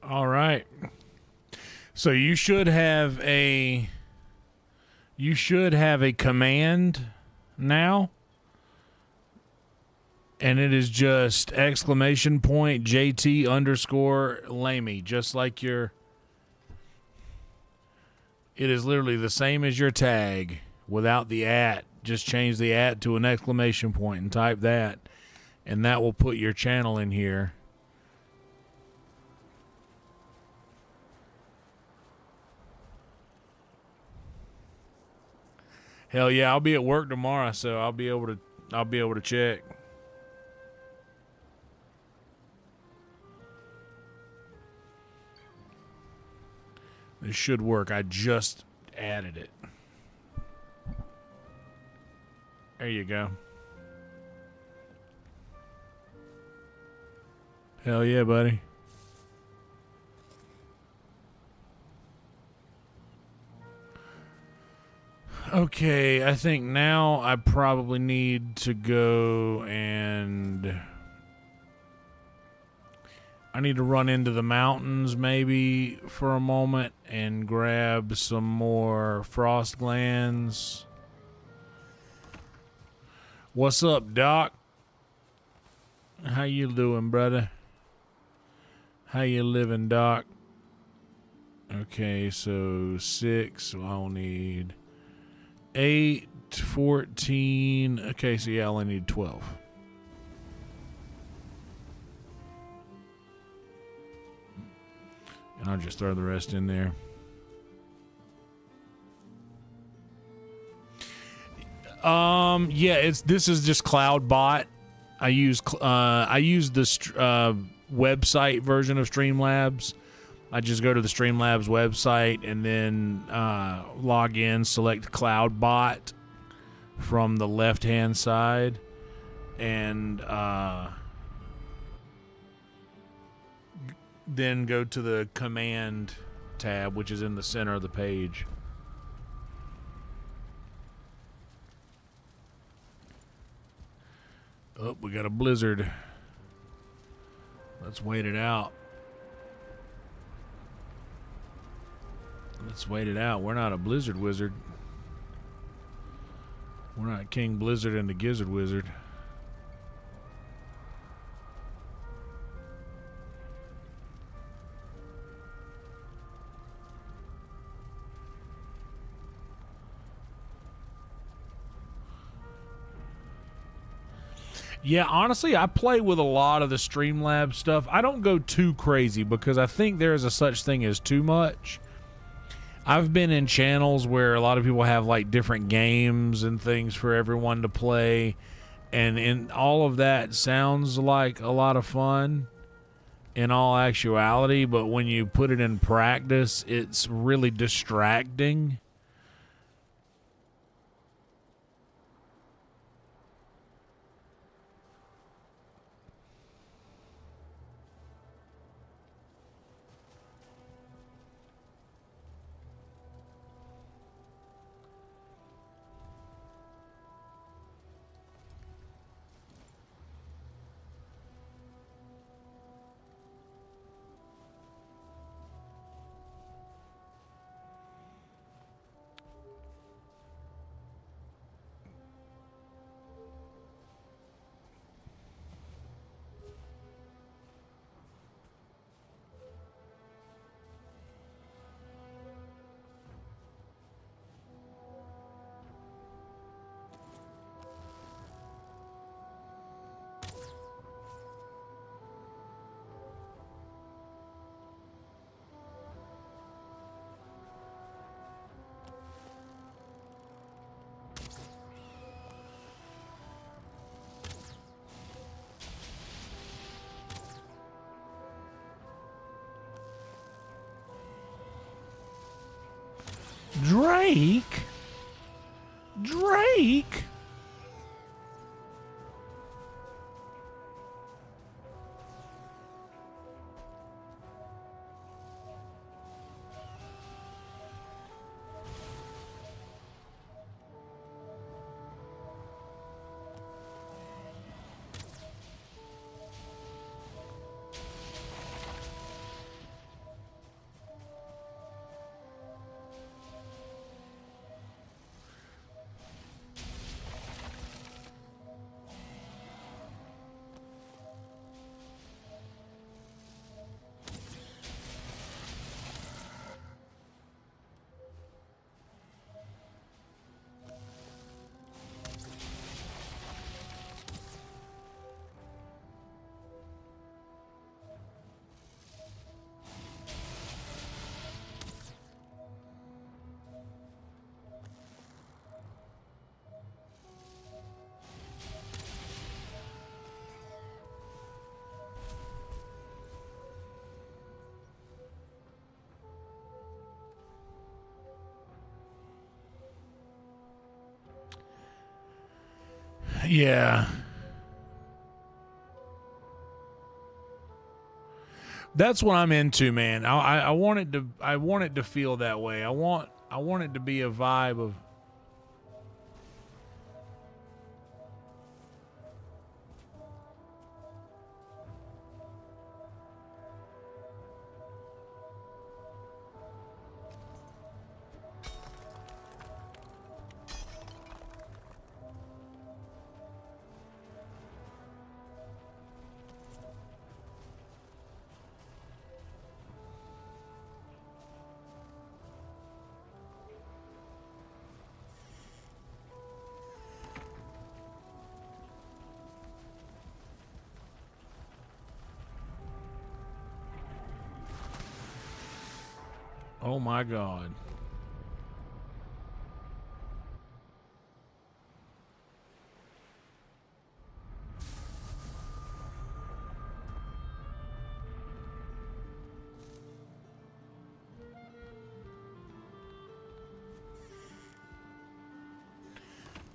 All right. So you should have a command now. And it is just exclamation point JT underscore Lamy, just like your. It is literally the same as your tag without the at. Just change the at to an exclamation point and type that, and that will put your channel in here. Hell yeah, I'll be at work tomorrow, so I'll be able to check. This should work. I just added it. There you go. Hell yeah, buddy. Okay, I think now I probably need to go and I need to run into the mountains maybe for a moment and grab some more frost glands. What's up, Doc? How you doing, brother? How you living, Doc? Okay, so 6, so I'll need 8, 14. Okay, so yeah, I only need 12. And I'll just throw the rest in there. Yeah, this is just CloudBot. I use the website version of Streamlabs. I just go to the Streamlabs website and then log in, select CloudBot from the left-hand side, and then go to the command tab, which is in the center of the page. Oh, we got a blizzard. Let's wait it out. Let's wait it out. We're not a blizzard wizard. We're not King Blizzard and the Gizzard Wizard. Yeah, honestly, I play with a lot of the Streamlabs stuff. I don't go too crazy because I think there is a such thing as too much. I've been in channels where a lot of people have like different games and things for everyone to play, and in all of that sounds like a lot of fun in all actuality, but when you put it in practice, it's really distracting. Drake? Drake? Yeah. That's what I'm into, man. I want it to feel that way. I want it to be a vibe of oh my God.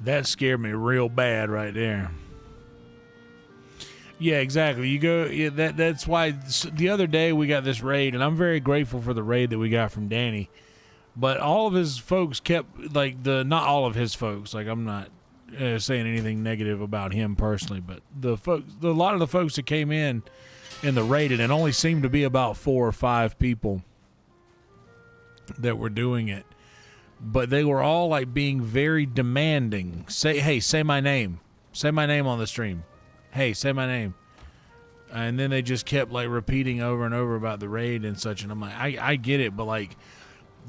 That scared me real bad right there. Yeah, exactly. You go. Yeah, that's why the other day we got this raid, and I'm very grateful for the raid that we got from Danny. But all of his folks kept not all of his folks. Like I'm not saying anything negative about him personally, but a lot of the folks that came in the raid, and it only seemed to be about 4 or 5 people that were doing it. But they were all like being very demanding. Say my name. Say my name on the stream. Hey, say my name. And then they just kept like repeating over and over about the raid and such. And I'm like, I get it, but like,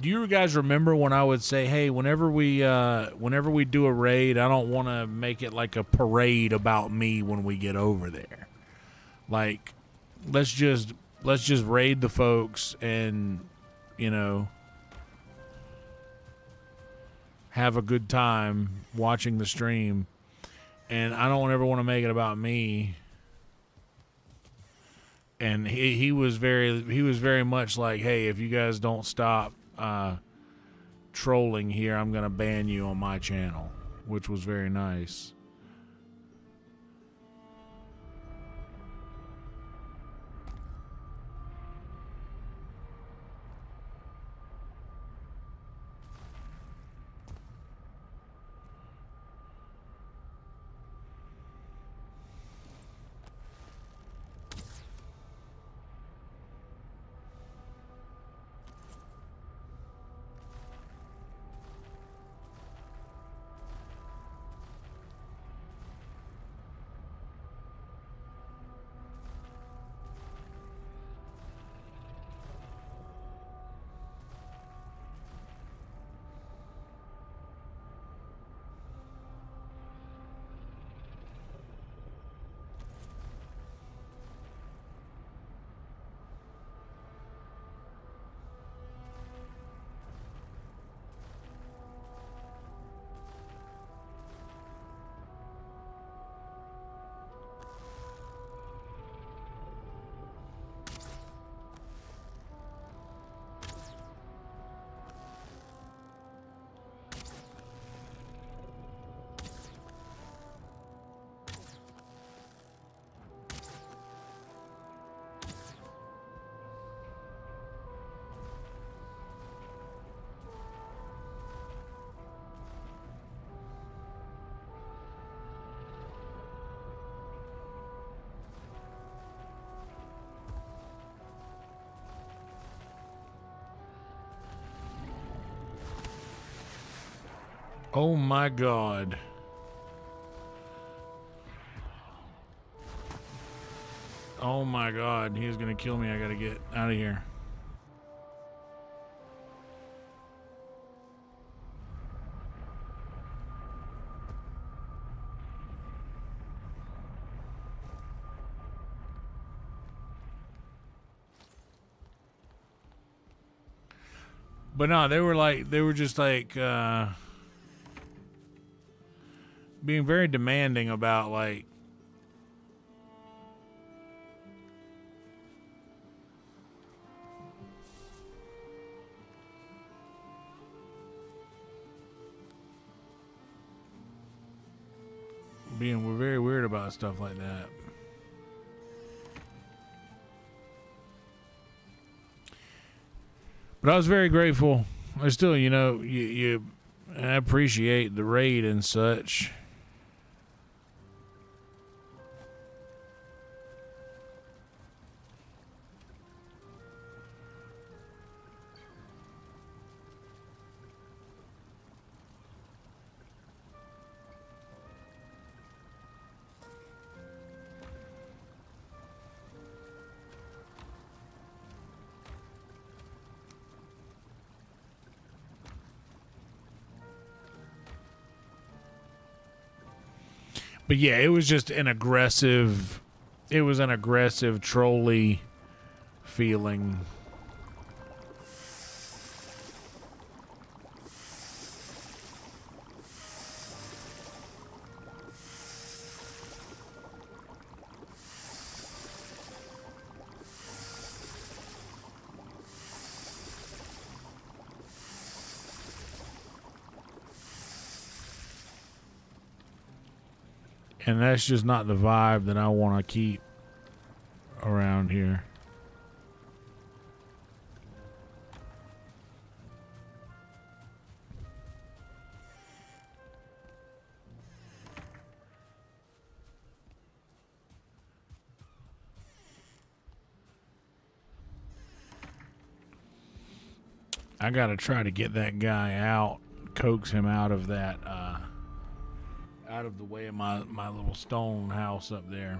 do you guys remember when I would say, hey, whenever we do a raid, I don't want to make it like a parade about me when we get over there. Like, let's just raid the folks and, have a good time watching the stream. And I don't ever want to make it about me. And he was very much like, hey, if you guys don't stop trolling here, I'm gonna ban you on my channel, which was very nice. Oh my God. Oh my God, he's gonna kill me. I gotta get out of here. But no, they were just like being very demanding about like being very weird about stuff like that. But I was very grateful. I still, you know, I appreciate the raid and such. But yeah, it was just an aggressive, trolly feeling. And that's just not the vibe that I want to keep around here. I got to try to get that guy out, coax him out of that, out of the way of my little stone house up there.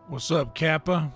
What's up, Kappa?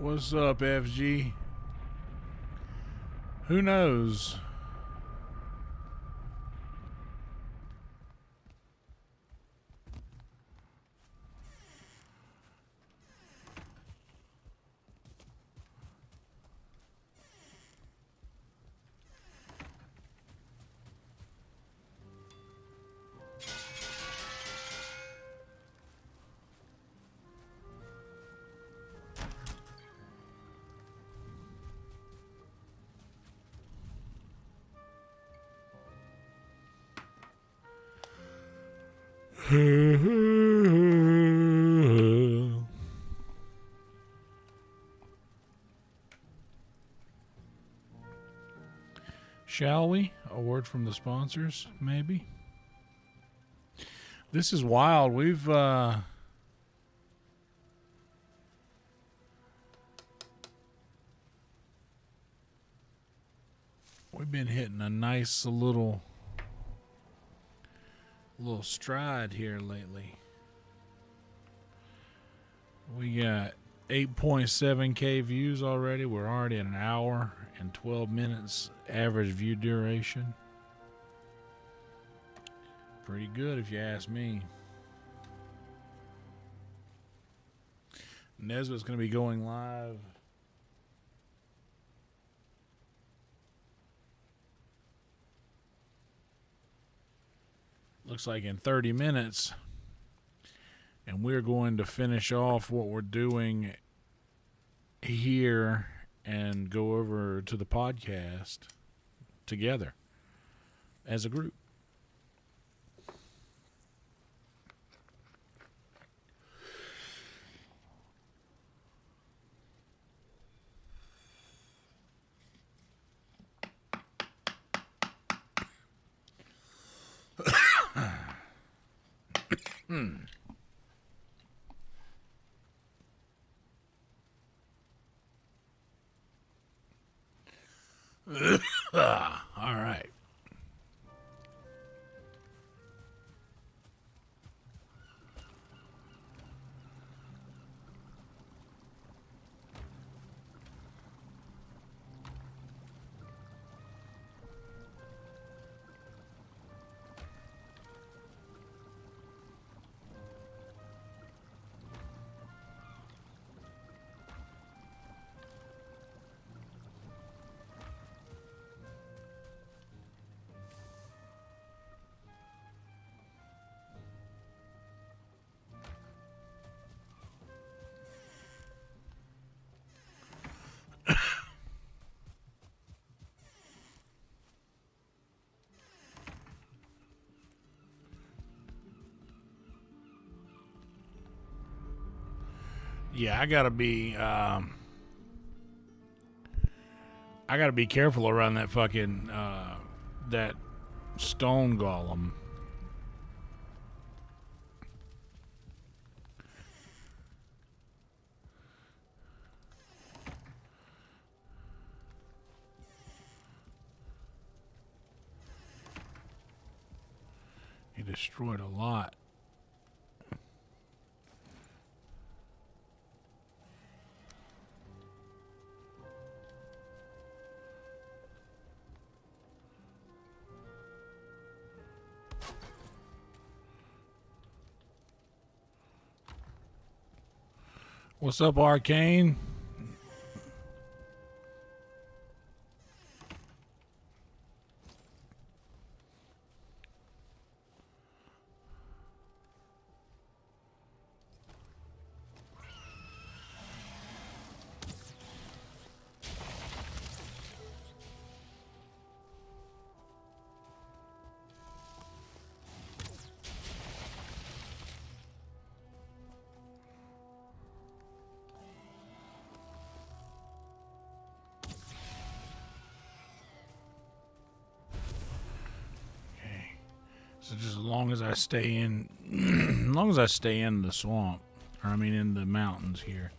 What's up, FG? Who knows? Shall we? A word from the sponsors, maybe? This is wild. We've been hitting a nice little stride here lately. We got 8.7K views already. We're already at an hour and 12 minutes average view duration. Pretty good if you ask me. Nesbitt's going to be going live looks like in 30 minutes. And we're going to finish off what we're doing here and go over to the podcast together as a group. All right. Yeah, I gotta be careful around that fucking that stone golem. He destroyed a lot. What's up, Arcane? So just as long as I stay in, as long as I stay in the swamp, or I mean in the mountains here.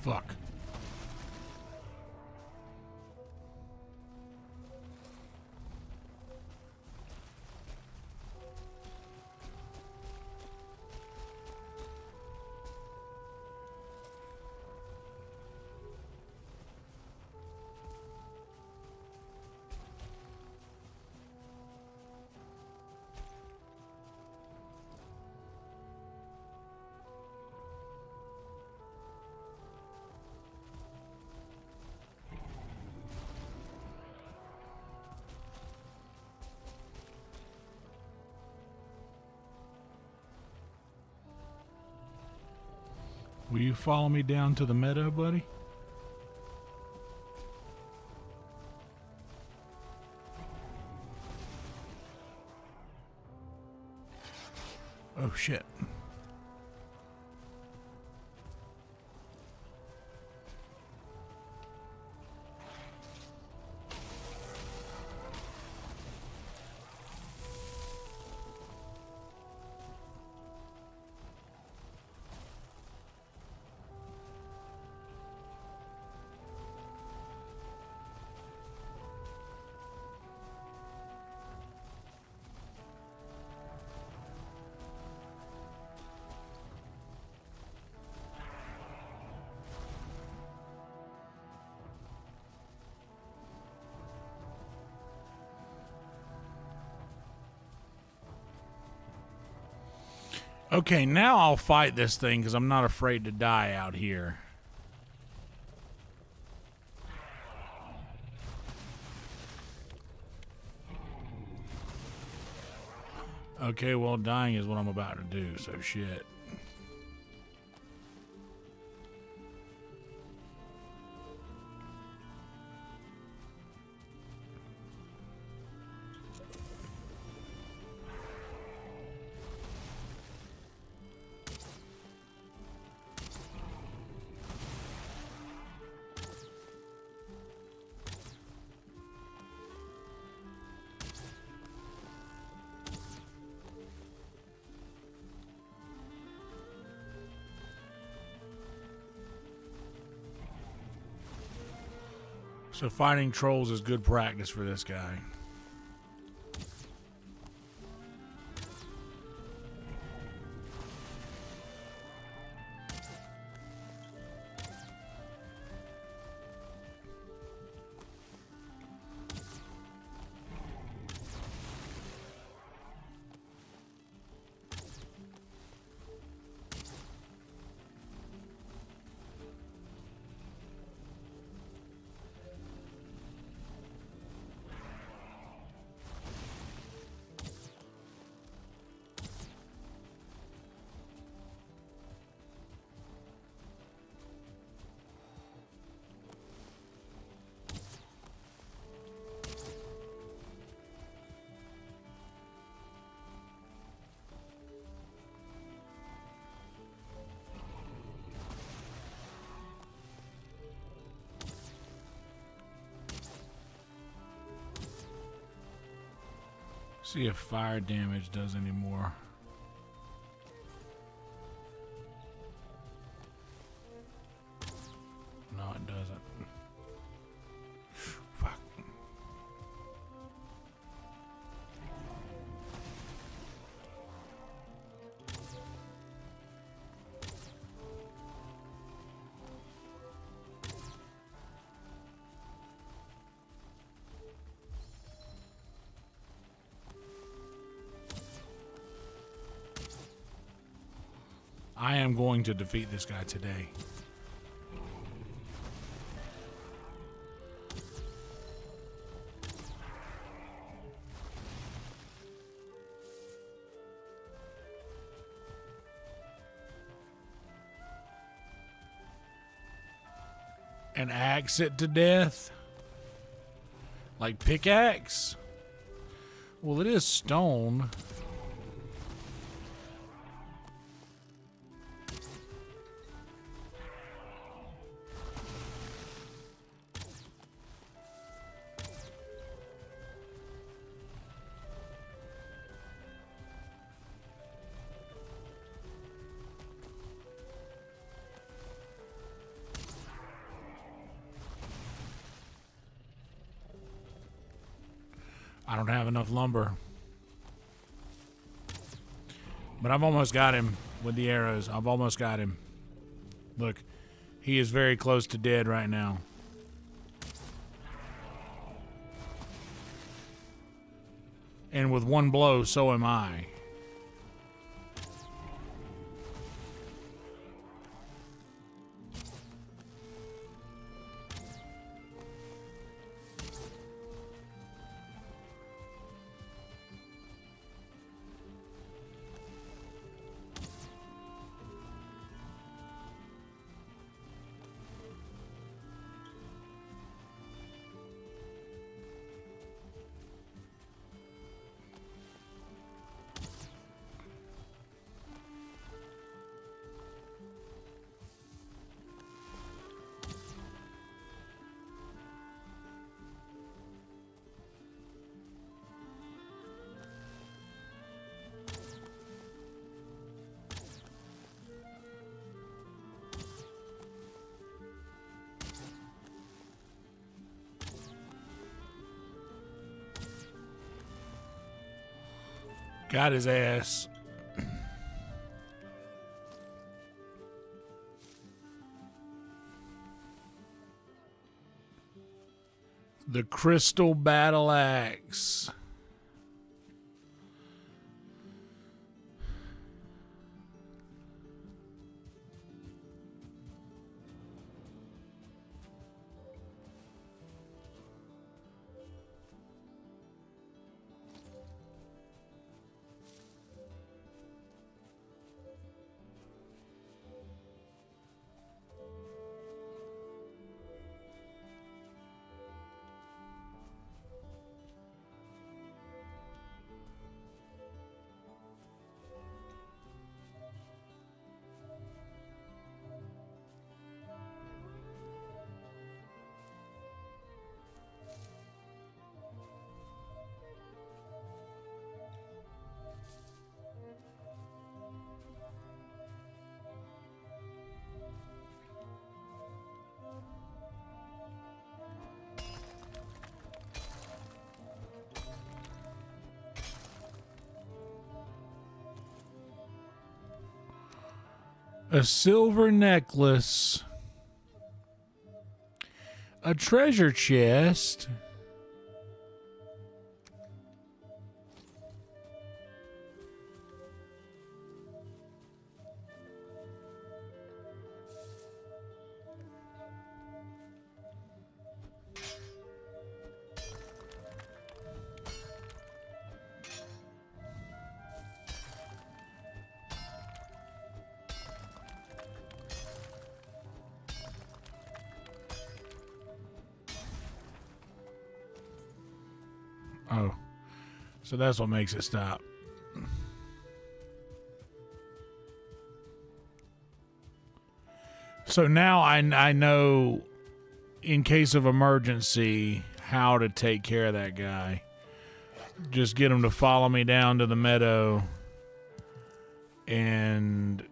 Fuck. Will you follow me down to the meadow, buddy? Oh, shit. Okay, now I'll fight this thing because I'm not afraid to die out here. Okay, well, dying is what I'm about to do, so shit. So fighting trolls is good practice for this guy. See if fire damage does any more. No, it doesn't. Fuck. I am going to defeat this guy today. And axe it to death? Like pickaxe? Well, it is stone. I don't have enough lumber. But I've almost got him with the arrows. I've almost got him. Look, he is very close to dead right now. And with one blow, so am I. Got his ass. The crystal battle axe. A silver necklace. A treasure chest. Oh, so that's what makes it stop. So now I know, in case of emergency, how to take care of that guy. Just get him to follow me down to the meadow and...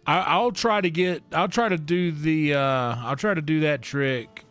I'll try to do that trick.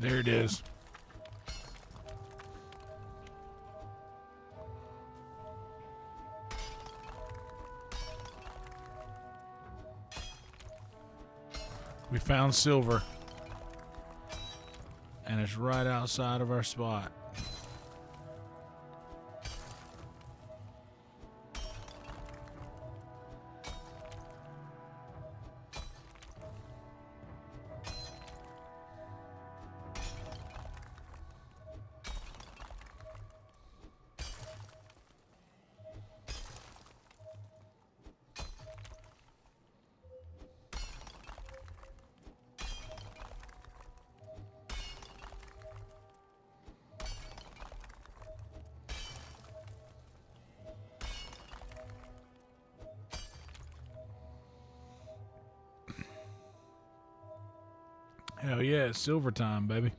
There it is. We found silver. And it's right outside of our spot. Hell yeah, it's silver time, baby.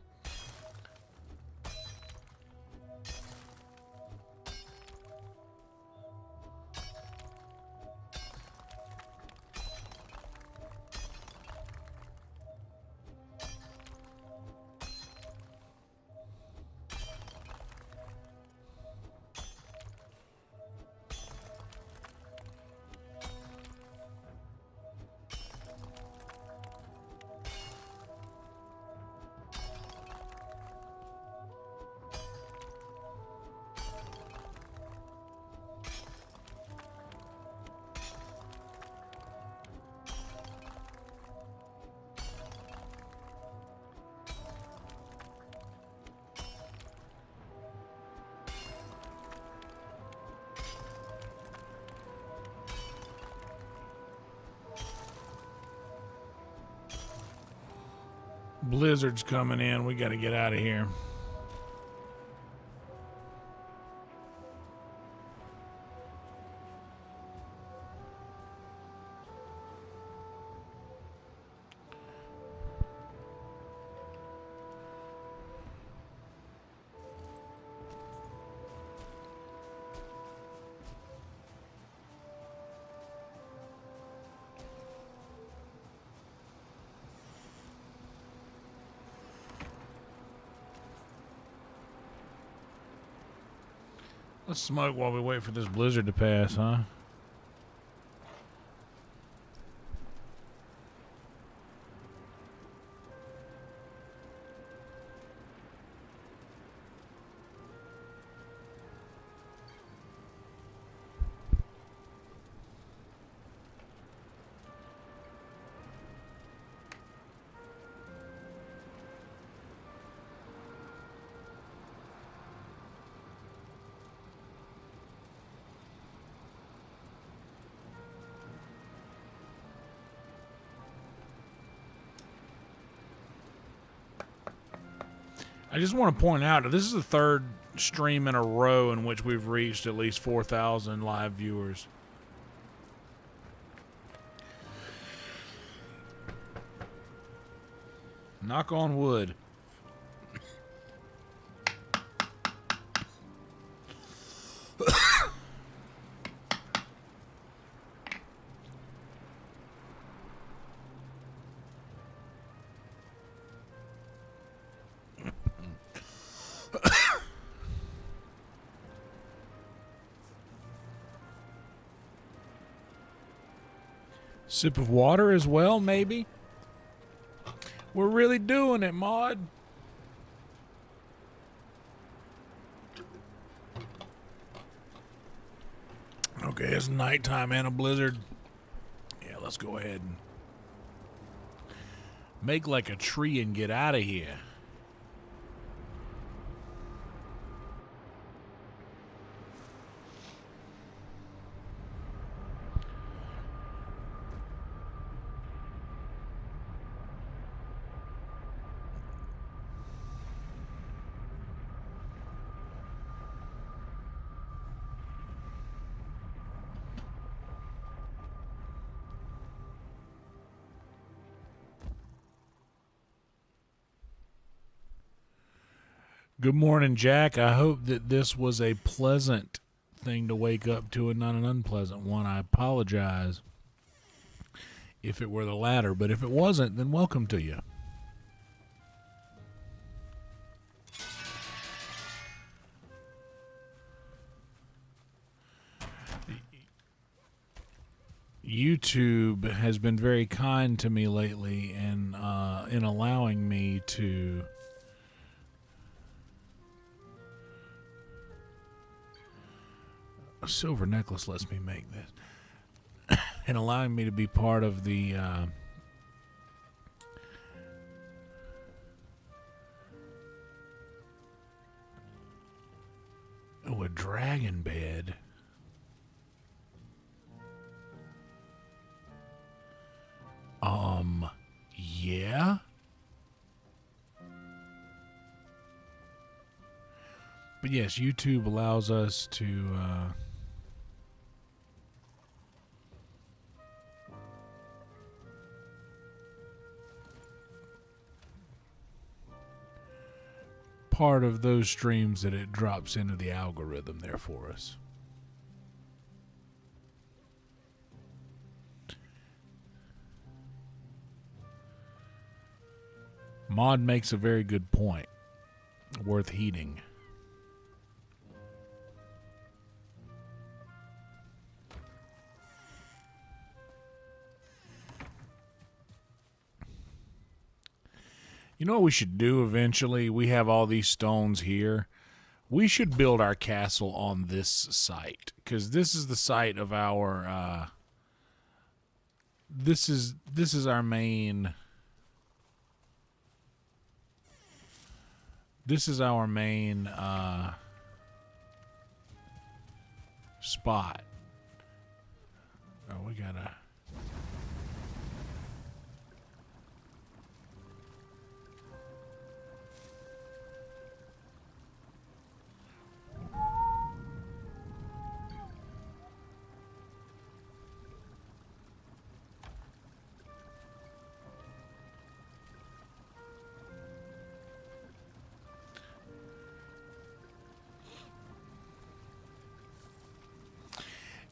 Blizzard's coming in. We got to get out of here. Let's smoke while we wait for this blizzard to pass, huh? I just want to point out that this is the third stream in a row in which we've reached at least 4,000 live viewers. Knock on wood. Sip of water as well, maybe? We're really doing it, Maud. Okay, it's nighttime and a blizzard. Yeah, let's go ahead and make like a tree and get out of here. Good morning, Jack. I hope that this was a pleasant thing to wake up to and not an unpleasant one. I apologize if it were the latter, but if it wasn't, then welcome to you. YouTube has been very kind to me lately and in allowing me to a silver necklace lets me make this and allowing me to be part of the a dragon bed. Yeah. But yes, YouTube allows us to part of those streams that it drops into the algorithm there for us. Mod makes a very good point, worth heeding. You know what we should do eventually? We have all these stones here. We should build our castle on this site, because this is the site of our this is our main spot. Oh, we gotta.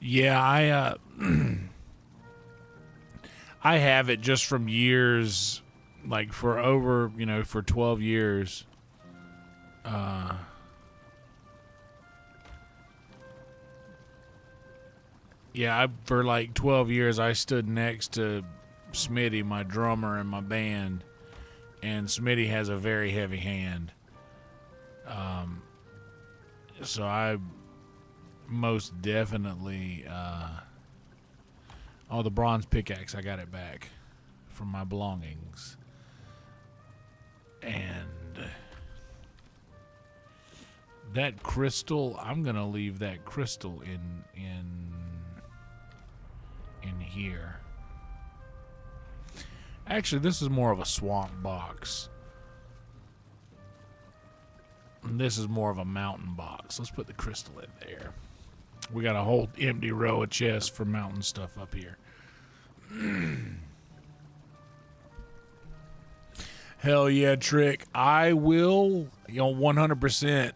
Yeah, I have it just from years, like for over, for 12 years. Yeah, for like 12 years I stood next to Smitty, my drummer in my band, and Smitty has a very heavy hand. So I most definitely the bronze pickaxe, I got it back from my belongings. And that crystal, I'm gonna leave that crystal in here. Actually, this is more of a swamp box. And this is more of a mountain box. Let's put the crystal in there. We got a whole empty row of chests for mountain stuff up here. Hell yeah, Trick. I will, 100%.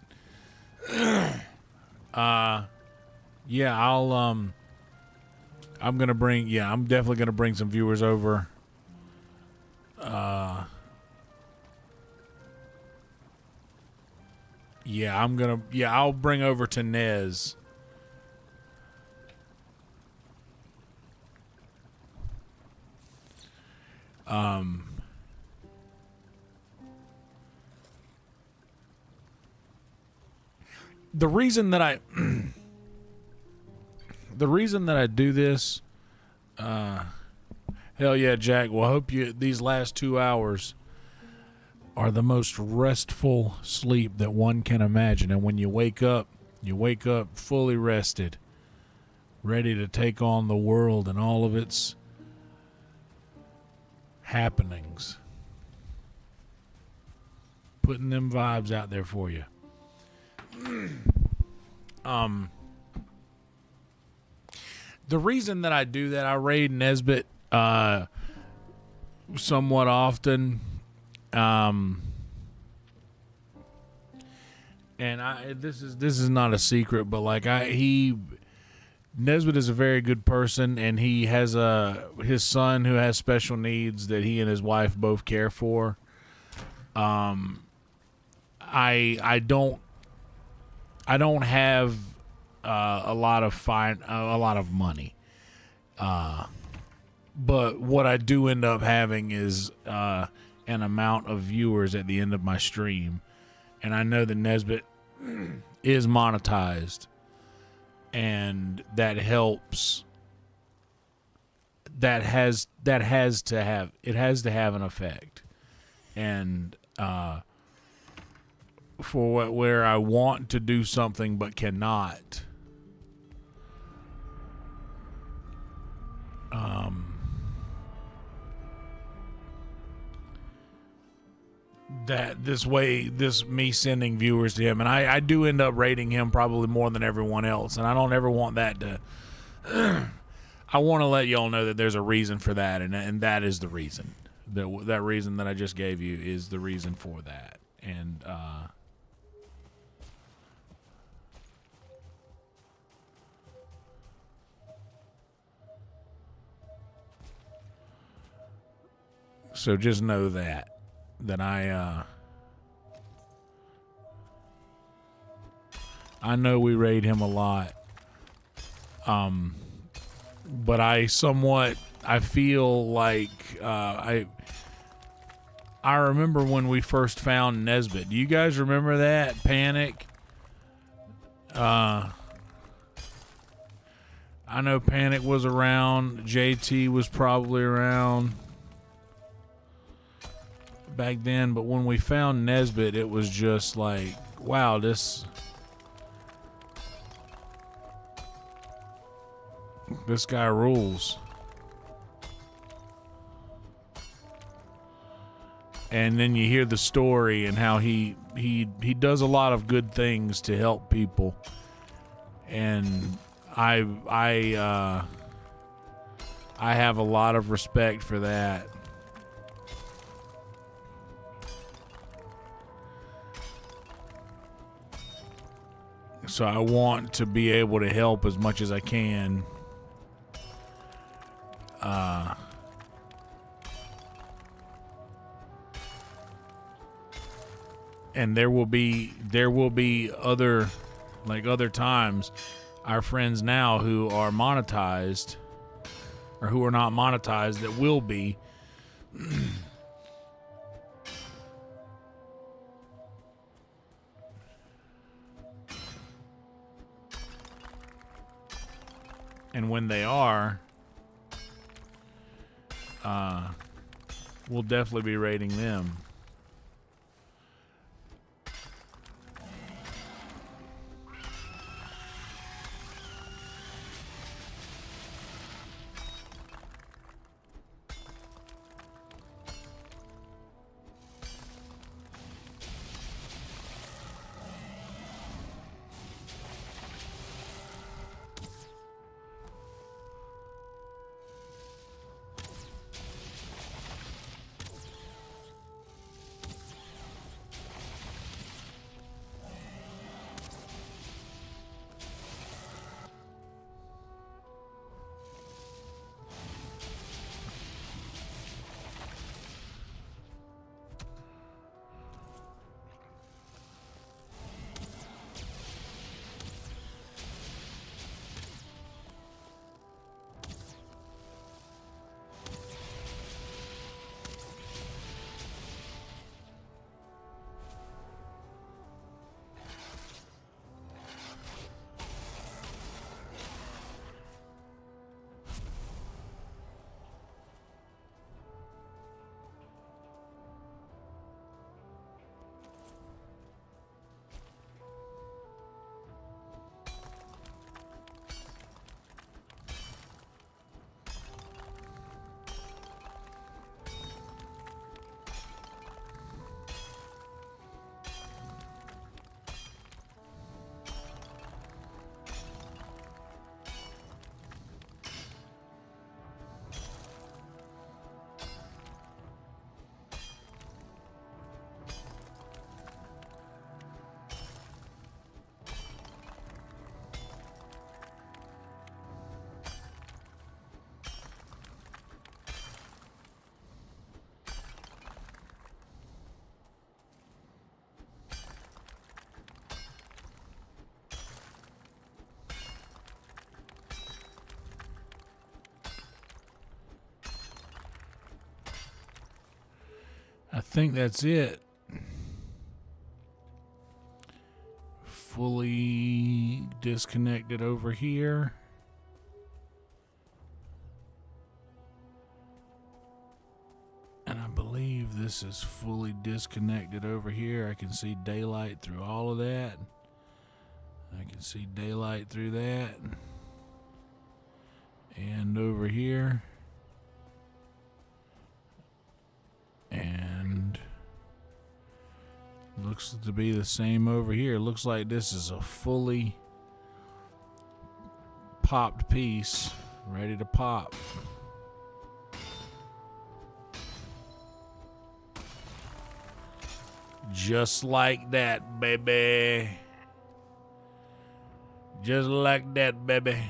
Yeah, I'm definitely gonna bring some viewers over. I'll bring over to Nez. The reason that I do this, hell yeah, Jack. Well, I hope these last 2 hours are the most restful sleep that one can imagine. And when you wake up fully rested, ready to take on the world and all of its happenings. Putting them vibes out there for you. The reason that I do that, I raid Nesbit somewhat often. And this is not a secret, but like Nesbit is a very good person, and he has his son who has special needs that he and his wife both care for. I don't have a lot of money. But what I do end up having is an amount of viewers at the end of my stream. And I know that Nesbitt is monetized. And that helps. That has to have an effect. And for where I want to do something but cannot. That this me sending viewers to him, and I do end up rating him probably more than everyone else, and I don't ever want that to. I want to let y'all know that there's a reason for that, and that is the reason. That reason that I just gave you is the reason for that, and so just know that I know we raid him a lot, but I feel like I remember when we first found Nesbitt. Do you guys remember that Panic? I know Panic was around. JT was probably around back then, but when we found Nesbitt, it was just like, wow, this guy rules. And then you hear the story and how he does a lot of good things to help people, and I have a lot of respect for that. So I want to be able to help as much as I can. And there will be other times, our friends now who are monetized or who are not monetized that will be. And when they are, we'll definitely be rating them. think that's it. Fully disconnected over here. And I believe this is fully disconnected over here. I can see daylight through all of that. I can see daylight through that. And over here. And looks to be the same over here. Looks like this is a fully popped piece, ready to pop. Just like that, baby. Just like that, baby.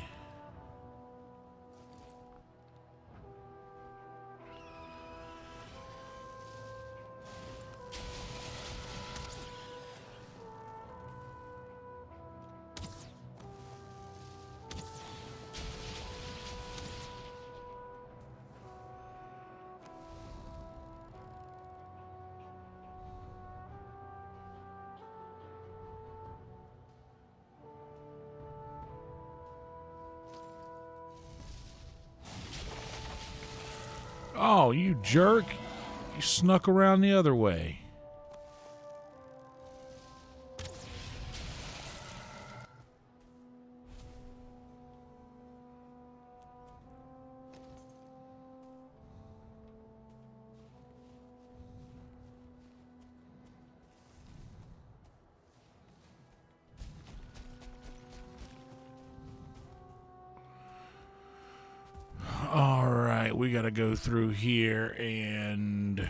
Oh, you jerk. You snuck around the other way. All right, we got to go through here and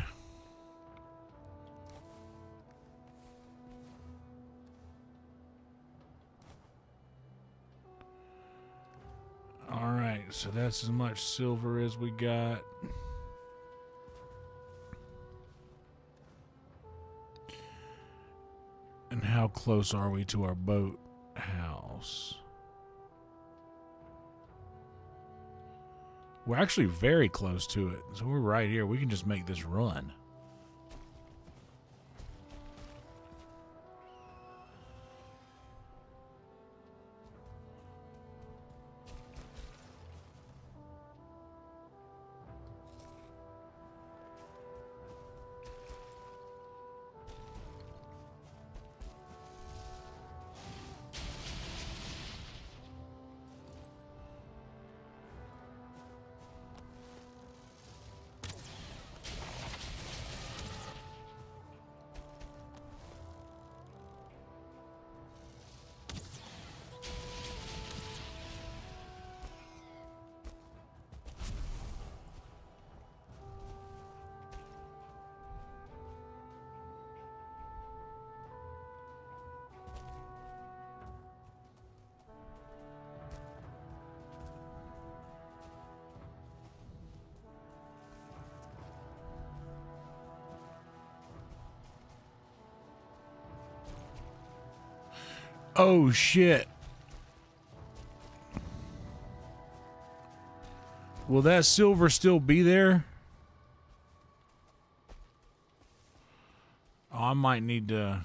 all right, so that's as much silver as we got. And how close are we to our boat house? We're actually very close to it. So we're right here. We can just make this run. Oh, shit. Will that silver still be there? Oh, I might need to...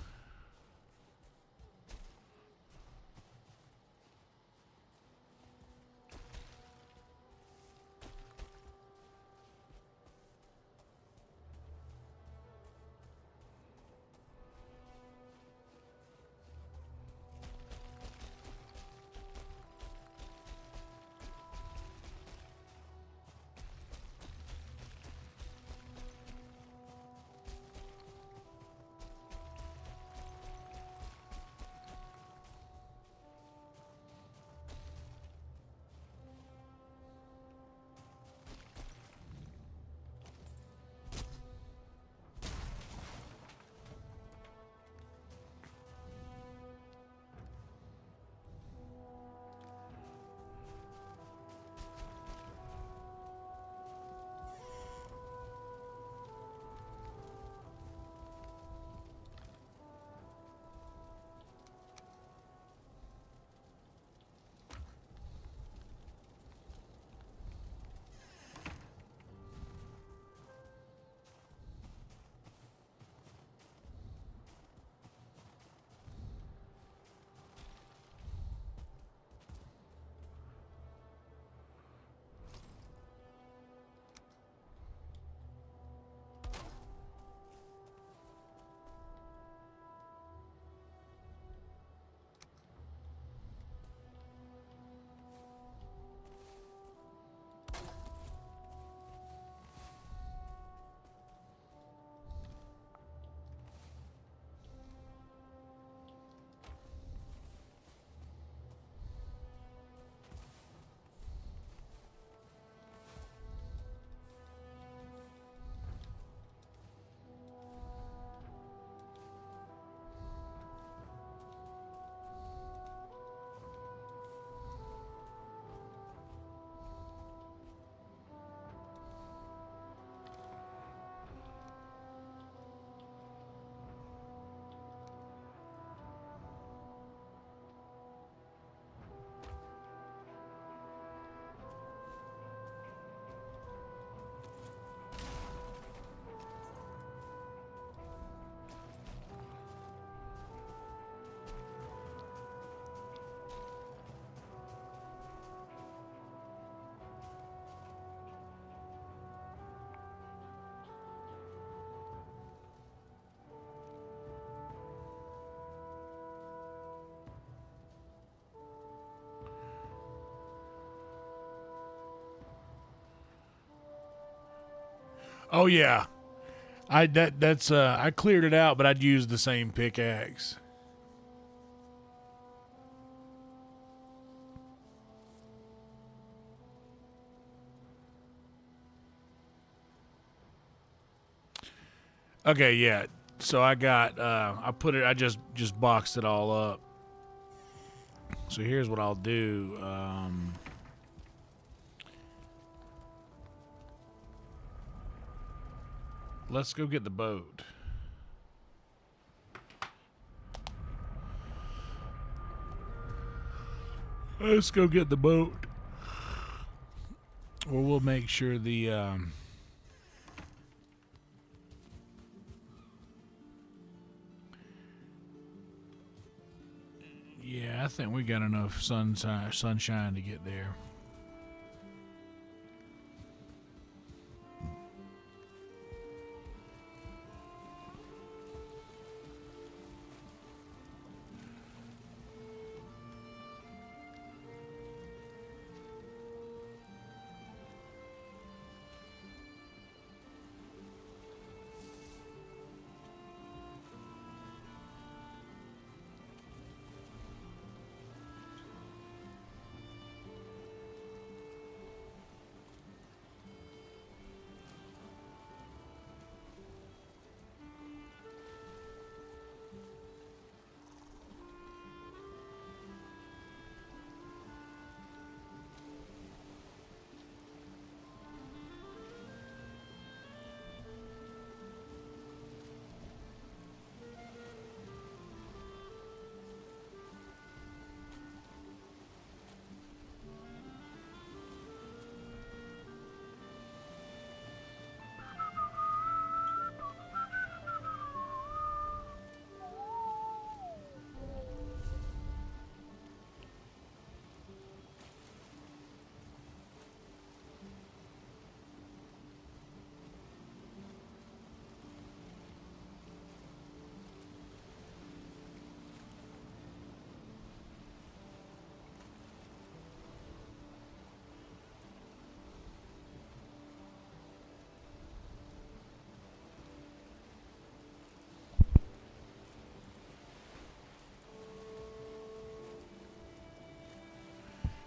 Oh yeah, I cleared it out, but I'd use the same pickaxe. Okay, yeah. So I got I just boxed it all up. So here's what I'll do. Let's go get the boat. Let's go get the boat. Or we'll make sure the yeah, I think we got enough sunshine to get there.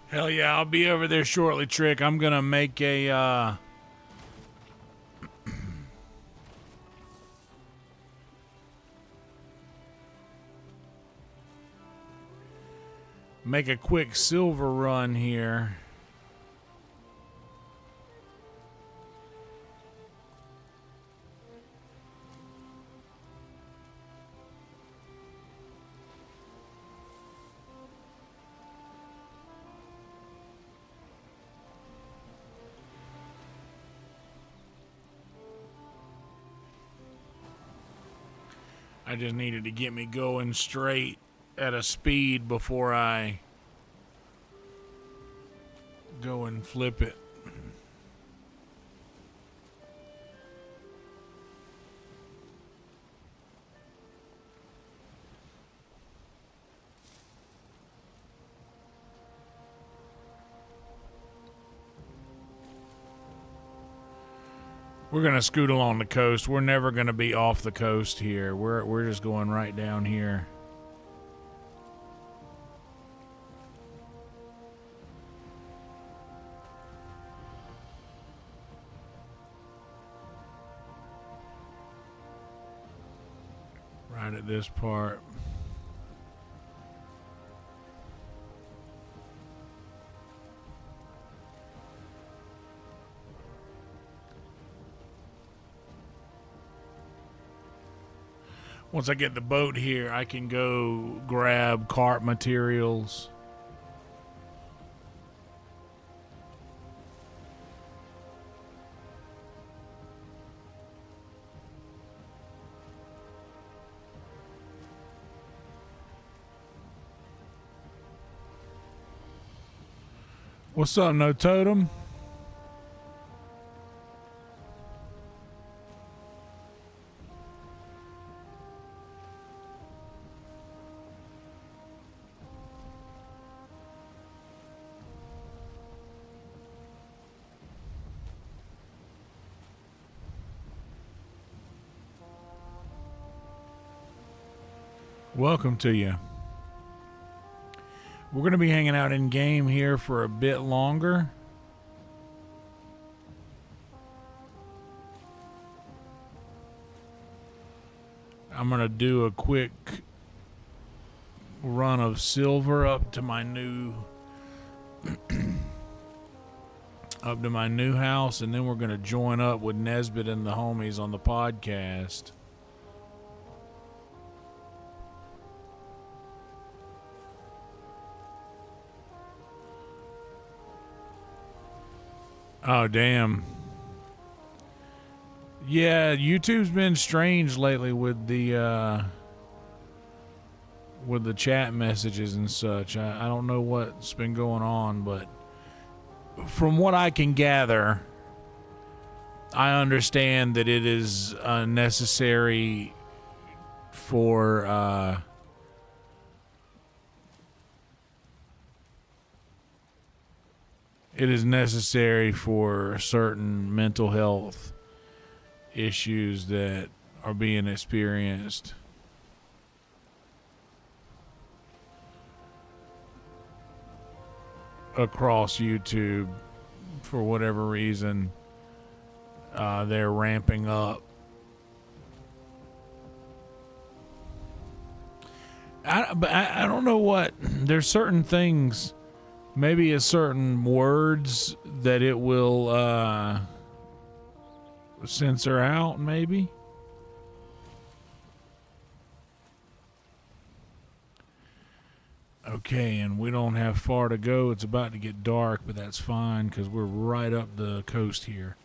Hell yeah, I'll be over there shortly, Trick. I'm gonna make a make a quick silver run here. I just needed to get me going straight at a speed before I go and flip it. We're gonna scoot along the coast. We're never gonna be off the coast here. We're just going right down here. Right at this part. Once I get the boat here, I can go grab cart materials. What's up, No Totem? Welcome to you. We're going to be hanging out in game here for a bit longer. I'm going to do a quick run of silver up to my new house, and then we're going to join up with Nesbitt and the homies on the podcast. Oh, damn. Yeah, YouTube's been strange lately with the chat messages and such. I don't know what's been going on, but from what I can gather, I understand that it is necessary for certain mental health issues that are being experienced. Across YouTube, for whatever reason, they're ramping up. I don't know what. There's certain things, maybe it's certain words that it will censor out, maybe. Okay, and we don't have far to go. It's about to get dark, but that's fine because we're right up the coast here.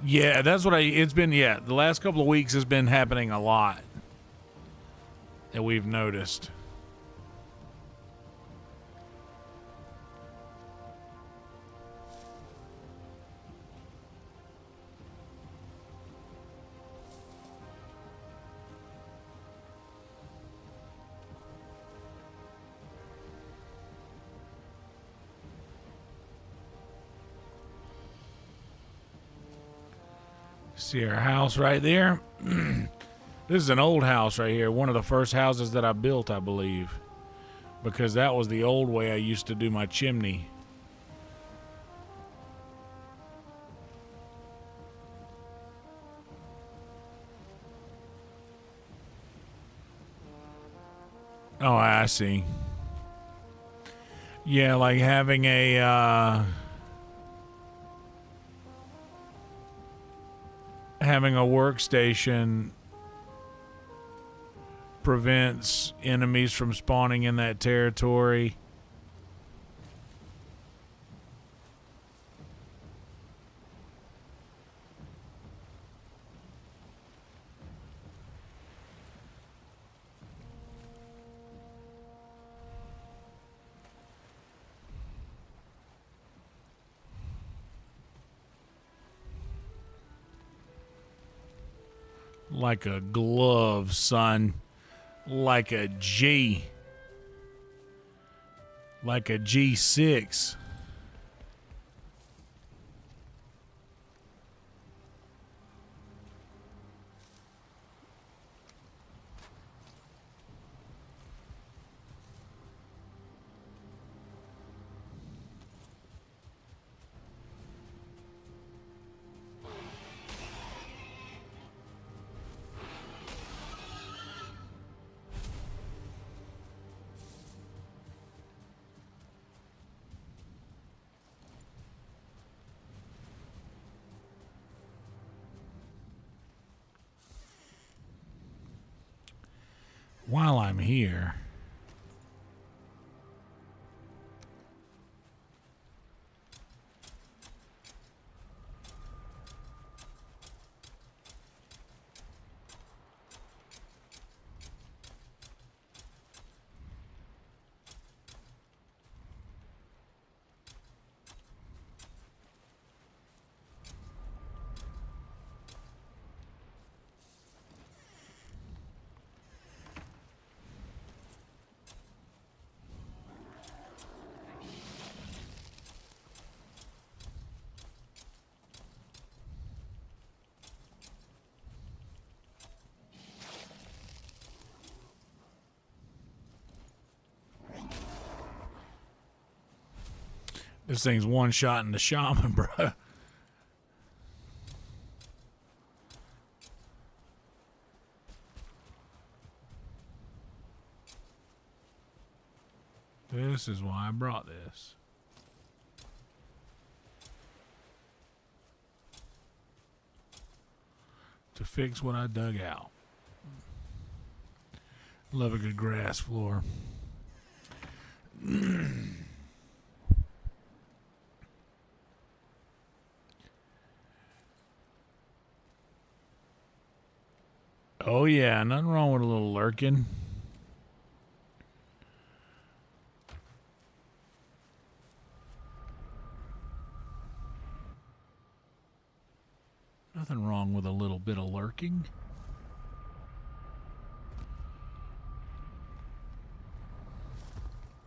Yeah, that's what it's been. Yeah, the last couple of weeks has been happening a lot that we've noticed. See our house right there? This is an old house right here. One of the first houses that I built, I believe. Because that was the old way I used to do my chimney. Oh, I see. Yeah, like having a workstation prevents enemies from spawning in that territory. Like a glove, son. Like a G. Like a G6. While I'm here, This thing's one shot in the shaman, bro. This is why I brought this. To fix what I dug out. Love a good grass floor. Oh yeah, nothing wrong with a little lurking. Nothing wrong with a little bit of lurking.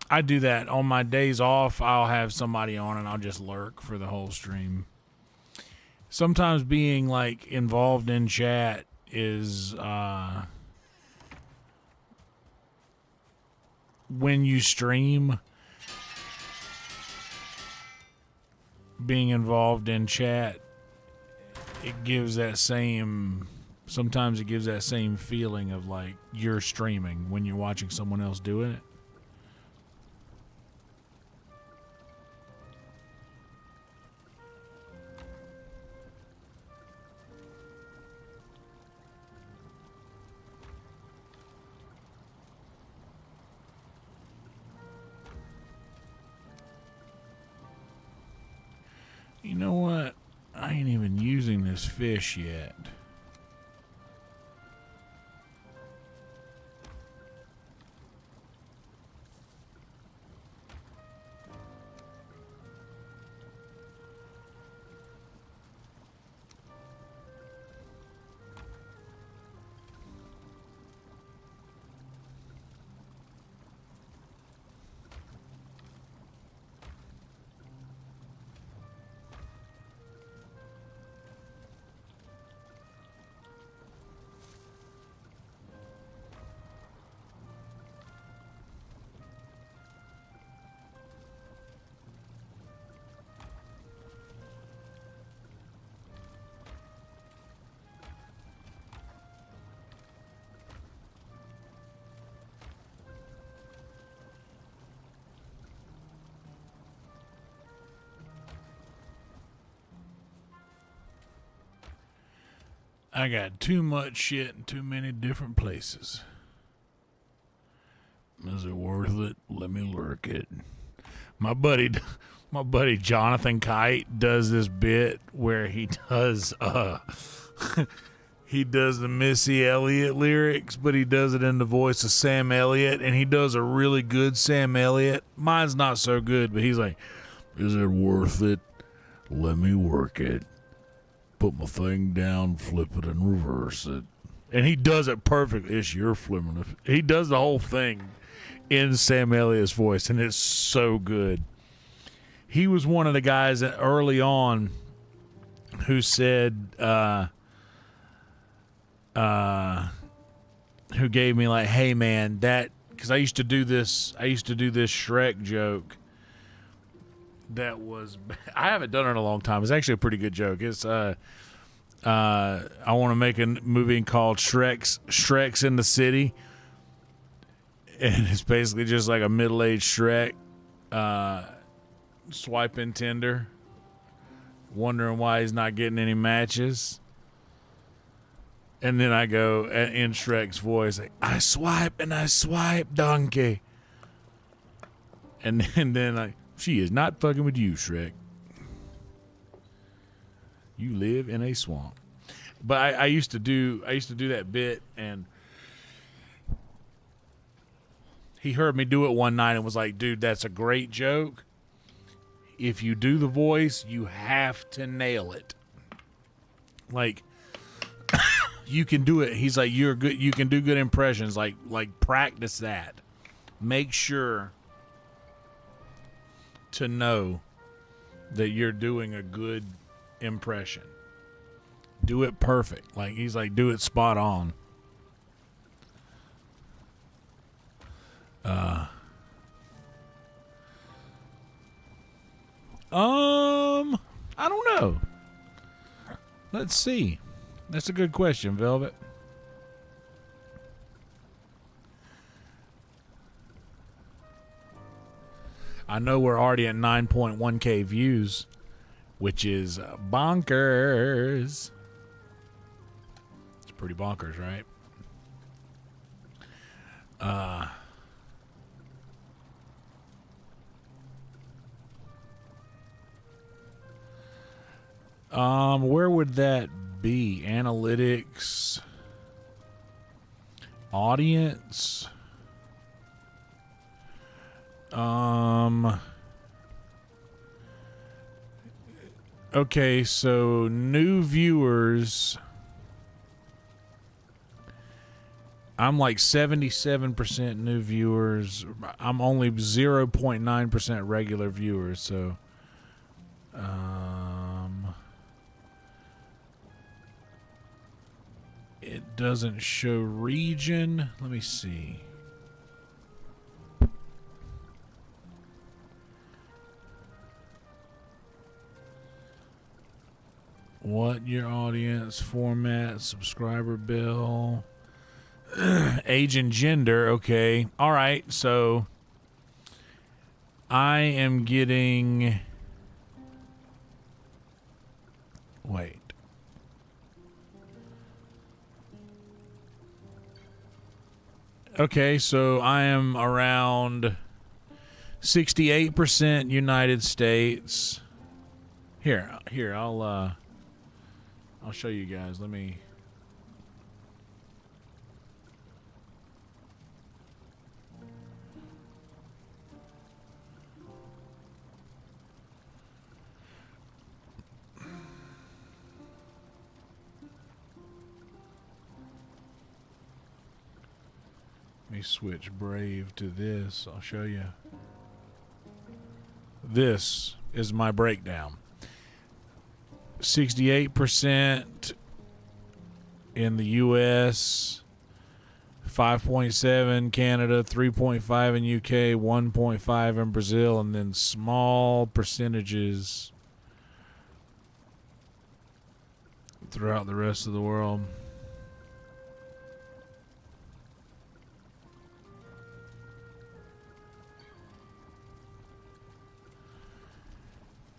I do that on my days off. I'll have somebody on and I'll just lurk for the whole stream. Sometimes being like involved in chat is when you stream, being involved in chat, it gives that same, sometimes it gives that same feeling of like you're streaming when you're watching someone else doing it. You know what? I ain't even using this fish yet. I got too much shit in too many different places. Is it worth it? Let me lurk it. My buddy Jonathan Kite does this bit where he does he does the Missy Elliott lyrics, but he does it in the voice of Sam Elliott, and he does a really good Sam Elliott. Mine's not so good, but he's like, is it worth it? Let me work it. Put my thing down, flip it, and reverse it. And he does it perfectly. It's your flipping it. He does the whole thing in Sam Elliott's voice, and it's so good. He was one of the guys that early on who said, who gave me like, hey man, that, because I used to do this Shrek joke. That was, I haven't done it in a long time. It's actually a pretty good joke. It's I want to make a movie called Shrek's in the City, and it's basically just like a middle-aged Shrek swiping Tinder, wondering why he's not getting any matches. And then I go in Shrek's voice, like, I swipe and I swipe, donkey. And then like, she is not fucking with you, Shrek. You live in a swamp. But I used to do that bit, and he heard me do it one night and was like, dude, that's a great joke. If you do the voice, you have to nail it. Like, you can do it. He's like, you're good. You can do good impressions. Like practice that. Make sure to know that you're doing a good impression. Do it perfect. Like, he's like, do it spot on. I don't know. Let's see. That's a good question, Velvet. I know we're already at 9.1K views, which is bonkers. It's pretty bonkers, right? Where would that be? Analytics, audience. Okay, so new viewers. I'm like 77% new viewers. I'm only 0.9% regular viewers, so it doesn't show region. Let me see. What your audience, format, subscriber bill, age and gender. Okay. All right. So I am getting. Wait. Okay. So I am around 68% United States. Here, I'll show you guys. Let me. Let me switch Brave to this. I'll show you. This is my breakdown. 68% in the US, 5.7 Canada, 3.5 in UK, 1.5 in Brazil, and then small percentages throughout the rest of the world.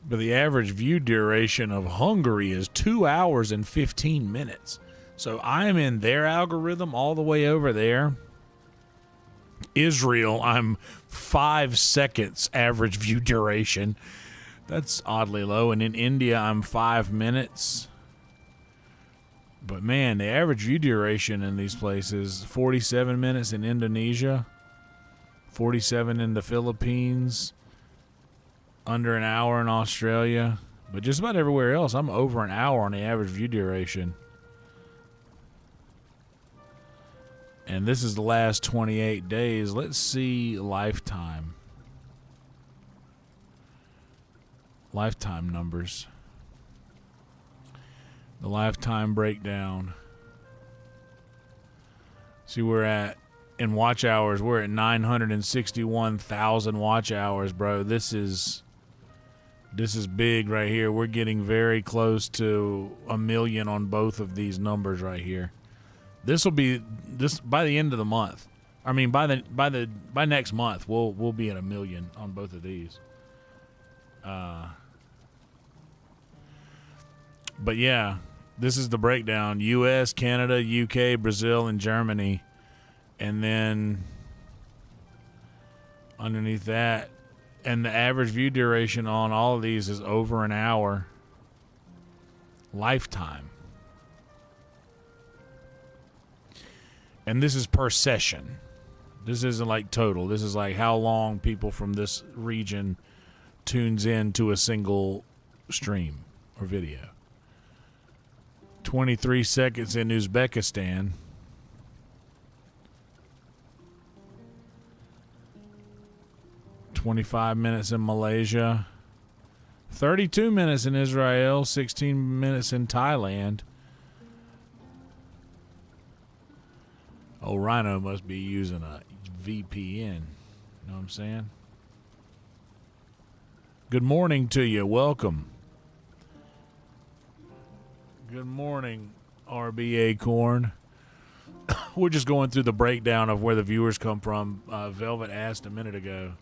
But the average view duration of Hungary is 2 hours and 15 minutes. So I'm in their algorithm all the way over there. Israel, I'm 5 seconds average view duration. That's oddly low. And in India, I'm 5 minutes. But man, the average view duration in these places, 47 minutes in Indonesia, 47 in the Philippines, under an hour in Australia, but just about everywhere else, I'm over an hour on the average view duration. And this is the last 28 days. Let's see lifetime. Lifetime numbers. The lifetime breakdown. See, we're at, in watch hours, we're at 961,000 watch hours, bro. This is big right here. We're getting very close to 1 million on both of these numbers right here. This will be by the end of the month. I mean, by next month, we'll be at 1 million on both of these. But yeah, this is the breakdown: U.S., Canada, U.K., Brazil, and Germany, and then underneath that. And the average view duration on all of these is over an hour. Lifetime. And this is per session. This isn't like total. This is like how long people from this region tunes in to a single stream or video. 23 seconds in Uzbekistan. 25 minutes in Malaysia, 32 minutes in Israel, 16 minutes in Thailand. Oh, Rhino must be using a VPN. You know what I'm saying? Good morning to you. Welcome. Good morning, RBA Corn. We're just going through the breakdown of where the viewers come from. Velvet asked a minute ago.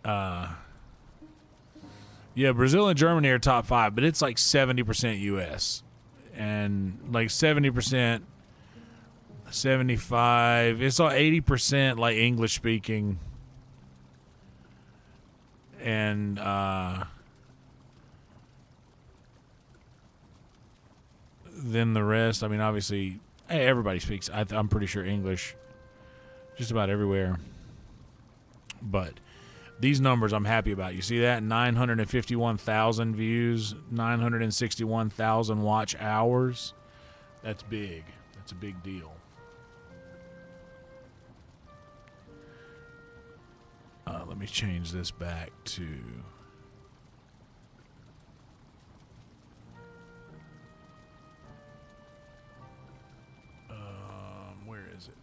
Yeah, Brazil and Germany are top 5, but it's like 70% U.S. and like 70%, 75. It's all 80% like English speaking, and then the rest. I mean, obviously, hey, everybody speaks. I'm pretty sure English, just about everywhere, but. These numbers I'm happy about. You see that? 951,000 views, 961,000 watch hours. That's big. That's a big deal. Let me change this back to... where is it?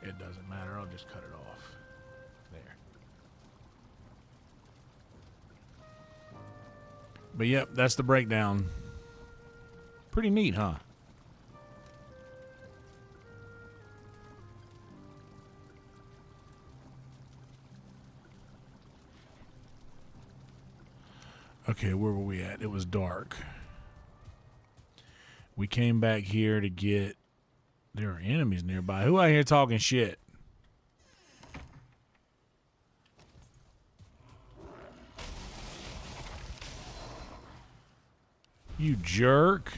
It doesn't matter. I'll just cut it off. There. But yep, that's the breakdown. Pretty neat, huh? Okay, where were we at? It was dark. We came back here to get... There are enemies nearby. Who out here talking shit? You jerk.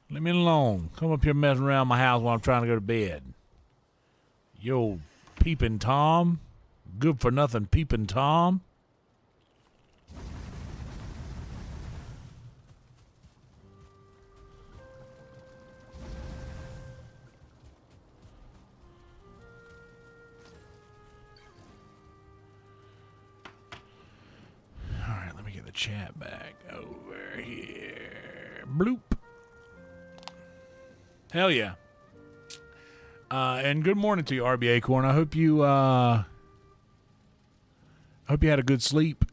Leave me alone. Come up here messing around my house while I'm trying to go to bed. Yo, peeping Tom. Good for nothing peeping Tom. Chat back over here. Bloop. Hell yeah. And good morning to you, RBA Corn. I hope you had a good sleep.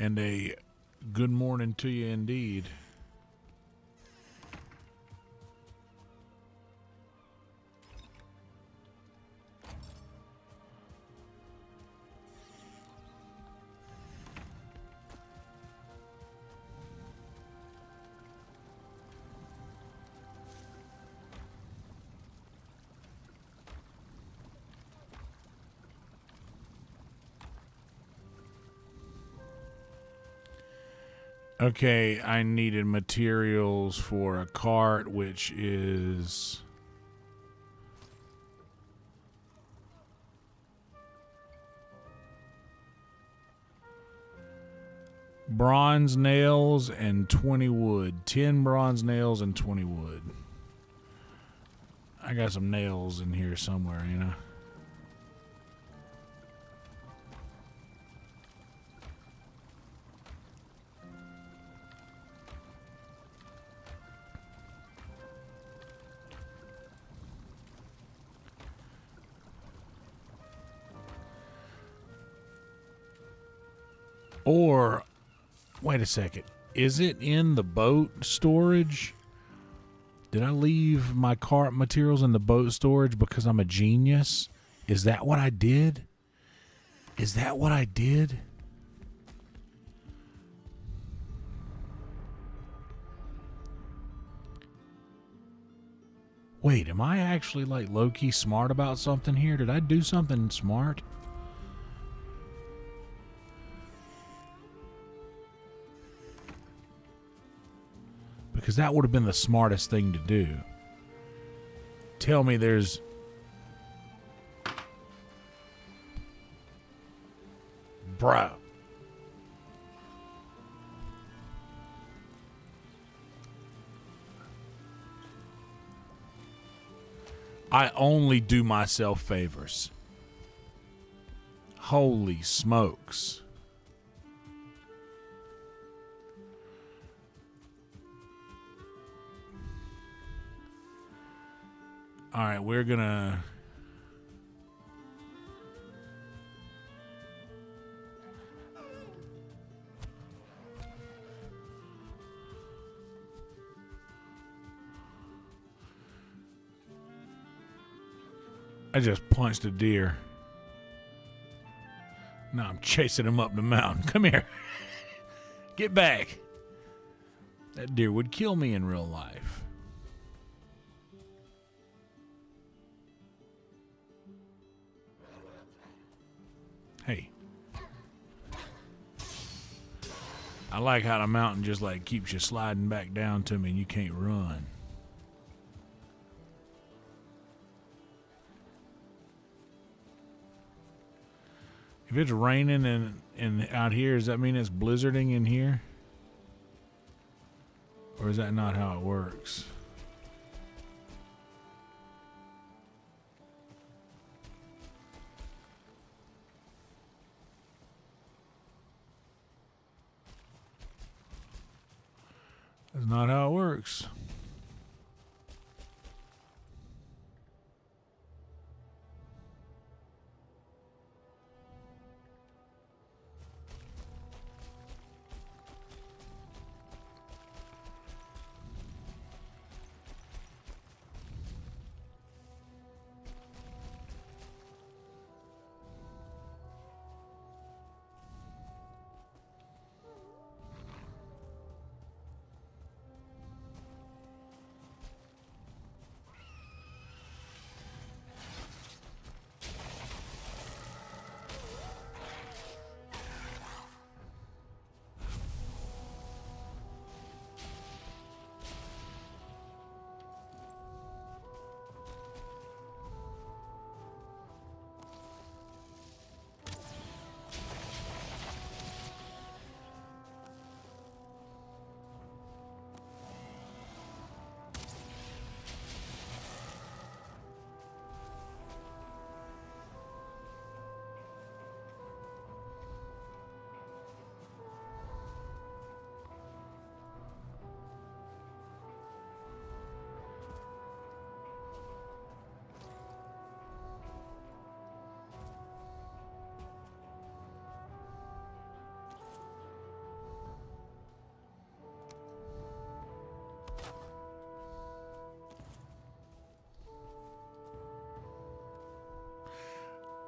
And a good morning to you indeed. Okay, I needed materials for a cart, which is... bronze nails and 20 wood. 10 bronze nails and 20 wood. I got some nails in here somewhere, you know. Or, wait a second. Is it in the boat storage? Did I leave my cart materials in the boat storage because I'm a genius? Is that what I did? Is that what I did? Wait, am I actually like low-key smart about something here? Did I do something smart? Because that would have been the smartest thing to do. Tell me there's... Bruh. I only do myself favors. Holy smokes. All right, we're gonna... I just punched a deer. Now I'm chasing him up the mountain. Come here. Get back. That deer would kill me in real life. Hey. I like how the mountain just like keeps you sliding back down to me and you can't run. If it's raining and out here, does that mean it's blizzarding in here? Or is that not how it works? That's not how it works.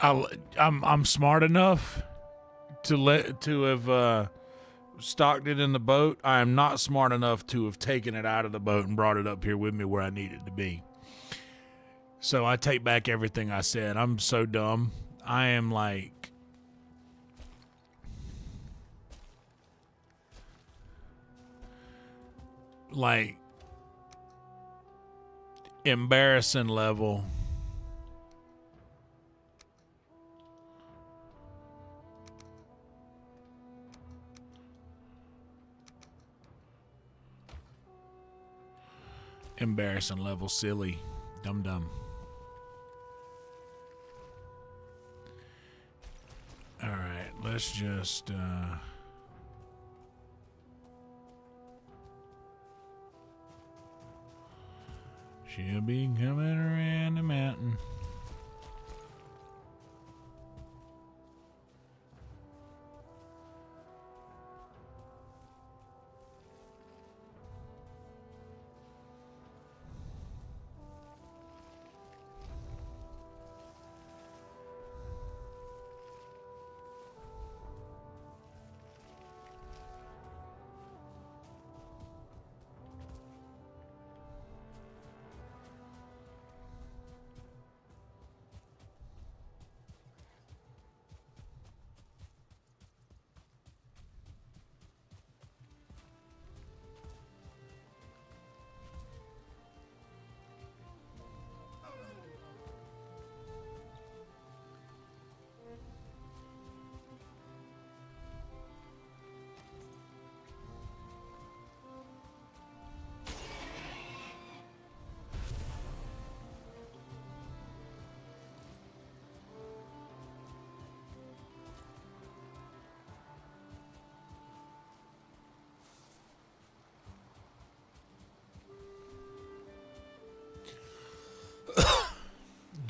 I'm smart enough to have stocked it in the boat. I am not smart enough to have taken it out of the boat and brought it up here with me where I need it to be. So I take back everything I said. I'm so dumb. I am like embarrassing level. Embarrassing level silly. Dumb. Alright, let's just she'll be coming around the mountain.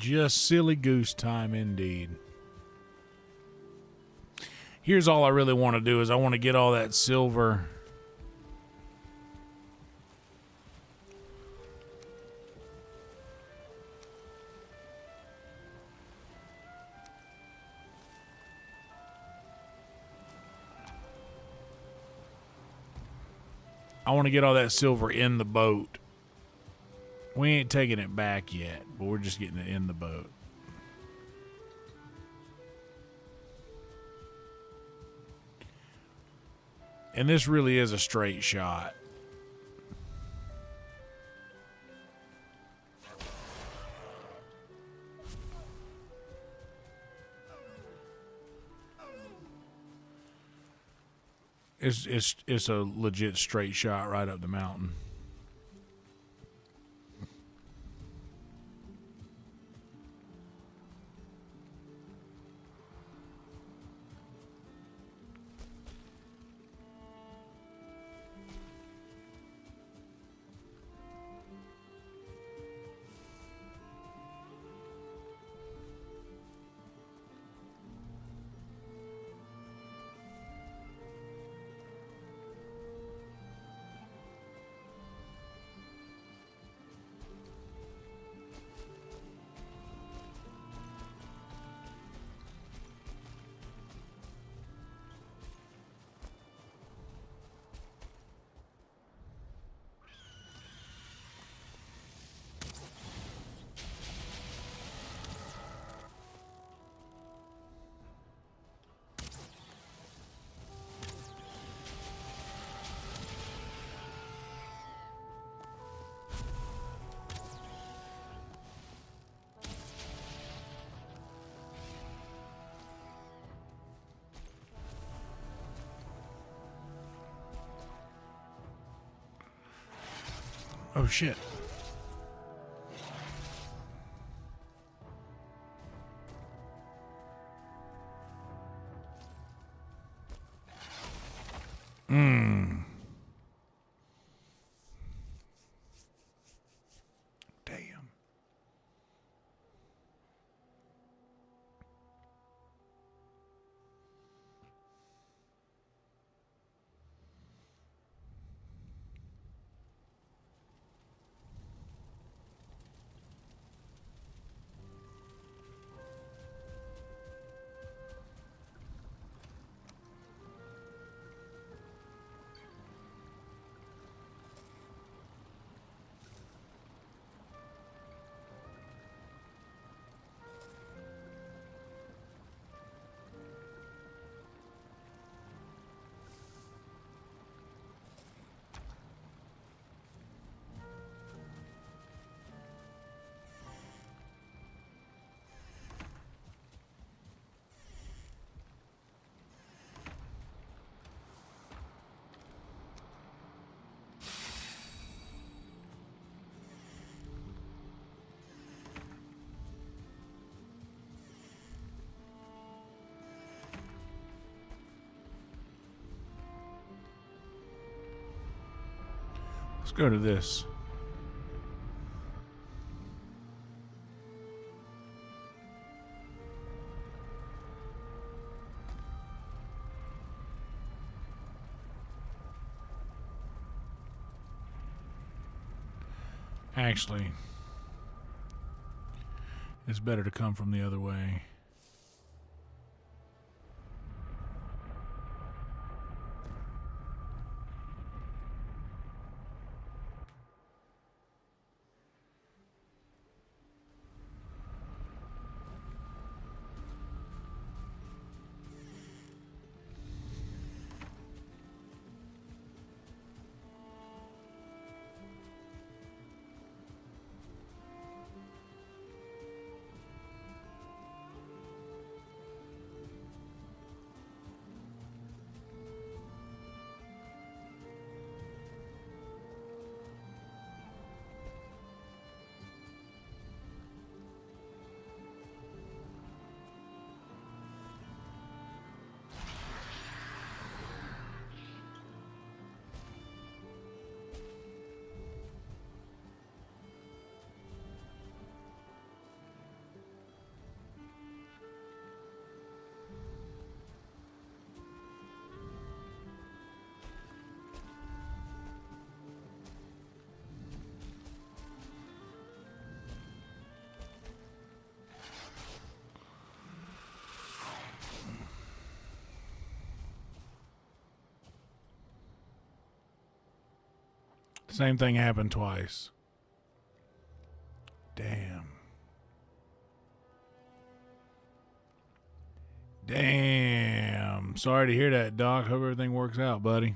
Just silly goose time indeed. Here's all I really want to do is I want to get all that silver. I want to get all that silver in the boat. We ain't taking it back yet, but we're just getting it in the boat. And this really is a straight shot. It's a legit straight shot right up the mountain. Oh shit. Damn. Let's go to this. Actually, it's better to come from the other way. Same thing happened twice. Damn. Damn. Sorry to hear that, Doc. Hope everything works out, buddy.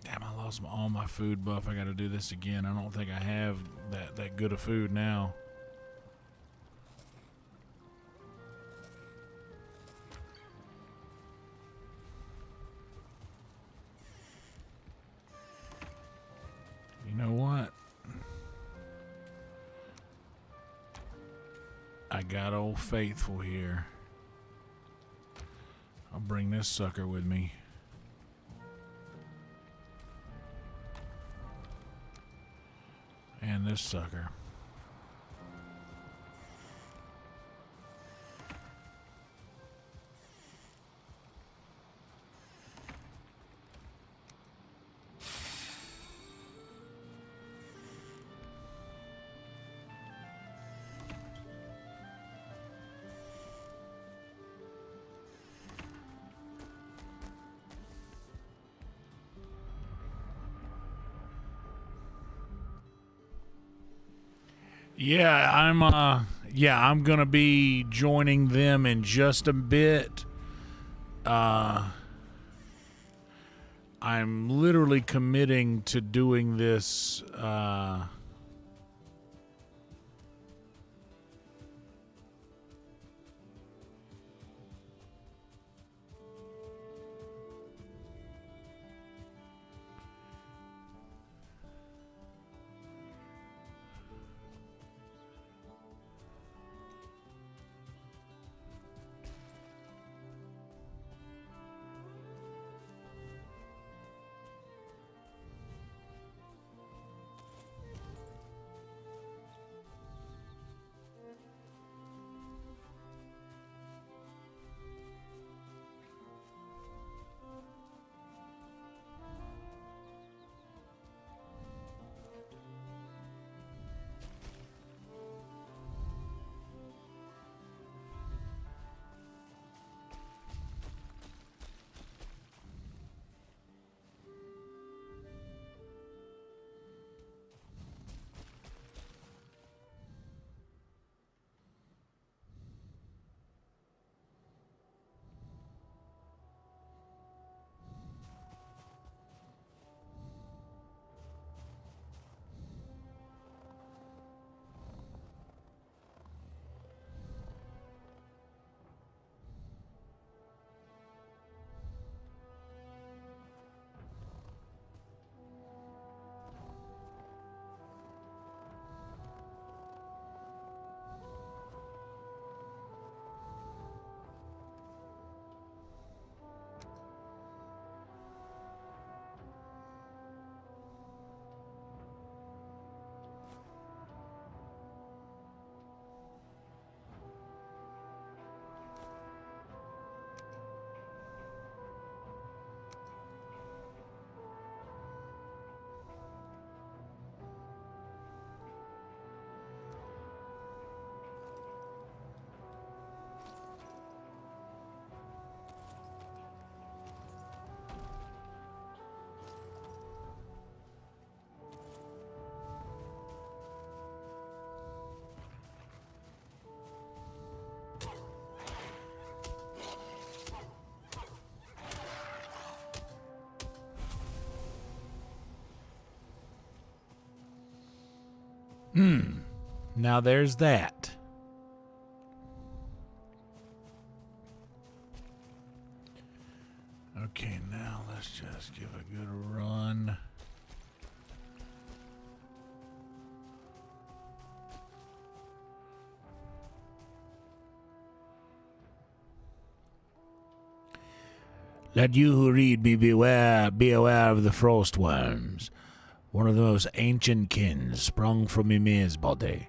Damn, I lost all my food buff. I got to do this again. I don't think I have that good of food now. You know what? I got Old Faithful here. I'll bring this sucker with me. And this sucker. I'm gonna be joining them in just a bit. I'm literally committing to doing this Now there's that. Okay, now let's just give a good run. Let you who read be aware of the frost worms, one of the most ancient kin sprung from Ymir's body.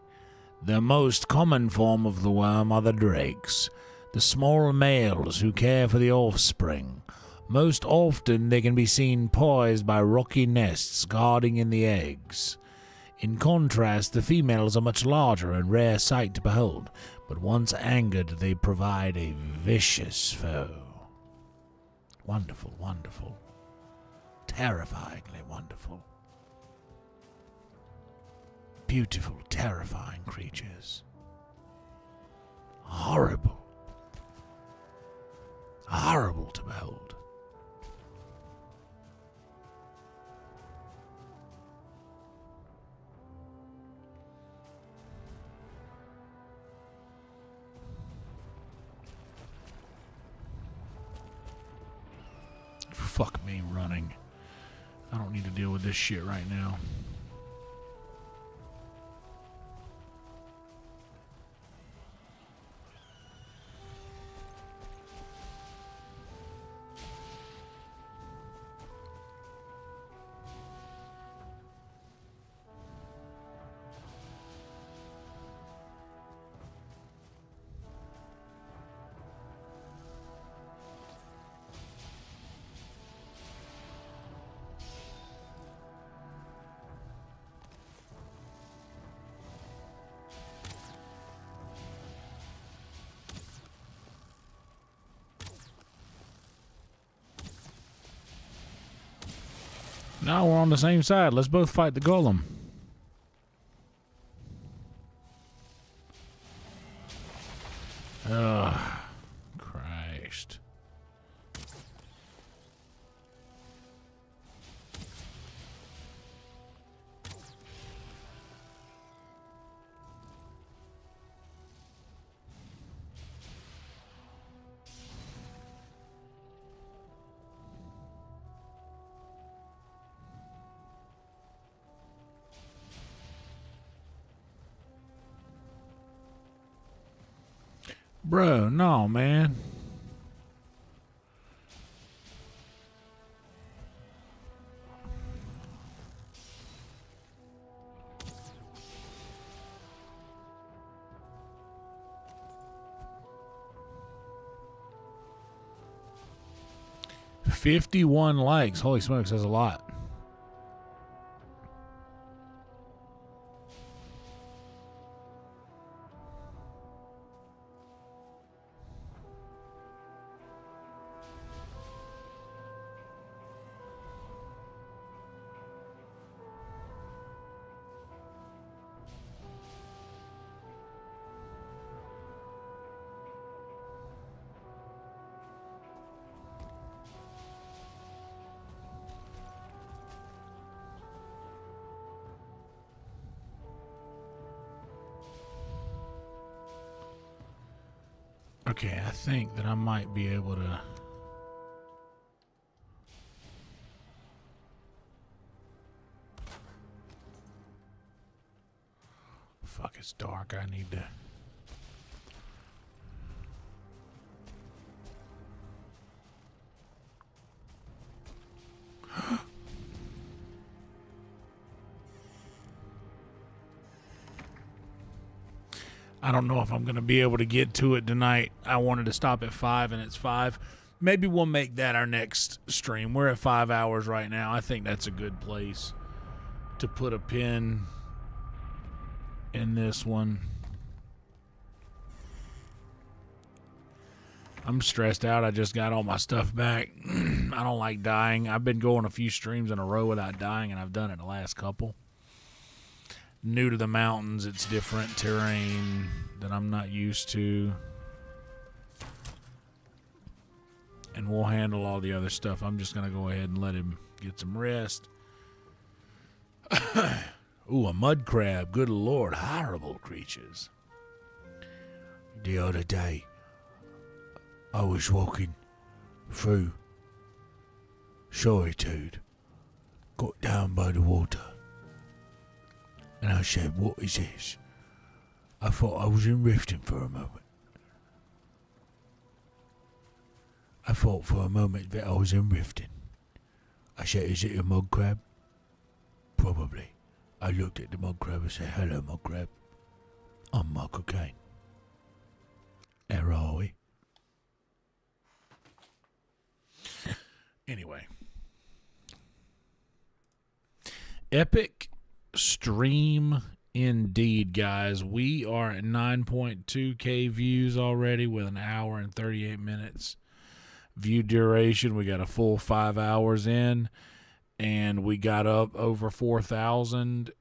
The most common form of the worm are the drakes, the small males who care for the offspring. Most often they can be seen poised by rocky nests guarding in the eggs. In contrast, the females are much larger and rare sight to behold, but once angered they provide a vicious foe. Wonderful, wonderful. Terrifyingly wonderful. Beautiful, terrifying creatures. Horrible. Horrible to behold. Fuck me running. I don't need to deal with this shit right now. Now we're on the same side. Let's both fight the golem. Ugh. Christ. Bro, no, man. $51 likes. Holy smokes, that's a lot. Okay, I think that I might be able to... Fuck, it's dark. I need to... I don't know if I'm going to be able to get to it tonight. I wanted to stop at 5 and it's 5. Maybe we'll make that our next stream. We're at 5 hours right now. I think that's a good place to put a pin in this one. I'm stressed out. I just got all my stuff back. I don't like dying. I've been going a few streams in a row without dying, and I've done it the last couple. New to the mountains, it's different terrain that I'm not used to. And we'll handle all the other stuff. I'm just going to go ahead and let him get some rest. Ooh, a mud crab. Good Lord. Horrible creatures. The other day, I was walking through Solitude, got down by the water, and I said, "What is this?" I thought I was in Riften for a moment. I thought for a moment that I was in Riften. I said, "Is it a mud crab?" Probably. I looked at the mud crab and said, "Hello, mud crab. I'm Michael Caine. How are we?" Anyway. Epic stream indeed, guys. We are at 9.2K views already with an hour and 38 minutes. view duration. We got a full 5 hours in, and we got up over 4,000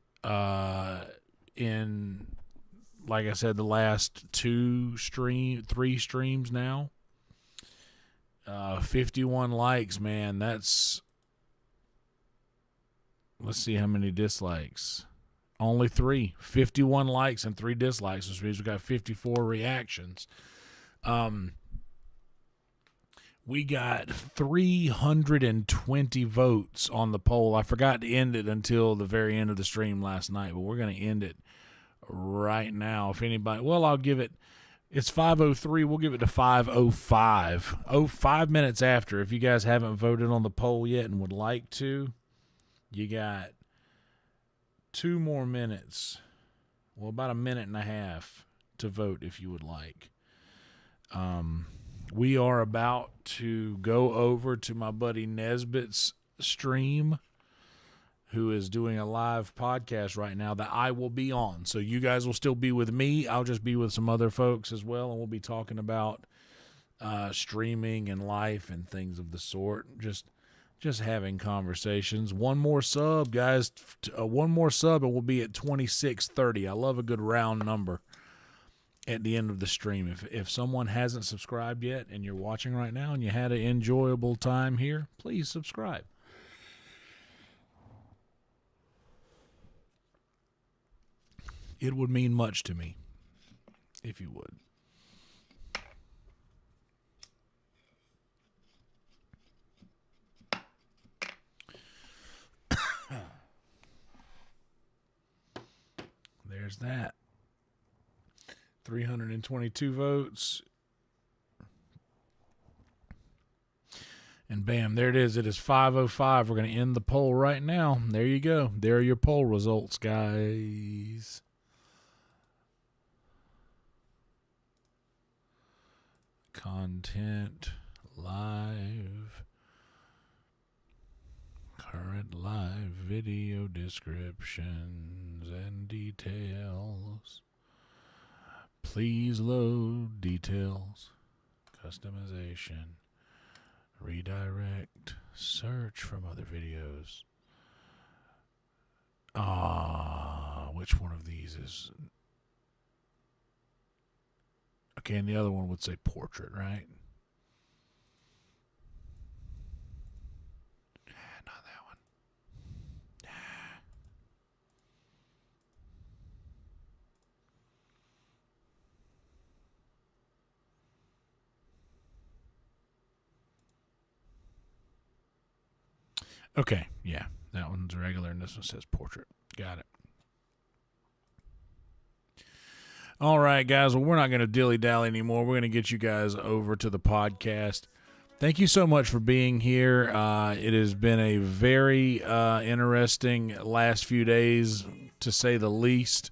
in, like I said, the last three streams now. 51 likes, man. Let's see how many dislikes. Only 3. 51 likes and 3 dislikes, which means we got 54 reactions. We got 320 votes on the poll. I forgot to end it until the very end of the stream last night, but we're going to end it right now. If anybody, well, I'll give it, it's 5:03. We'll give it to 5:05. 5 minutes after. If you guys haven't voted on the poll yet and would like to, you got 2 more minutes. Well, about a minute and a half to vote if you would like. We are about to go over to my buddy Nesbitt's stream, who is doing a live podcast right now that I will be on. So you guys will still be with me. I'll just be with some other folks as well, and we'll be talking about streaming and life and things of the sort. Just having conversations. One more sub, guys. One more sub, and we'll be at 2630. I love a good round number at the end of the stream. If someone hasn't subscribed yet and you're watching right now and you had an enjoyable time here, please subscribe. It would mean much to me if you would. There's that. 322 votes. And bam, there it is. It is 5:05. We're going to end the poll right now. There you go. There are your poll results, guys. Content, live, current live video descriptions and details. Please load details, customization, redirect, search from other videos. Which one of these is... Okay, and the other one would say portrait, right? Not that one. Okay, yeah. That one's regular, and this one says portrait. Got it. All right, guys. Well, we're not going to dilly-dally anymore. We're going to get you guys over to the podcast. Thank you so much for being here. It has been a very interesting last few days, to say the least.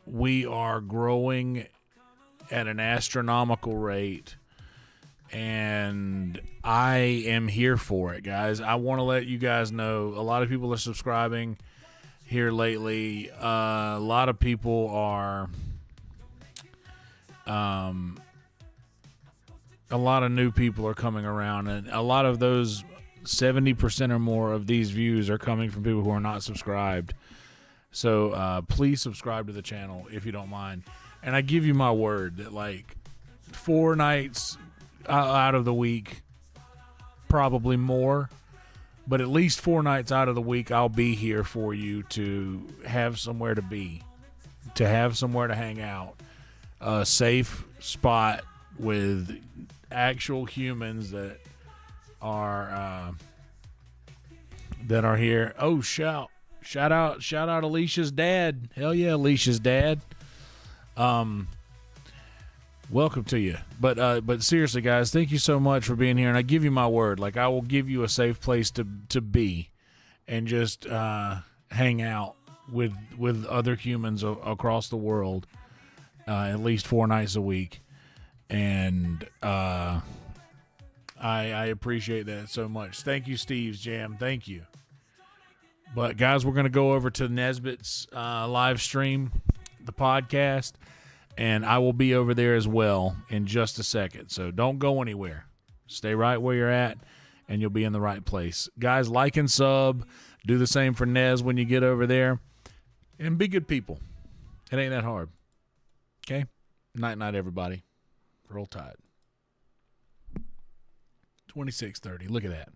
We are growing at an astronomical rate, and I am here for it, guys. I want to let you guys know a lot of people are subscribing here lately. A lot of people are, a lot of new people are coming around, and a lot of those 70% or more of these views are coming from people who are not subscribed. So please subscribe to the channel if you don't mind. And I give you my word that, like, 4 nights out of the week, probably more, but at least 4 nights out of the week, I'll be here for you to have somewhere to be, to have somewhere to hang out, a safe spot with actual humans that are here. Oh, shout out Alicia's dad. Hell yeah, Alicia's dad. Welcome to you. But seriously, guys, thank you so much for being here. And I give you my word, like, I will give you a safe place to be and just hang out with other humans across the world at least 4 nights a week. And I appreciate that so much. Thank you, Steve's Jam. Thank you. But, guys, we're going to go over to Nesbitt's live stream, the podcast. And I will be over there as well in just a second. So don't go anywhere. Stay right where you're at, and you'll be in the right place. Guys, like and sub. Do the same for Nez when you get over there. And be good people. It ain't that hard. Okay? Night, everybody. Roll Tide. 26:30. Look at that.